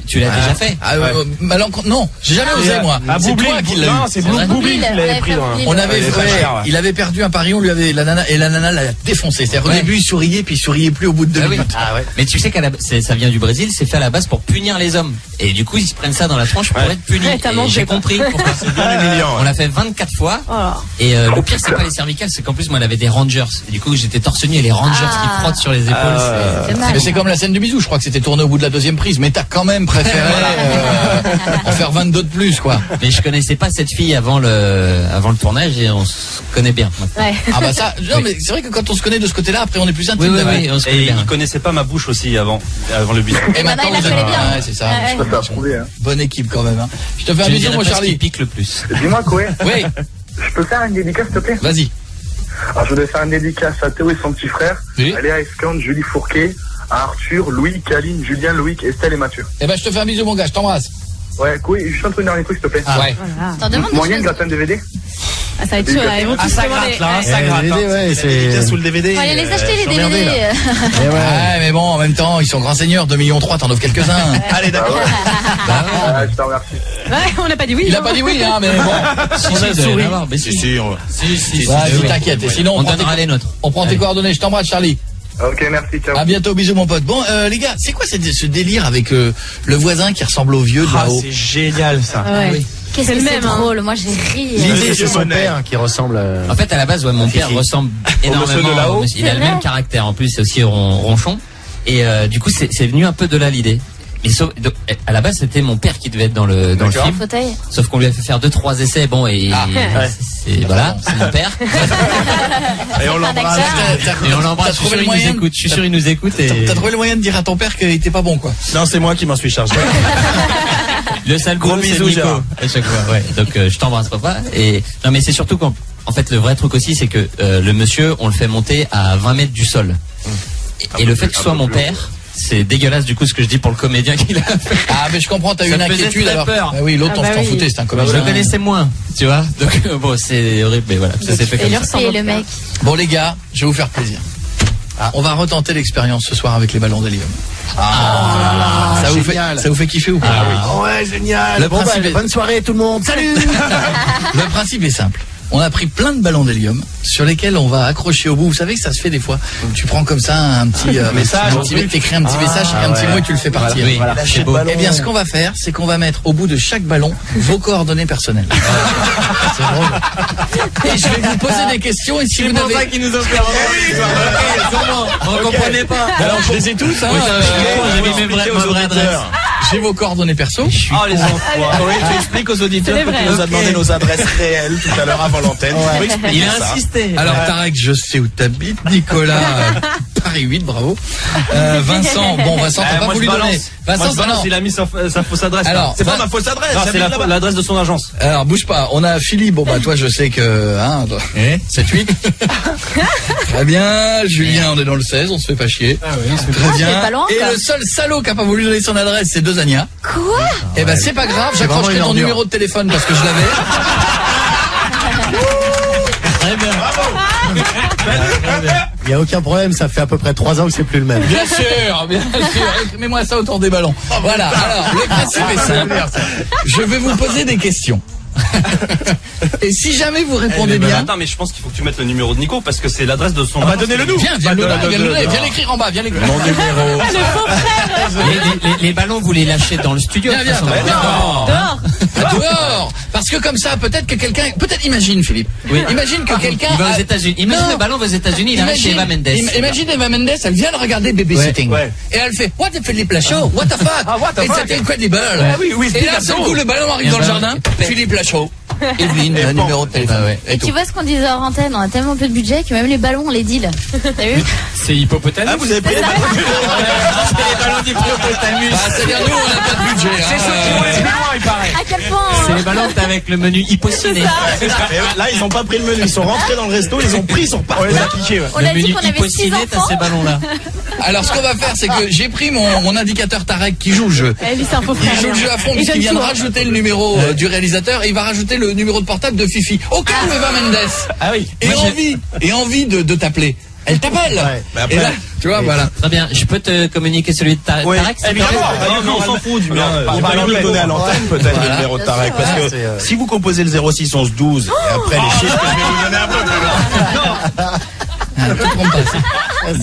Tu l'as déjà fait? Ah, non, j'ai jamais osé, moi. C'est toi qui l'as eu. Non, c'est Boubli qui l'avait pris. On avait il avait perdu un pari, on lui avait la nana l'a défoncé. C'est-à-dire au début il souriait puis il souriait plus au bout de 2 minutes. Ah ouais. Mais tu sais ça vient du Brésil, c'est fait à la base pour punir les hommes. Et du coup ils se prennent ça dans la tronche pour être punis. Ouais, Et j'ai compris pourquoi. On l'a fait 24 fois. Et le pire c'est pas les cervicales, c'est qu'en plus moi elle avait des rangers. Et du coup j'étais torse nu et les rangers qui frottent sur les épaules. Mais c'est comme la scène du bisou, je crois que c'était tourné au bout de la 2e prise. Mais t'as quand même préféré en faire 22 de plus, quoi. Mais je connaissais pas cette fille avant le tournage et on se connaît bien. Ouais. Ah bah ça, non mais c'est vrai que quand on se connaît de ce côté-là, après on est plus intime. Oui, on se connaît Et bien. il connaissait pas ma bouche aussi avant le bisou. Et maintenant il la vous connaît êtes bien. ouais, c'est ça. Ouais. Je peux faire prouver, hein. Bonne équipe quand même. Hein. Je te fais un Je bisou, dirais mon pas ce Charlie. qui pique le plus. Dis-moi, Koé. Oui, Je peux faire une dédicace, s'il te plaît? vas-y. Alors, je voudrais faire une dédicace à Théo et son petit frère, Oui. à Léa Escande, Julie Fourquet, à Arthur, Louis, Kaline, Julien, Loïc, Estelle et Mathieu. Eh ben je te fais un bisou, mon gars, je t'embrasse. Ouais, Koé, juste un truc dernier truc, s'il te plaît. Ouais. T'en demandes Moyen des de choses. gratter un DVD? Ah, ça va être chaud, là. Ils vont tous ça commander. gratte là, Ouais. ça gratte. Ouais, c'est. Sous le DVD. Faut aller les acheter, les emmerdé, DVD. Ouais, mais bon, en même temps, ils sont grands seigneurs, 2,3 millions, t'en offres quelques-uns. Allez, d'accord. Ah, je te remercie. Ouais, on n'a pas dit oui. Il a hein. pas dit oui, hein, mais bon. On a souri. Mais C'est sûr. Vas-y, t'inquiète. Et sinon, On donnera les nôtres. on prend tes coordonnées. Je t'embrasse, Charlie. Ok, merci, ciao. À bientôt, bisous, mon pote. Bon, les gars, c'est quoi ce délire avec le voisin qui ressemble au vieux de Ah, là-haut? c'est génial ça. Ah ouais. Oui. Qu'est-ce C'est que le c'est même, hein. drôle. Moi, j'ai ri. L'idée, c'est son père qui ressemble. En fait, à la base, ouais, mon père ressemble énormément. monsieur de là-haut. Il a C'est le vrai même caractère. En plus, c'est aussi ronchon. Et du coup, c'est venu un peu de là l'idée. Mais donc, à la base, c'était mon père qui devait être dans le film. Fauteuil. Sauf qu'on lui a fait faire 2-3 essais. Bon, et voilà, c'est mon père. Et on l'embrasse. Et on l'embrasse. T'as trouvé le moyen? Je suis sûr, il nous écoute. Et T'as trouvé le moyen de dire à ton père qu'il était pas bon, quoi. Non, c'est moi qui m'en suis chargé. le sale Gros boulot, c'est bisous, Nico. Gérard. À chaque fois, ouais. Donc, je t'embrasse, papa. Et non, mais c'est surtout qu'en fait, le vrai truc aussi, c'est que le monsieur, on le fait monter à 20 mètres du sol. Et le fait que ce soit mon père. C'est dégueulasse du coup ce que je dis pour le comédien qu'il a fait. Ah mais je comprends, t'as eu Ça une me faisait inquiétude très alors. peur. Bah oui, l'autre on s'en foutait, c'est un comédien. Je le connaissais moins, tu vois. Donc bon, c'est horrible, mais voilà, ça s'est fait comme ça. Et le mec. Bon les gars, je vais vous faire plaisir. On va retenter l'expérience ce soir avec les ballons d'hélium. Ça vous fait kiffer ou pas? Ouais, génial. Le principe bonne soirée tout le monde. Salut. Le principe est simple. On a pris plein de ballons d'hélium sur lesquels on va accrocher au bout. Vous savez que ça se fait des fois. Tu prends comme ça un petit message, t'écris un petit message et un petit mot et tu le fais partir. Oui, c'est beau. Eh bien, ce qu'on va faire, c'est qu'on va mettre au bout de chaque ballon vos coordonnées personnelles. C'est drôle. Et je vais vous poser des questions et si vous n'avez... qu'ils nous ont fait on ne comprenait pas. Alors, je les ai tous, hein. J'avais mes vraies adresses. J'ai vos coordonnées perso. Oh les enfants. Oui, tu expliques aux auditeurs C'est que vrai. tu nous as demandé nos adresses réelles tout à l'heure avant l'antenne. Tu peux expliquer Il a ça. insisté. Alors Tarek, je sais où t'habites. Nicolas, Paris 8, bravo. Vincent, Vincent, t'as pas Moi je voulu donner. balance. Moi je balance, non. il a mis sa fausse adresse. Alors, C'est pas ma fausse adresse. non, c'est j'habite là-bas. l'adresse de son agence. Alors bouge pas, on a Philippe, toi je sais que 7-8. Très bien, Julien on est dans le 16, on se fait pas chier. Très bien. c'est pas loin, Et quoi. le seul salaud qui a pas voulu donner son adresse, c'est Dezania. Quoi? Eh ben c'est pas grave, C'est j'accrocherai vraiment ton une ordure. numéro de téléphone parce que je l'avais. Très bien. Il y a aucun problème, ça fait à peu près 3 ans que c'est plus le même. Bien sûr. Mets-moi ça autour des ballons. Voilà, alors le principe est simple. Je vais vous poser des questions. Et si jamais vous répondez bien... Attends, mais je pense qu'il faut que tu mettes le numéro de Nico parce que c'est l'adresse de son. Bah donnez-le nous. Viens le donner, viens l'écrire en bas, viens l'écrire. Mon numéro. Les ballons, vous les lâchez dans le studio. Viens, de toute façon. non. Dehors. dehors. Parce que comme ça, peut-être que quelqu'un, imagine Philippe. Oui. Imagine que quelqu'un. Il va aux États-Unis. Imagine le ballon va aux États-Unis. Il arrive chez Eva Mendes. Imagine Eva Mendes, elle vient de regarder Babysitting. Ouais. Et elle fait What the Philippe Lachaud? What the fuck? It's incredible. Et là, d'un coup, le ballon arrive dans le jardin. Philippe Lachaud. Evelyne, numéro de téléphone. Et tu vois ce qu'on disait hors antenne, on a tellement peu de budget que même les ballons, on les deal. T'as vu? C'est Hippopotamus. Ah, vous avez pris les ballons? C'est les ballons d'Hippopotamus. C'est-à-dire nous, on n'a pas de budget. C'est ceux qui vont les plus loin, il paraît. À quel point? C'est les ballons que t'as avec le menu hypociné. Là, ils ont pas pris le menu. Ils sont rentrés dans le resto, ils ont pris, ils sont repartis. On les a piqués. On a dit qu'on avait 6 enfants. T'as ces ballons-là. Alors, ce qu'on va faire, c'est que j'ai pris mon indicateur Tarek qui joue le jeu. Lui, c'est un faux frère. Il joue le jeu à fond puisqu'il vient de rajouter le numéro du réalisateur et il va rajouter le numéro de portable de Fifi. Au cas où Eva Mendes et envie de t'appeler. Elle t'appelle. Ouais, et là, tu vois, voilà. Très bien. Je peux te communiquer celui de Tarek? Non, on s'en fout du mien. On va le donner à l'antenne, peut-être, le numéro de Tarek. Parce que si vous composez le 06 11 12 et après les chiffres que je vais vous donner un peu plus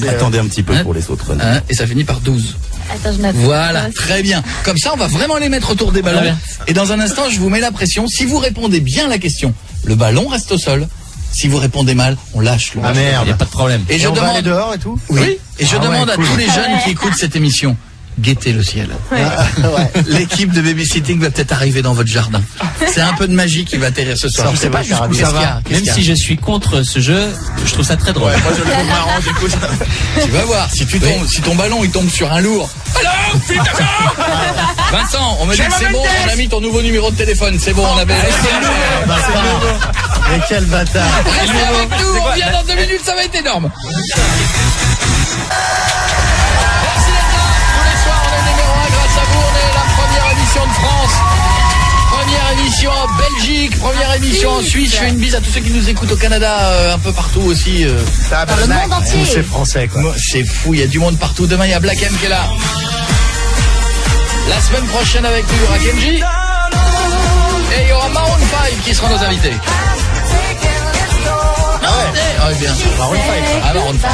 loin. Attendez un petit peu pour les autres. Et ça finit par 12. Attends, je note. Voilà, très bien. Comme ça, on va vraiment les mettre autour des ballons. Et dans un instant, je vous mets la pression. Si vous répondez bien à la question, le ballon reste au sol. Si vous répondez mal, on lâche le ballon. Ah merde, il n'y a pas de problème. Et je demande dehors et tout. Oui. Et je demande à tous les jeunes qui écoutent cette émission, guettez le ciel. L'équipe de Babysitting va peut-être arriver dans votre jardin. C'est un peu de magie qui va atterrir ce soir. Je sais pas jusqu'où ça va. Même si je suis contre ce jeu, je trouve ça très drôle. Moi, je le trouve marrant, du coup. Tu vas voir, si ton ballon il tombe sur un lourd. Alors, Vincent, on me dit que c'est bon, on a mis ton nouveau numéro de téléphone. C'est bon, on avait. Mais quel bâtard. Restez avec nous, on vient dans 2 minutes, ça va être énorme. Merci d'être là. Tous les soirs, on est numéro 1 grâce à vous. On est la première émission de France. Première émission en Belgique, première émission en Suisse. Je fais une bise à tous ceux qui nous écoutent au Canada, un peu partout aussi. Dans le monde entier. C'est français, quoi. C'est fou, il y a du monde partout. Demain, il y a Black M qui est là. La semaine prochaine avec nous, il y aura Kenji. Et il y aura Maroon 5 qui seront nos invités. Ah oui, bien sûr. Maroon 5. Ah, Maroon 5.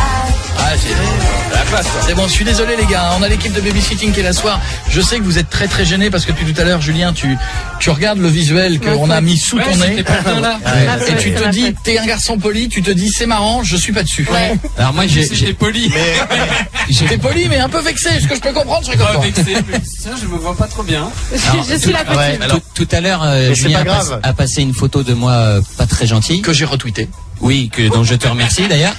Ah, c'est la classe. C'est bon, je suis désolé les gars, on a l'équipe de Babysitting qui est là ce soir. Je sais que vous êtes très très gênés parce que depuis tout à l'heure, Julien, tu regardes le visuel qu'on a mis sous ton nez. Et tu te dis, t'es un garçon poli, tu te dis c'est marrant, je suis pas dessus. Ouais. Alors moi j'ai poli. J'étais poli mais un peu vexé, ce que je peux comprendre, je serais content. Ça, je me vois pas trop bien. Je suis la copine. Tout à l'heure, Julien a passé une photo de moi pas très gentille. Que j'ai retweeté. Oui, dont je te remercie d'ailleurs.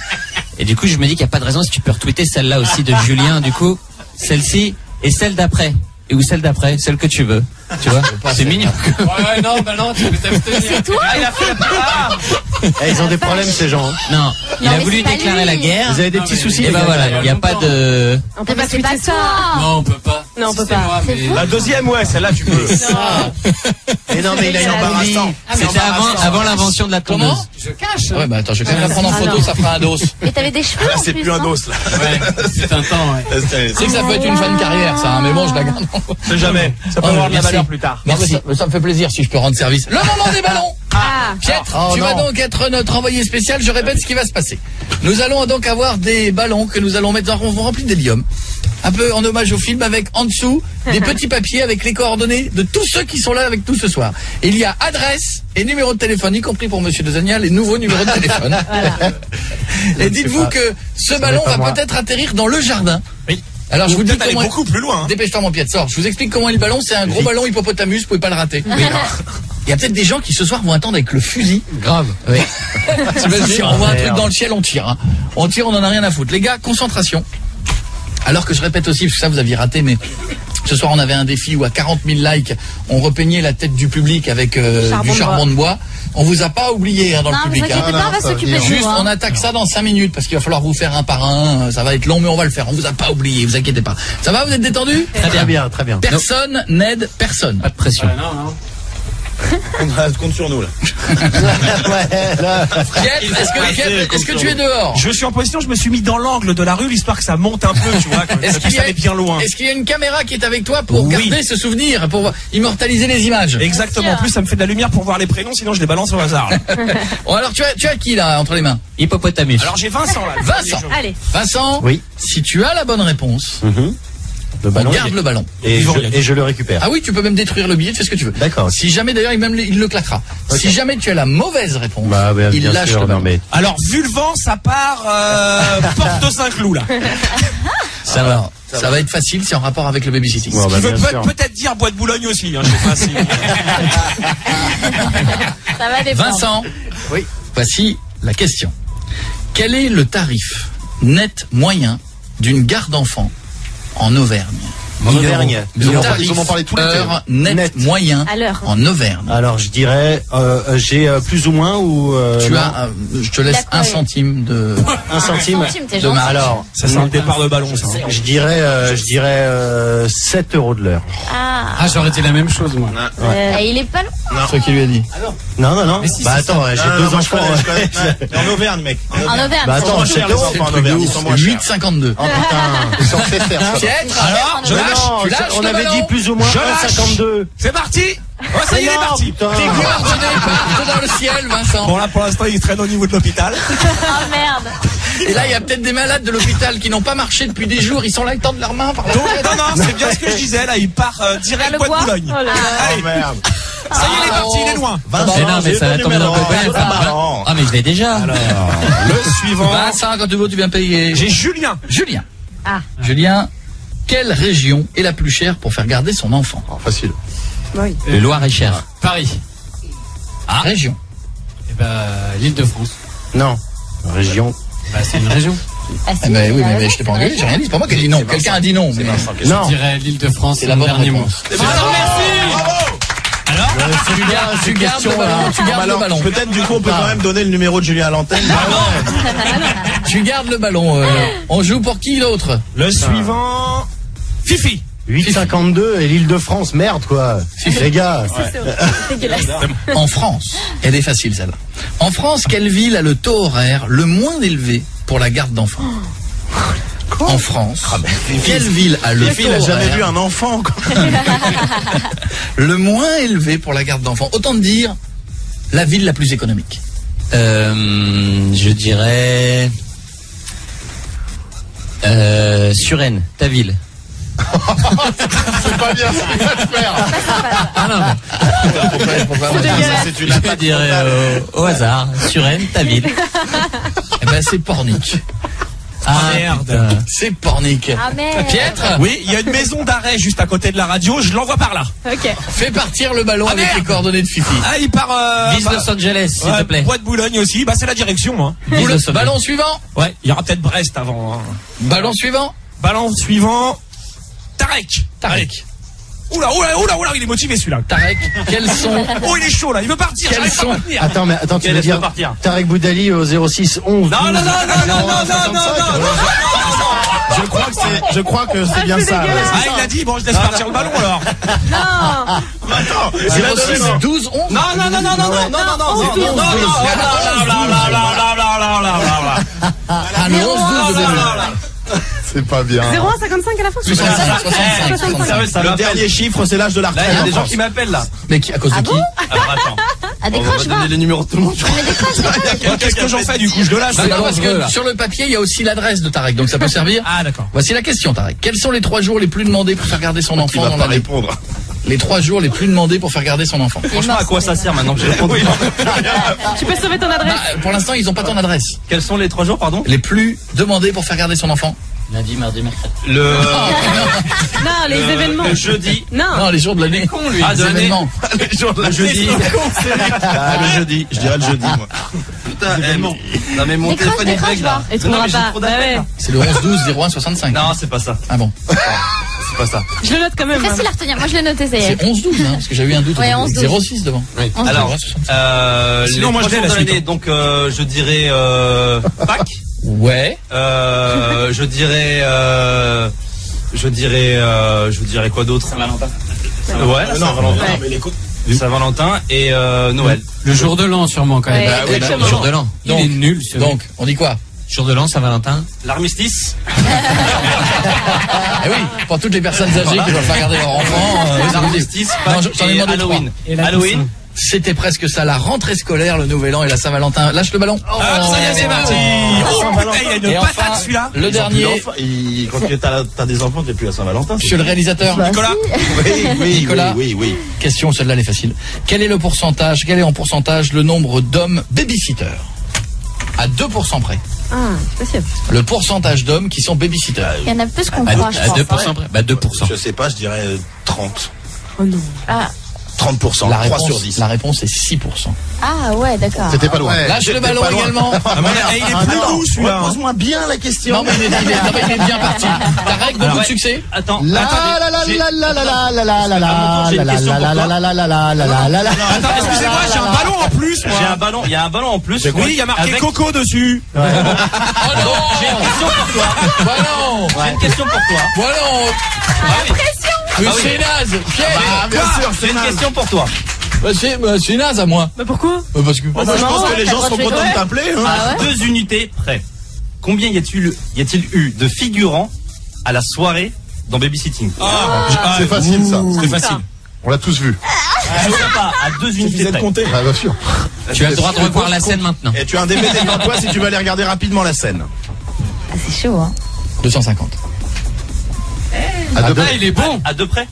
Et du coup, je me dis qu'il n'y a pas de raison si tu peux retweeter celle-là aussi de Julien, du coup, celle-ci et celle d'après. Et ou celle d'après, celle que tu veux. Tu vois, c'est mignon. Ouais, non, bah non, tu peux t'abstenir. C'est toi. Il a fait la Ils ont des problèmes, ces gens. Non, il a voulu déclarer la guerre. Vous avez des petits soucis. Et bah voilà, il n'y a pas de... On peut pas C'est pas ça. toi. Non, on peut pas. Non, on peut pas. La deuxième, ouais, celle-là, tu peux. Mais non, mais il a une embarrassant. C'était avant l'invention de la tondeuse. Je cache. Ouais, bah attends, je vais quand même la prendre en photo, ça fera un dos. Et t'avais des cheveux en C'est plus, plus un non dos, là. Ouais, c'est un temps, ouais. C'est que ça peut être une fin de carrière, ça, hein, mais bon, je la garde. C'est jamais. Ça peut avoir de la valeur plus tard. Non, mais ça me fait plaisir si je peux rendre service. Le moment des ballons. Pietre, tu vas donc être notre envoyé spécial. Je répète ce qui va se passer. Nous allons donc avoir des ballons que nous allons mettre en remplis d'hélium. Un peu en hommage au film avec en dessous des petits papiers avec les coordonnées de tous ceux qui sont là avec nous ce soir. Et il y a adresse et numéro de téléphone, y compris pour Monsieur Desagnal, et nouveau numéro de téléphone. Et dites-vous que ce ballon va peut-être atterrir dans le jardin. Oui. Alors je vous dis comment beaucoup plus loin. Dépêche-toi mon pied de sort. Je vous explique comment est le ballon. C'est un gros ballon hippopotamus. Vous pouvez pas le rater. Il y a peut-être des gens qui ce soir vont attendre avec le fusil. Grave. Oui. On voit un truc dans le ciel, on tire. Hein. On tire, on en a rien à foutre. Les gars, concentration. Alors que je répète aussi, parce que ça vous aviez raté, mais ce soir on avait un défi où à 40 000 likes, on repeignait la tête du public avec du charbon de bois. On vous a pas oublié hein, dans le public. Non, vous inquiétez pas, on va s'occuper de vous. Juste, on attaque ça dans 5 minutes parce qu'il va falloir vous faire un par un. Ça va être long, mais on va le faire. On vous a pas oublié, vous inquiétez pas. Ça va, vous êtes détendus? Très bien, très bien. Personne n'aide personne. Pas de pression. Non. On compte sur nous là. Est-ce que tu es dehors? Je suis en position, je me suis mis dans l'angle de la rue, l'histoire que ça monte un peu, tu vois, est-ce qu'il est bien loin. Est-ce qu'il y a une caméra qui est avec toi pour garder ce souvenir, pour immortaliser les images? Exactement, en plus ça me fait de la lumière pour voir les prénoms, sinon je les balance au hasard. Bon, alors tu as qui là entre les mains? Hippopotamus. Alors j'ai Vincent là. Vincent. Allez. Vincent, oui. Si tu as la bonne réponse, Le ballon, on garde le ballon. Et je le récupère. Ah oui, tu peux même détruire le billet, tu fais ce que tu veux. D'accord. Si jamais d'ailleurs il le claquera. Okay. Si jamais tu as la mauvaise réponse, il lâche le ballon. Alors vu le vent, ça part porte de Saint-Cloud là. Ça va être facile, c'est en rapport avec le babysitting. Ce qui veut peut-être dire Bois de Boulogne aussi, hein, je sais pas si. Ça va dépendre. Vincent, oui. Voici la question. Quel est le tarif net moyen d'une garde d'enfants en Auvergne? En Auvergne. Le tarif heure net moyen en Auvergne. Alors je dirais, j'ai plus ou moins ou tu as, je te laisse 1 centime de 1 centime de marge. Alors ça sent le départ de ballon. Ça. Je dirais 7 € de l'heure. Ah, j'aurais dit la même chose moi. Et il est pas loin. C'est toi qui lui a dit. Non. Bah attends, j'ai 2 enfants. En Auvergne, mec. En Auvergne. Bah attends, 7 € en Auvergne, ils sont moins chers. 8,52. Oh putain, ils sont fait faire. Alors, je lâche. On avait dit plus ou moins 1,52. C'est parti. Oh, ça y est, il est parti. T'es coordonné dans le ciel, Vincent. Bon là pour l'instant il traîne au niveau de l'hôpital. Oh merde. Et là il y a peut-être des malades de l'hôpital qui n'ont pas marché depuis des jours. Ils sont là, ils tendent leurs mains par la tête. Non, c'est bien ce que je disais. Là il part direct Bois de Boulogne. Oh merde. Ça y est, il est parti, il est loin. Non, mais ça va tomber dans le copain. Ah, mais je l'ai déjà. Alors, le suivant. Vincent, quand tu veux, tu viens payer. J'ai Julien. Julien, quelle région est la plus chère pour faire garder son enfant? Facile. Oui. Le Loir-et-Cher. Paris. Région. Eh ben, l'Île-de-France. Non. Région. Bah, c'est une région. Oui, mais je t'ai pas engueulé, j'ai rien dit. C'est pas moi qui ai dit non. Quelqu'un a dit non. Je dirais l'Île-de-France. C'est la bonne réponse. Merci. Alors, tu gardes le ballon. Peut-être du coup on peut quand même donner le numéro de Julien à l'antenne. Tu gardes le ballon. On joue pour qui l'autre? Le suivant. Fifi. 8,52 et l'Île-de-France, merde quoi. Les gars. C'est dégueulasse. En France, elle est facile celle-là. En France, quelle ville a le taux horaire le moins élevé pour la garde d'enfants? En France, quelle ville a le taux horaire? Il a jamais vu un enfant quoi. Le moins élevé pour la garde d'enfants. Autant dire la ville la plus économique. Je dirais Suresnes, ta ville. C'est pas bien ce qu'il va faire. Ah non. Pourquoi C'est une attaque. Je dirais au hasard, Suresnes, ta ville. Eh ben c'est Pornic. Merde. C'est Pornic. Ah merde. Pietre. Oui, il y a une maison d'arrêt juste à côté de la radio, je l'envoie par là. Ok. Fais partir le ballon avec les coordonnées de Fifi. Ah, il part Vise Los Angeles, s'il te plaît. Bois de Boulogne aussi, bah c'est la direction hein. Ballon suivant. Ouais, il y aura peut-être Brest avant. Hein. Ballon suivant. Tarek. Oula, il est motivé celui-là. Tarek, quels sont... Oh, il est chaud là, il veut partir, j'arrive pas à retenir. Attends, tu veux dire Tarek Boudali au 06 11 Non. Je crois que c'est bien ça. Ah, il a dit, bon, je laisse partir le ballon alors. Non. Attends, 06 12 11. Non. Ah, le 11 12 C'est pas bien. 0,55 à la fin. 65. Le dernier chiffre, c'est l'âge de la retraite. Là, il y a des gens qui m'appellent là. Mais à cause de qui? Alors attends. Ah, décroche, va. Les numéros de tout le monde. Mais décroche. Qu'est-ce que j'en fais du coup? Je le lâche. Non, parce que sur le papier, il y a aussi l'adresse de Tarek, donc ça peut servir. Ah d'accord. Voici la question, Tarek. Quels sont les 3 jours les plus demandés pour faire garder son enfant dans l'année? Répondre. Les 3 jours les plus demandés pour faire garder son enfant. Franchement, à quoi ça sert maintenant que j'ai répondu? Tu peux sauver ton adresse. Pour l'instant, ils n'ont pas ton adresse. Quels sont les 3 jours, pardon? Les plus demandés pour faire garder son enfant? Lundi, mardi, mercredi. Non, les événements. Le jeudi. Non, les jours de l'année. Ah, de l'année. Les jours de la jeudi. Le jeudi. Je dirais le jeudi, moi. Putain, non mais mon téléphone est règle là. Et tu n'auras pas. C'est le 11 12 01 65. Non, c'est pas ça. Ah bon. C'est pas ça. Je le note quand même. C'est facile à retenir. Moi, je l'ai noté, ça y est. C'est 11 12 parce que j'avais eu un doute. Ouais, 11-12. 06 devant. Oui. Alors, sinon moi je l'ai l'ai la l'année, suite. donc je dirais Pâques. Ouais. Je dirais quoi d'autre? Saint-Valentin. Ouais, non, Saint-Valentin. mais l'écoute. Saint-Valentin et Noël. Le jour de l'an sûrement quand même. Ouais, Le jour de l'an. Il est nul. Donc, on dit quoi? Jour de l'an, Saint-Valentin. L'armistice. Eh oui, pour toutes les personnes âgées qui doivent pas garder leur enfant. L'armistice, Non, Pâques j'en ai et demandé Halloween. Et la Halloween. C'était presque ça, la rentrée scolaire, le nouvel an et la Saint-Valentin. Lâche le ballon. Ça y est, c'est parti. Il a une patate celui-là. Le dernier. Quand t'as des enfants, t'es plus à Saint-Valentin. Monsieur le réalisateur. Nicolas. Nicolas. Oui. Question, celle-là elle est facile. Quel est en pourcentage le nombre d'hommes babysitters? À 2% près. Ah, c'est possible. Le pourcentage d'hommes qui sont babysitters. Il y en a plus qu'on croit, je pense. À 2% près. Bah 2%. Je sais pas, je dirais 30. Oh non. 30%, La 3 réponse, sur 10. La réponse est 6%. Ah ouais, d'accord. C'était pas loin. Lâche le ballon également. Il est plus doux celui-là. Pose-moi bien la question. Non mais il est bien parti. Tarek, beaucoup de succès. Attends. Attends, excusez-moi, j'ai un ballon en plus. J'ai un ballon, il y a un ballon en plus. Oui, il y a marqué Coco dessus. J'ai une question pour toi. J'ai une question pour toi. Mais c'est naze. Bien sûr, c'est une question pour toi. C'est naze à moi. Mais pourquoi? Parce que. Je pense que les gens sont contents de t'appeler. À 2 unités près. Combien y a-t-il eu de figurants à la soirée dans Babysitting? C'est facile ça. C'est facile. On l'a tous vu. Pas à 2 unités près. compter. Ah, bien sûr. Tu as le droit de revoir la scène maintenant. Et tu as un DVD devant toi si tu veux aller regarder rapidement la scène. Ah, c'est chaud, hein. 250. Il est bon. À 2 près?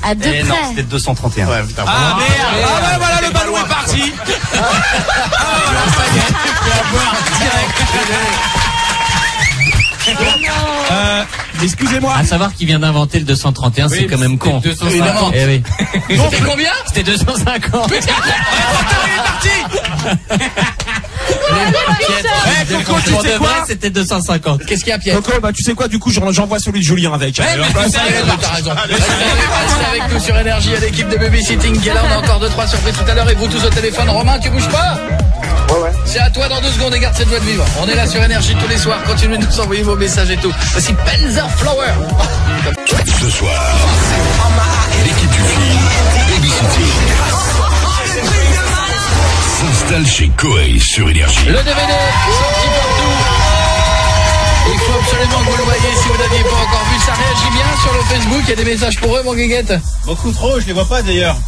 À 2 près. Non, c'était 231. Ouais, putain. Ah merde. Ah ouais, voilà, le ballon est parti. Voilà, ça y est. Excusez-moi. À savoir qu'il vient d'inventer le 231, c'est quand même con. 250. Eh oui. C'était combien? C'était 250. Il est parti. Coco, tu sais quoi? C'était 250. Qu'est-ce qu'il y a, Pierre? Coco, bah tu sais quoi, du coup j'envoie celui de Julien avec. T'as raison. Restez avec nous sur Énergie à l'équipe de Babysitting qui est là. On a encore 2-3 surprises tout à l'heure et vous tous au téléphone. Romain, tu bouges pas? Ouais. C'est à toi dans 2 secondes et garde cette joie de vivre. On est là sur Énergie tous les soirs. Continuez de nous envoyer vos messages et tout. Voici Panzerflower. Ce soir, l'équipe du film Babysitting s'installe chez Koei sur Énergie. Le DVD sorti partout. Il faut absolument que vous le voyez si vous n'aviez pas encore vu. Ça réagit bien sur le Facebook. Il y a des messages pour eux, mon guéguette. Beaucoup trop, je les vois pas d'ailleurs.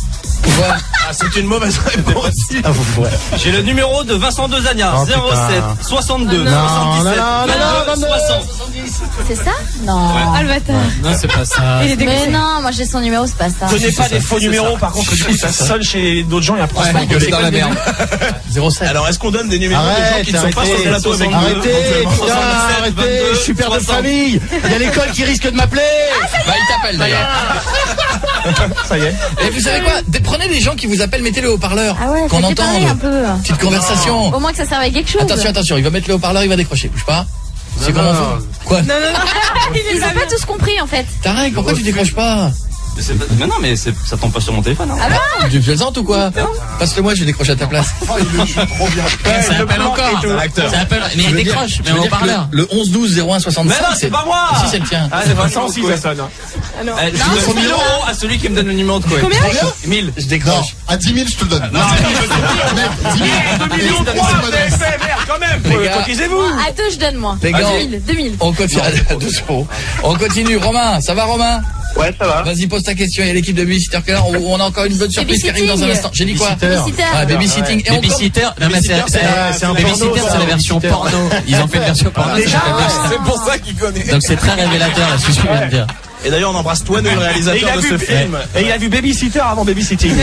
Voilà. C'est une mauvaise réponse. J'ai le numéro de Vincent Dezania, 07 62 77 22 60. C'est ça? Non. Ah, le bâtard. Non, c'est pas ça. Il est dégoûté. Mais non, moi j'ai son numéro, c'est pas ça. Donnez pas des faux numéros, par contre, du coup, ça sonne chez d'autres gens, il y a pas de gueuler dans la merde. 07. Alors, est-ce qu'on donne des numéros de gens qui ne sont pas sur le plateau avec nous? Arrêtez, je suis père de famille. Il y a l'école qui risque de m'appeler. Bah, il t'appelle d'ailleurs. Ça y est. Et vous savez quoi? Prenez les gens qui vous appellent, mettez le haut-parleur. Ah ouais, qu'on faites parler entende. un peu. Petite conversation. Au moins que ça serve à quelque chose. Attention, il va mettre le haut-parleur, il va décrocher. Bouge pas. C'est comment on fait? Quoi? Non. Ils ont pas tous compris en fait. Tarek, pourquoi tu décroches pas? Mais non, mais ça tombe pas sur mon téléphone. Hein. Ah bon? Tu plaisantes ou quoi? Passe-le moi, je vais décrocher à ta place. Il joue trop bien. Ça appelle encore. Ça appelle, mais il décroche, mais en haut-parleur. Le 11 12 01 65. Mais non, c'est pas moi. Si, c'est le tien. Ah, c'est Vincent aussi, ça sonne. Je donne 1000 € à celui qui me donne le numéro de Koei. Combien? 1000. Je décroche. À 10 000, je te le donne. Non, 10 000. 2 millions 3, merde, quand même. Tranquillisez-vous. À 2, je donne moi. Les gars, 2000. on continue. À 2 euros. On continue. Romain, ça va, Romain? Ouais, ça va. Vas-y, pose ta question. Il y a l'équipe de Babysitter qui est là. On a encore une bonne surprise qui arrive dans un instant. J'ai dit quoi? Babysitting. Et Babysitting. Non, mais c'est un Babysitter, c'est la version porno. Ils ont fait une version porno. C'est pour ça qu'il connaît. Donc c'est très révélateur, ce que je viens de dire. Et d'ailleurs, on embrasse Toine, le réalisateur de ce film. Et il a vu Babysitter avant Babysitting.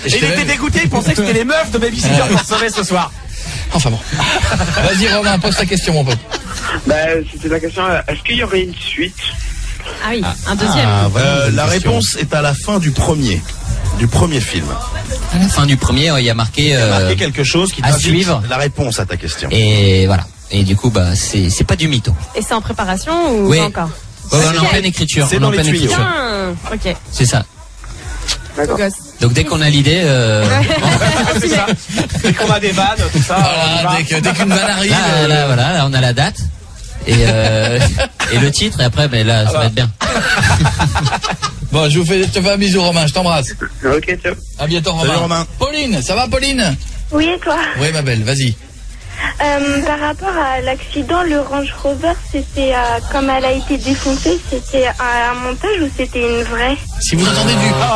Et il était dégoûté, il pensait que c'était les meufs de Babysitter qu'on recevait ce soir. Enfin bon. Vas-y, Romain, pose ta question, mon pote. Bah, c'était la question, est-ce qu'il y aurait une suite? Ah oui, un deuxième. La réponse est à la fin du premier film. À la fin du premier, il y a marqué quelque chose qui à t'indique suivre la réponse à ta question. Et voilà. Et du coup, bah, c'est pas du mytho. Et c'est en préparation ou Oui. pas encore? On est en pleine écriture. C'est On est dans en les pleine tuyaux. écriture. Ok. C'est ça. D'accord. Donc dès qu'on a l'idée, C'est ça. Dès qu'on a des vannes, tout ça. Voilà, dès qu'une vanne arrive. là, on a la date. Et le titre, et après, mais là, ça va être bien. Bon, je te fais un bisou, Romain, je t'embrasse. Ok, ciao. À bientôt, Romain. Salut, Romain. Pauline, ça va, Pauline? Oui, et toi? Oui, ma belle, vas-y. Par rapport à l'accident, le Range Rover, c'était comme elle a été défoncée, c'était un montage ou c'était une vraie? Si vous entendez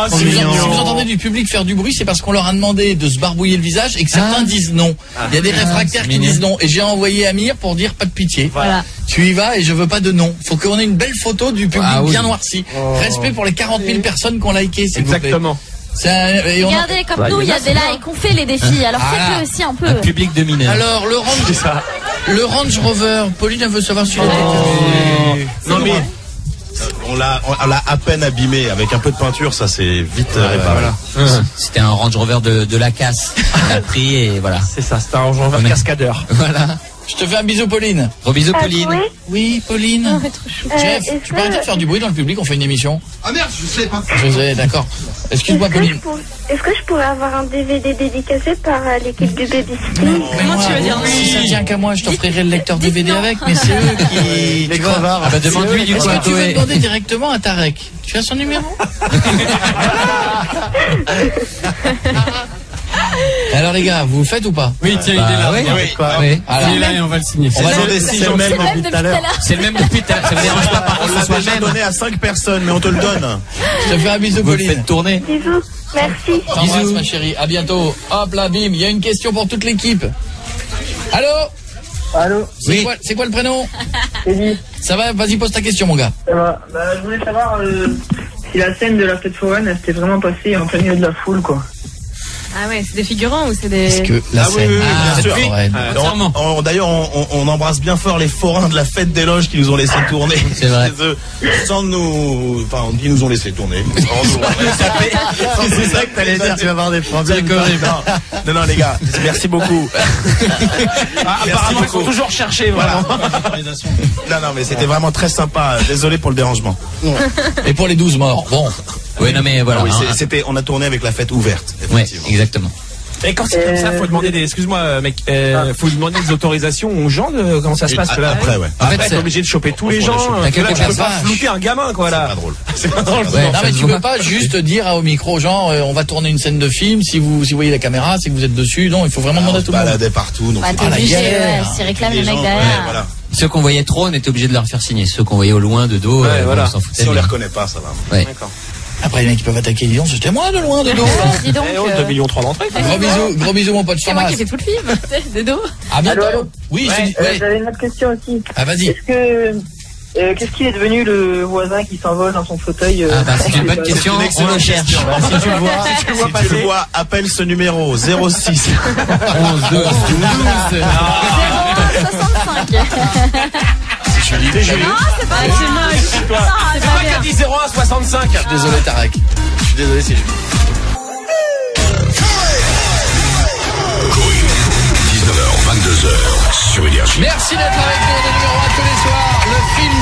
si vous entendez du public faire du bruit, c'est parce qu'on leur a demandé de se barbouiller le visage et que certains disent non. Il y a des réfractaires qui disent non. Et j'ai envoyé Amir pour dire pas de pitié. Voilà. Tu y vas et je veux pas de non. Faut qu'on ait une belle photo du public bien noirci. Respect pour les 40 000 personnes qui ont liké, s'il vous plaît. Exactement. Regardez, comme nous, il y a des likes qu'on fait les défis. Alors faites-le aussi un peu. Un public de mineurs. Alors, le Range Rover, Pauline, elle veut savoir si Non, mais on l'a à peine abîmé. Avec un peu de peinture, ça c'est vite réparé. Voilà. C'était un Range Rover de la casse. On a pris et voilà. C'est ça, c'était un Range Rover cascadeur. Voilà. Je te fais un bisou, Pauline. Gros bisous, Pauline. Oui, Pauline. Jeff, tu peux arrêter de faire du bruit dans le public, on fait une émission. Ah merde, je sais pas. Je sais, d'accord. Excuse-moi, Pauline. Est-ce que je pourrais avoir un DVD dédicacé par l'équipe du Babysitting? Comment tu veux dire non? Si ça tient qu'à moi, je t'offrirai le lecteur DVD avec, mais c'est eux qui... Les crevards. Ah bah demande-lui du coup. Est-ce que tu veux demander directement à Tarek? Tu as son numéro? Alors les gars, vous le faites ou pas? Oui, tiens, il est là. Oui. Il est là et on va le signer. On va demander c'est le même depuis tout à l'heure. C'est le même depuis tout à l'heure. Ça me dérange pas par contre que ce soit déjà même. donné à 5 personnes, mais on te le donne. Je te fais un bisou, Vous le Pauline. faites tourner. Bisous, merci. Bisous ma chérie, à bientôt. Hop là, bim, il y a une question pour toute l'équipe. Allô? Allô? C'est quoi le prénom? Eddie. Ça va? Vas-y, pose ta question, mon gars. Ça va. Je voulais savoir si la scène de la fête foraine, elle s'était vraiment passée en plein milieu de la foule, quoi. Ah ouais, c'est des figurants ou c'est des... Est-ce que la scène bien sûr. foraine. D'ailleurs, on embrasse bien fort les forains de la fête des loges qui nous ont laissé tourner. C'est vrai. Sans nous... Enfin, ils nous ont laissé tourner. C'est ça que t'allais dire, tu vas avoir des problèmes. Non, les gars, merci beaucoup. Apparemment, il faut toujours chercher, vraiment. Non, mais c'était vraiment très sympa. Désolé pour le dérangement. Et pour les 12 morts, bon. Oui, non mais voilà. Oui, on a tourné avec la fête ouverte. Ouais, exactement. Et quand c'est comme ça, faut demander des, excuse-moi, mec, faut demander des autorisations aux gens de comment ça se passe. Après, ouais. En fait, t'es obligé de choper tous les gens. Là, tu peux pas flouter un gamin, quoi, là. C'est pas drôle. C'est pas drôle. Ouais, non, mais tu peux pas juste dire au micro aux gens, on va tourner une scène de film, si vous voyez la caméra, c'est que vous êtes dessus. Non, il faut vraiment demander à tout le monde. Balader partout. Donc T'es obligé, s'ils réclament le mec derrière. Voilà. Ceux qu'on voyait trop, on était obligé de leur faire signer. Ceux qu'on voyait au loin, de dos, voilà. on s'en foutait. Si on les reconnaît pas, ça va. Ouais. D'accord. Après les mecs qui peuvent attaquer, disons, c'était moi de loin, de dos. Dis donc. 2,3 millions d'entrées. Gros bisous mon pote. C'est moi qui ai fait tout le film. De dos. À bientôt. Allô. Oui, j'avais une autre question aussi. Ah, vas-y. Est-ce que... qu'est-ce qu'il est devenu le voisin qui s'envole dans son fauteuil C'est une bonne question, on le cherche. Si tu le vois, appelle ce numéro 06 11 12 12. 65. C'est joli. Non, c'est pas bien. C'est pas qu'à 10 01 65. Je suis désolé Tarek. Je suis désolé, c'est joli. 19h, 22h sur Énergie. Merci d'être avec nous de numéro 1 tous les soirs. Le film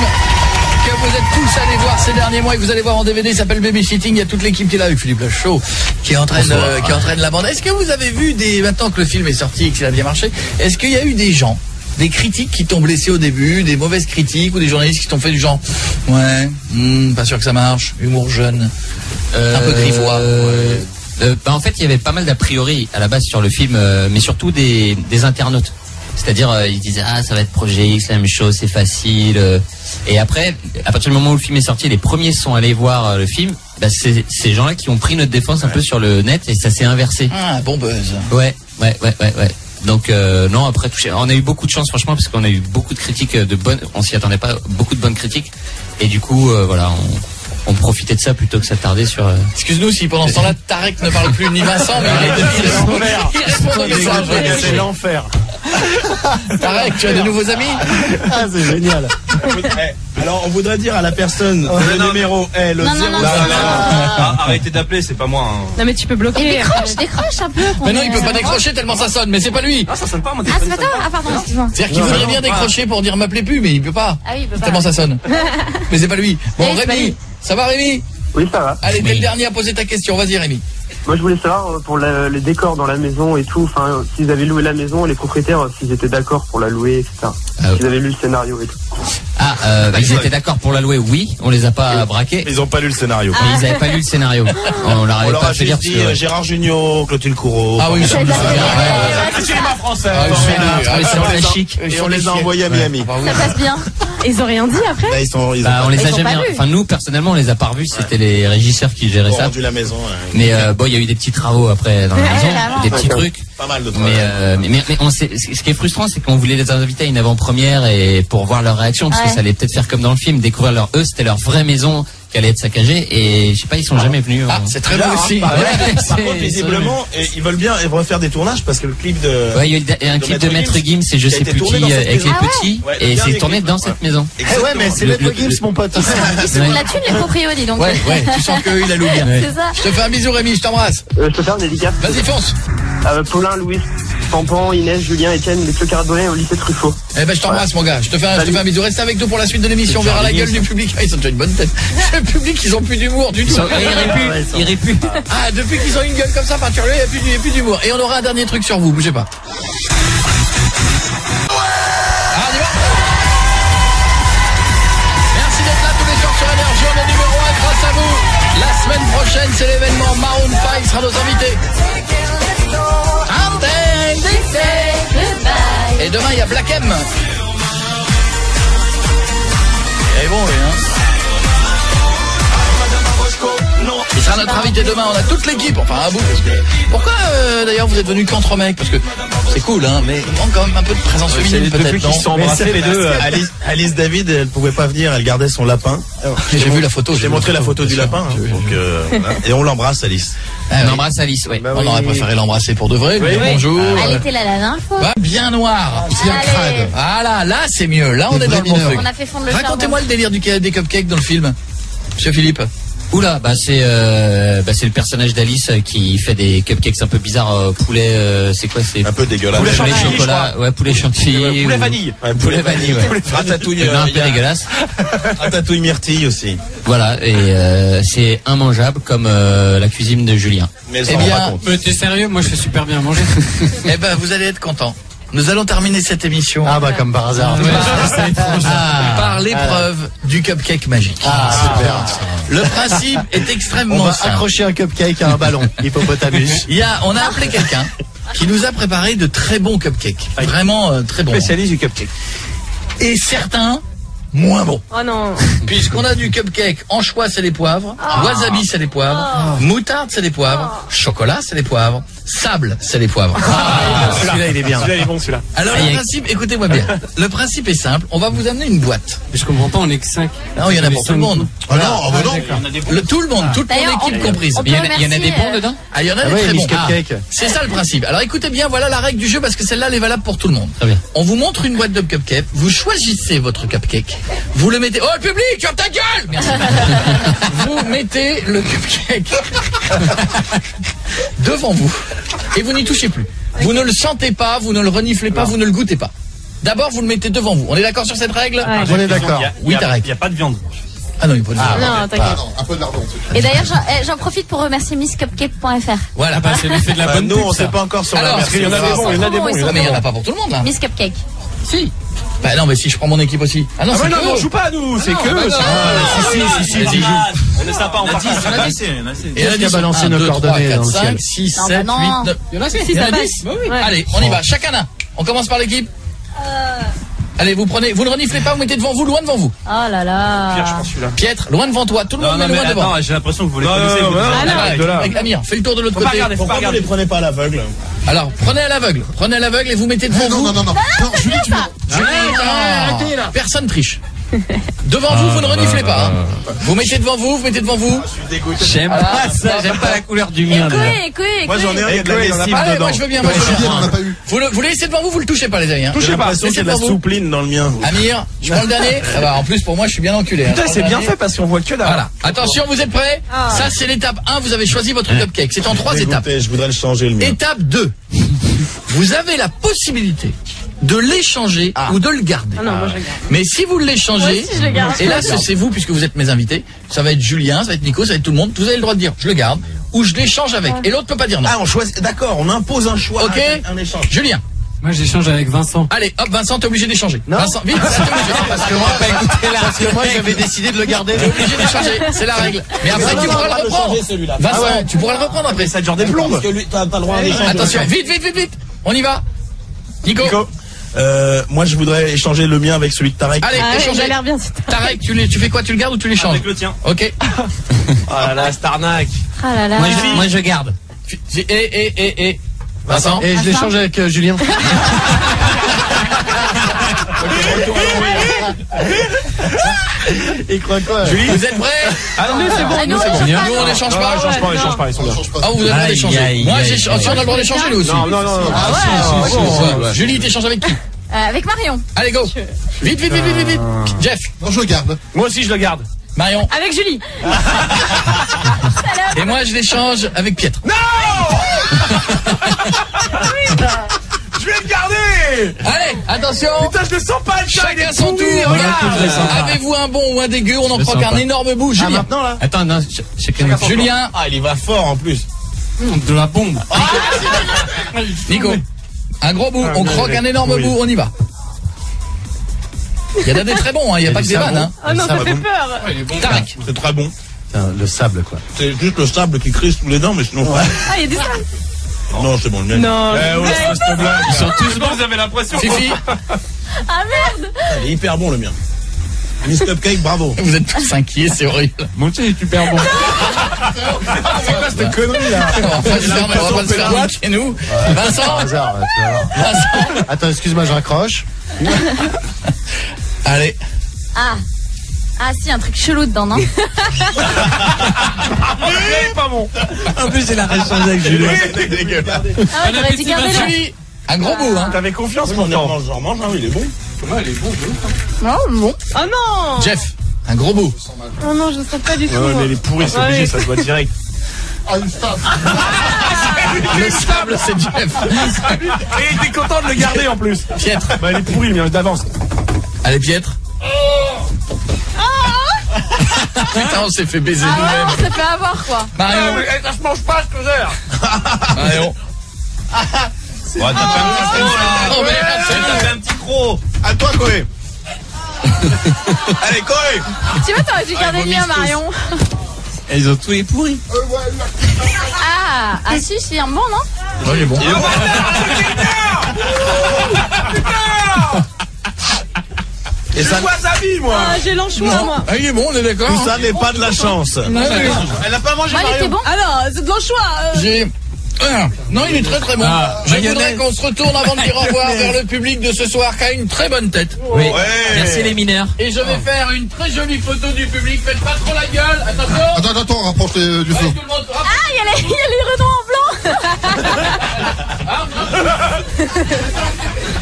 que vous êtes tous allés voir ces derniers mois et que vous allez voir en DVD s'appelle Babysitting. Il y a toute l'équipe qui est là avec Philippe Lachaud qui entraîne la bande. Est-ce que vous avez vu maintenant que le film est sorti et qu'il a bien marché, est-ce qu'il y a eu des gens, des critiques qui t'ont blessé au début, des mauvaises critiques ou des journalistes qui t'ont fait du genre pas sûr que ça marche, humour jeune, un peu grivois? En fait, il y avait pas mal d'a priori à la base sur le film, mais surtout des internautes. C'est-à-dire, ils disaient ça va être Projet X, la même chose, c'est facile. Et après, à partir du moment où le film est sorti, les premiers sont allés voir le film. C'est ces gens-là qui ont pris notre défense un peu sur le net et ça s'est inversé. Ah, bon buzz. Ouais. Donc non, après on a eu beaucoup de chance franchement parce qu'on a eu beaucoup de critiques de bonnes, on s'y attendait pas, beaucoup de bonnes critiques et du coup voilà, on profitait de ça plutôt que s'attarder sur. Excuse-nous si pendant ce temps-là Tarek ne parle plus ni Vincent, mais il répond au message. C'est l'enfer. Tarek, tu as de nouveaux amis? Ah, c'est génial. Alors, on voudrait dire à la personne, le numéro est le 0. Arrêtez d'appeler, c'est pas moi. Non, mais tu peux bloquer. Décroche un peu. Mais non, il peut pas décrocher tellement ça sonne, mais c'est pas lui. Ah, ça sonne pas, mon Ah, c'est pas toi? Ah, pardon, excuse-moi. C'est-à-dire qu'il voudrait bien décrocher pour dire m'appelez plus, mais il peut pas. Ah oui, il peut pas. Tellement ça sonne. Mais c'est pas lui. Bon, Oui, c'est pas Rémi, lui. ça va Rémi? Oui, ça va. Allez, t'es le dernier à poser ta question, vas-y Rémi. Moi, je voulais savoir pour les décors dans la maison et tout, enfin, s'ils avaient loué la maison, les propriétaires, s'ils étaient d'accord pour la louer, etc. S'ils avaient lu le scénario et tout. Ils étaient d'accord pour la louer, oui. On les a pas braqués. Ils ont pas lu le scénario. Mais ils avaient pas lu le scénario. On leur avait pas fait dire. Gérard Junior, Clotilde Courreau. Ah oui, ça me cinéma français. Et on les a envoyés à Miami. Ça passe bien. Ils ont rien dit après. On les a jamais. Enfin nous personnellement on les a pas revus. C'était les régisseurs qui géraient ça. La maison. Mais bon, il y a eu des petits travaux après dans la maison, des petits trucs. Pas mal de trucs. Mais ce qui est frustrant, c'est qu'on voulait les inviter à une avant-première et pour voir leur réaction, parce que ça allait peut-être faire comme dans le film, découvrir c'était leur vraie maison qui allait être saccagée, et je sais pas, ils sont jamais venus. C'est très beau aussi. Par contre, visiblement, ils veulent bien refaire des tournages parce que le clip de. Ouais, il y a eu un clip de Maître Gims, et je sais plus qui, avec les petits, et c'est tourné dans cette maison. Ouais, mais c'est Maître Gims, mon pote. Ils sont la thune, les proprios, dis donc. Ouais, tu sens qu'il a loué bien. C'est ça. Je te fais un bisou, Rémi, je t'embrasse. Je peux faire une dédicace. Vas-y, fonce. Paulin, Louis, Pampan, Inès, Julien, Etienne, les Clocards au lycée Truffaut. Eh ben je t'embrasse mon gars, je te fais un bisou. Reste avec nous pour la suite de l'émission, on verra la gueule du public. Ils ont déjà une bonne tête. Le public, ils ont plus d'humour du tout. Ils rient plus. Ah, depuis qu'ils ont une gueule comme ça, peinturée, il n'y a plus d'humour. Et on aura un dernier truc sur vous, bougez pas. Merci d'être là tous les soirs sur Énergie, on est numéro 1 grâce à vous. La semaine prochaine, c'est l'événement Maroon 5 sera nos invités. Et demain, il y a Black M. Et bon, lui, hein. Il sera notre invité demain, on a toute l'équipe, enfin à bout. Pourquoi d'ailleurs vous êtes venus qu'entre mecs? Parce que c'est cool, hein, mais il manque quand même un peu de présence féminine peut-être. Qui sont embrassés les deux. Alice David, elle pouvait pas venir, elle gardait son lapin. J'ai vu la photo. J'ai montré la photo du lapin. Et on l'embrasse, Alice. On embrasse Alice, oui. On aurait préféré l'embrasser pour de vrai. Bonjour. Elle était là la dernière fois. Bien noir, bien crade. Voilà, là c'est mieux. Là on est dans le bon truc. On a fait fondre le charbon. Racontez-moi le délire des cupcakes dans le film, Monsieur Philippe. Oula, c'est le personnage d'Alice qui fait des cupcakes un peu bizarres, poulet, c'est quoi, c'est un peu dégueulasse. Poulet chocolat, poulet chantilly, poulet vanille. Poulet vanille, ouais. Ratatouille, un peu dégueulasse. Ratatouille myrtille aussi. Voilà, et c'est immangeable comme la cuisine de Julien. Mais t'es sérieux? Moi je fais super bien à manger. Eh ben vous allez être content. Nous allons terminer cette émission. Ah bah comme par hasard. Par l'épreuve du cupcake magique. Super. Le principe est extrêmement simple. On va accrocher un cupcake à un ballon, hippopotamus. On a appelé quelqu'un qui nous a préparé de très bons cupcakes. Vraiment très bons. Spécialiste du cupcake. Et certains moins bons. Oh non. Puisqu'on a du cupcake, anchois c'est les poivres, wasabi c'est les poivres, moutarde c'est les poivres, chocolat c'est les poivres, sable c'est les poivres. Celui-là il est bien. Celui-là il est bon celui-là. Alors le principe, écoutez-moi bien. Le principe est simple, on va vous amener une boîte. Mais je comprends pas, on est que 5. Non, il y en a pour tout le monde. Ah non, tout le monde, toute mon équipe comprise. Il y en a des bons dedans? Il y en a des très bons. C'est ça le principe. Alors écoutez bien, voilà la règle du jeu parce que celle-là elle est valable pour tout le monde. Très bien. On vous montre une boîte de cupcakes, vous choisissez votre cupcake, vous le mettez. Oh le public, ferme ta gueule! Merci. Vous mettez le cupcake devant vous et vous n'y touchez plus. Vous ne le sentez pas, vous ne le reniflez pas, vous ne le goûtez pas. D'abord vous le mettez devant vous. On est d'accord sur cette règle? On est d'accord. Oui, t'as Il n'y a pas de viande. Ah non, il n'y a pas de viande. Non, t'inquiète. Un peu de lardon. Et d'ailleurs, j'en profite pour remercier MissCupcake.fr. Voilà. C'est l'effet de la bonne Nous pub, on ça. sait pas encore sur la Alors, parce qu'il Il y en a des bons, il y en a des bons. Non, mais il n'y en a pas pour tout le monde là. Miss Cupcake. Si. Bah non, mais si je prends mon équipe aussi. Ah non, Ah c'est ouais, non, que on eux. joue pas à nous, c'est non, que bah eux. non. Si. On est sympa, on partage. Et là, qui a balancé nos coordonnées dans le ciel? 6, Non, 7, bah 8, non. 9. Il y en a 6. Il y en a 10. Allez, on y va. Chacun un. On commence par l'équipe. Allez, vous le reniflez pas, vous mettez devant vous, loin devant vous. Oh là là. Pierre, je pense celui-là. Pietre, loin devant toi. Tout le monde met loin devant. Attends, j'ai l'impression que vous les Non, connaissez. non, vous. non, Ah, de là. avec Amir, fais le tour de l'autre Faut pas côté. regarder, faut pas Pourquoi vous les prenez pas à l'aveugle? Alors, prenez à l'aveugle. Prenez à l'aveugle et vous mettez devant vous. Non, Julie, tu Julie, personne triche. Devant vous, vous ne reniflez pas. Hein. Vous mettez devant vous, mettez devant vous. J'aime pas ça, j'aime pas la couleur du mien. Moi j'en ai un, il y a de la lessive Allez, dedans. moi je veux bien. Moi, je veux bien. on n'a pas eu. Vous le laissez devant vous, vous le touchez pas les amis. Hein. J'ai l'impression qu'il y a de la Laissez devant vous. soupline dans le mien. Amir, je prends le dernier. Ah bah, en plus pour moi je suis bien enculé. Putain, c'est bien fait parce qu'on voit que dalle. Voilà. Attention, vous êtes prêts? Ça c'est l'étape 1, vous avez choisi votre cupcake. C'est en 3 étapes. Je voudrais le changer le mien. Étape 2. Vous avez la possibilité de l'échanger ou de le garder. Ah non, moi je regarde. Mais si vous l'échangez, Moi aussi, je le garde. et là c'est vous puisque vous êtes mes invités, ça va être Julien, ça va être Nico, ça va être tout le monde, vous avez le droit de dire je le garde ou je l'échange avec. Et l'autre peut pas dire non. Ah, on choisit, d'accord, on impose un choix. Ok. Un échange. Julien, Moi, j'échange avec Vincent. Allez, hop, Vincent, t'es obligé d'échanger. Non. Vincent, vite, t'es obligé. Parce que moi, parce que moi, j'avais décidé de le garder. T'es obligé d'échanger, c'est la règle. Mais après, tu pourras le reprendre. Vincent, tu pourras le reprendre après. Ça dure des plombes. Parce que lui, t'as le droit à l'échange. Attention, vite. On y va. Nico. Moi, je voudrais échanger le mien avec celui de Tarek. Allez, échanger. Ça a l'air bien. Tarek, tu fais quoi? Tu le gardes ou tu l'échanges? Avec le tien. Ok. Oh là là, cette arnaque. Ah là là. Moi, je garde. Vincent. Et je l'échange avec Julien. Il croit quoi? Julie, vous êtes prêts? Ah non, c'est bon. Nous, on n'échange pas. Ils échangent pas, ils sont bien. Ah, vous avez le droit d'échanger. Moi, si on a le droit d'échanger, nous aussi. Non. Ah ouais. Julie, t'échanges avec qui? Avec Marion. Allez, go. Vite. Jeff. Non, je le garde. Moi aussi, je le garde. Marion. Avec Julie. Et moi, je l'échange avec Pietre. Non. Je vais le garder. Allez, attention. Putain, je le sens pas. Chacun son tour. Regarde. Avez-vous un bon ou un dégueu? On en croque un énorme bout. Julien. Maintenant, là. Attends, non, Julien. Ah, il y va fort, en plus. De la bombe. Nico. Un gros bout. On croque un énorme bout. On y va. Il y en a des très bons, il n'y a pas que des vannes. Hein. Oh non, ça fait peur. Tarek. C'est très bon. Le sable, quoi. C'est juste le sable qui crise sous les dents, mais sinon. Ah, il y a des sables. Non, c'est bon, le mien. Non. Ils sont tous bons, vous avez l'impression. Fifi. Ah merde. Il est hyper bon, le mien. Miss Cupcake, bravo. Vous êtes tous inquiets, c'est horrible. Mon Dieu, il est super bon. C'est quoi cette connerie là? On va pas se faire niquer, nous. Vincent. Vincent. Attends, excuse-moi, je raccroche. Allez. Ah si, un truc chelou dedans, non? Pas bon. En plus, il a réchangé avec Julien. Ah ouais, t'aurais dû garder là. Un gros bout, hein. T'avais confiance, J'en pourtant. mange, hein, il est bon. Comment elle est bon, Non, bon. Oh non. Jeff. Un gros bout. Oh non, je ne sais pas du tout. Ouais, mais les pourris, c'est obligé, ça se voit direct. Le sable, c'est Jeff. Et il était content de le garder en plus. Pietre. Bah, il est pourri, le mien, d'avance. Allez, Pietre. Putain, on s'est fait baiser Ah ouais, nous-mêmes. on s'est fait avoir, quoi. Marion. Ça se mange pas, ce que Marion. Ouais, t'as fait un petit croc, là. Oh merde, T'as fait un petit croc. À toi, Koé. Allez, Koé. Tu vois, t'aurais dû garder le mien, Marion. Ils ont tous les pourris. Ah si, un bon, non? Ouais, il est bon. Et ça, wasabi, moi. Ah, j'ai l'anchois, moi. Ah, il est bon, on est d'accord. tout ça n'est pas de la chance. Elle a pas mangé, Moi, il était Marion. bon. Ah non, c'est de l'anchois. J'ai... Non, il est très très bon. Je voudrais qu'on se retourne avant de dire au revoir vers le public de ce soir qui a une très bonne tête. Oui. Ouais. Merci les mineurs. Et je vais faire une très jolie photo du public. Faites pas trop la gueule. Attention. Attends, rapproche du Allez, feu. tout le monde, hop. Ah, il y a les Renault en blanc.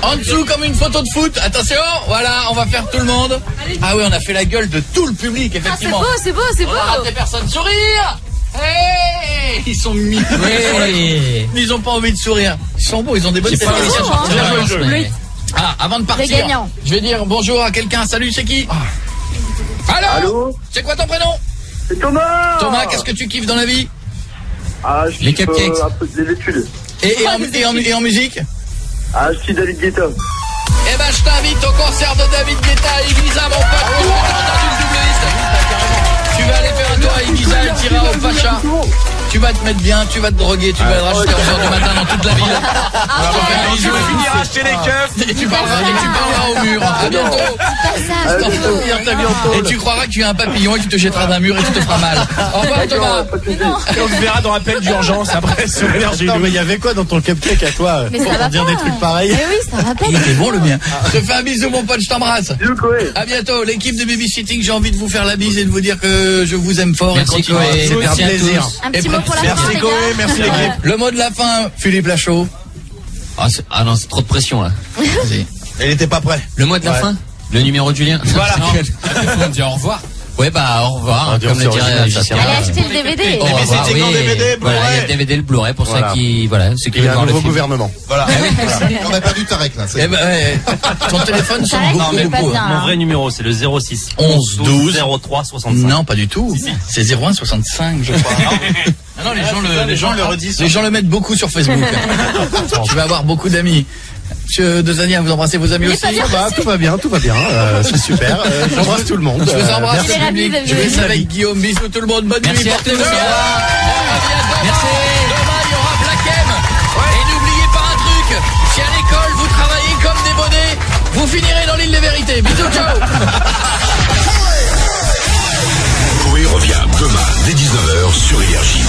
En dessous comme une photo de foot. Attention, voilà, on va faire tout le monde. Ah oui, on a fait la gueule de tout le public, Ah, c'est effectivement. beau, c'est beau, c'est beau. On a raté personne. Sourire. Hey, ils sont mis. Ils ont pas envie de sourire. Ils sont beaux, ils ont des bonnes têtes. Ah, avant de partir, Les gagnants. je vais dire bonjour à quelqu'un. Salut, c'est qui? Allô. C'est quoi ton prénom? C'est Thomas. Thomas, qu'est-ce que tu kiffes dans la vie? Ah, je Les kiffe, cupcakes. un peu des études. Et en musique? Ah, je suis David Guetta. Eh ben, je t'invite au concert de David Guetta à Ibiza, mon pote. Tout le monde a entendu le double liste. Tu vas aller faire un tour à Ibiza, tu iras au Pacha. Tu vas te mettre bien, tu vas te droguer, tu vas te racheter 11h du matin dans toute la ville. Je vais finir à acheter les keufs. Et tu parleras au mur. À bientôt. Et tu croiras que tu as un papillon et que tu te jetteras d'un mur et que tu te feras mal. Au revoir, Thomas. Et on te verra dans l'appel d'urgence après sur Énergie. Non, mais il y avait quoi dans ton cupcake à toi? Mais ça Pour va dire pas. des trucs pareils. Eh oui, ça va pas. Il était bon le mien. Je te fais un bisou, mon pote, je t'embrasse. Bisous, Koé. À bientôt. L'équipe de Babysitting, j'ai envie de vous faire la bise et de vous dire que je vous aime fort. Merci, et continuez. Koé. C'est un Merci à plaisir. tous. Un petit mot pour la fin, Merci, les Koé. gars. Merci, l'équipe. Le mot de la fin, Philippe Lachaud. Ah non, c'est trop de pression là. Vas-y. Elle était pas prêt. Le mot de la fin. Le numéro de Julien. Voilà. On dit au revoir. Ouais, bah au revoir. dit Comme le dirait original, ça Giscard. sert. Allez acheter le DVD. Au revoir, Babysitting en DVD, Voilà, il y a Blu-ray. le DVD, le Blu-ray pour Voilà. ceux qui, voilà, ceux qui Il y veulent a un voir le nouveau film. gouvernement. Voilà. On a perdu Tarek là. Eh ben, ouais. Ton téléphone sonne Tarek, beaucoup, il est pas beaucoup. bien. Mon vrai numéro, c'est le 06 11 12 03 65. Non, pas du tout. C'est 01 65, je crois. Ah non, les gens le mettent beaucoup sur Facebook. Tu vas avoir beaucoup d'amis. Monsieur Dezania, vous embrassez vos amis aussi? Tout va bien, c'est super. J'embrasse tout le monde. Je vous embrasse, merci. public. Je vous laisse avec Guillaume. Bisous tout le monde. Bonne nuit. Portez-vous bien. Merci. Demain, il y aura Black M. Et n'oubliez pas un truc. Si à l'école, vous travaillez comme des bonnets, vous finirez dans l'île des vérités. Bisous, ciao. Coé revient demain dès 19h sur Énergie.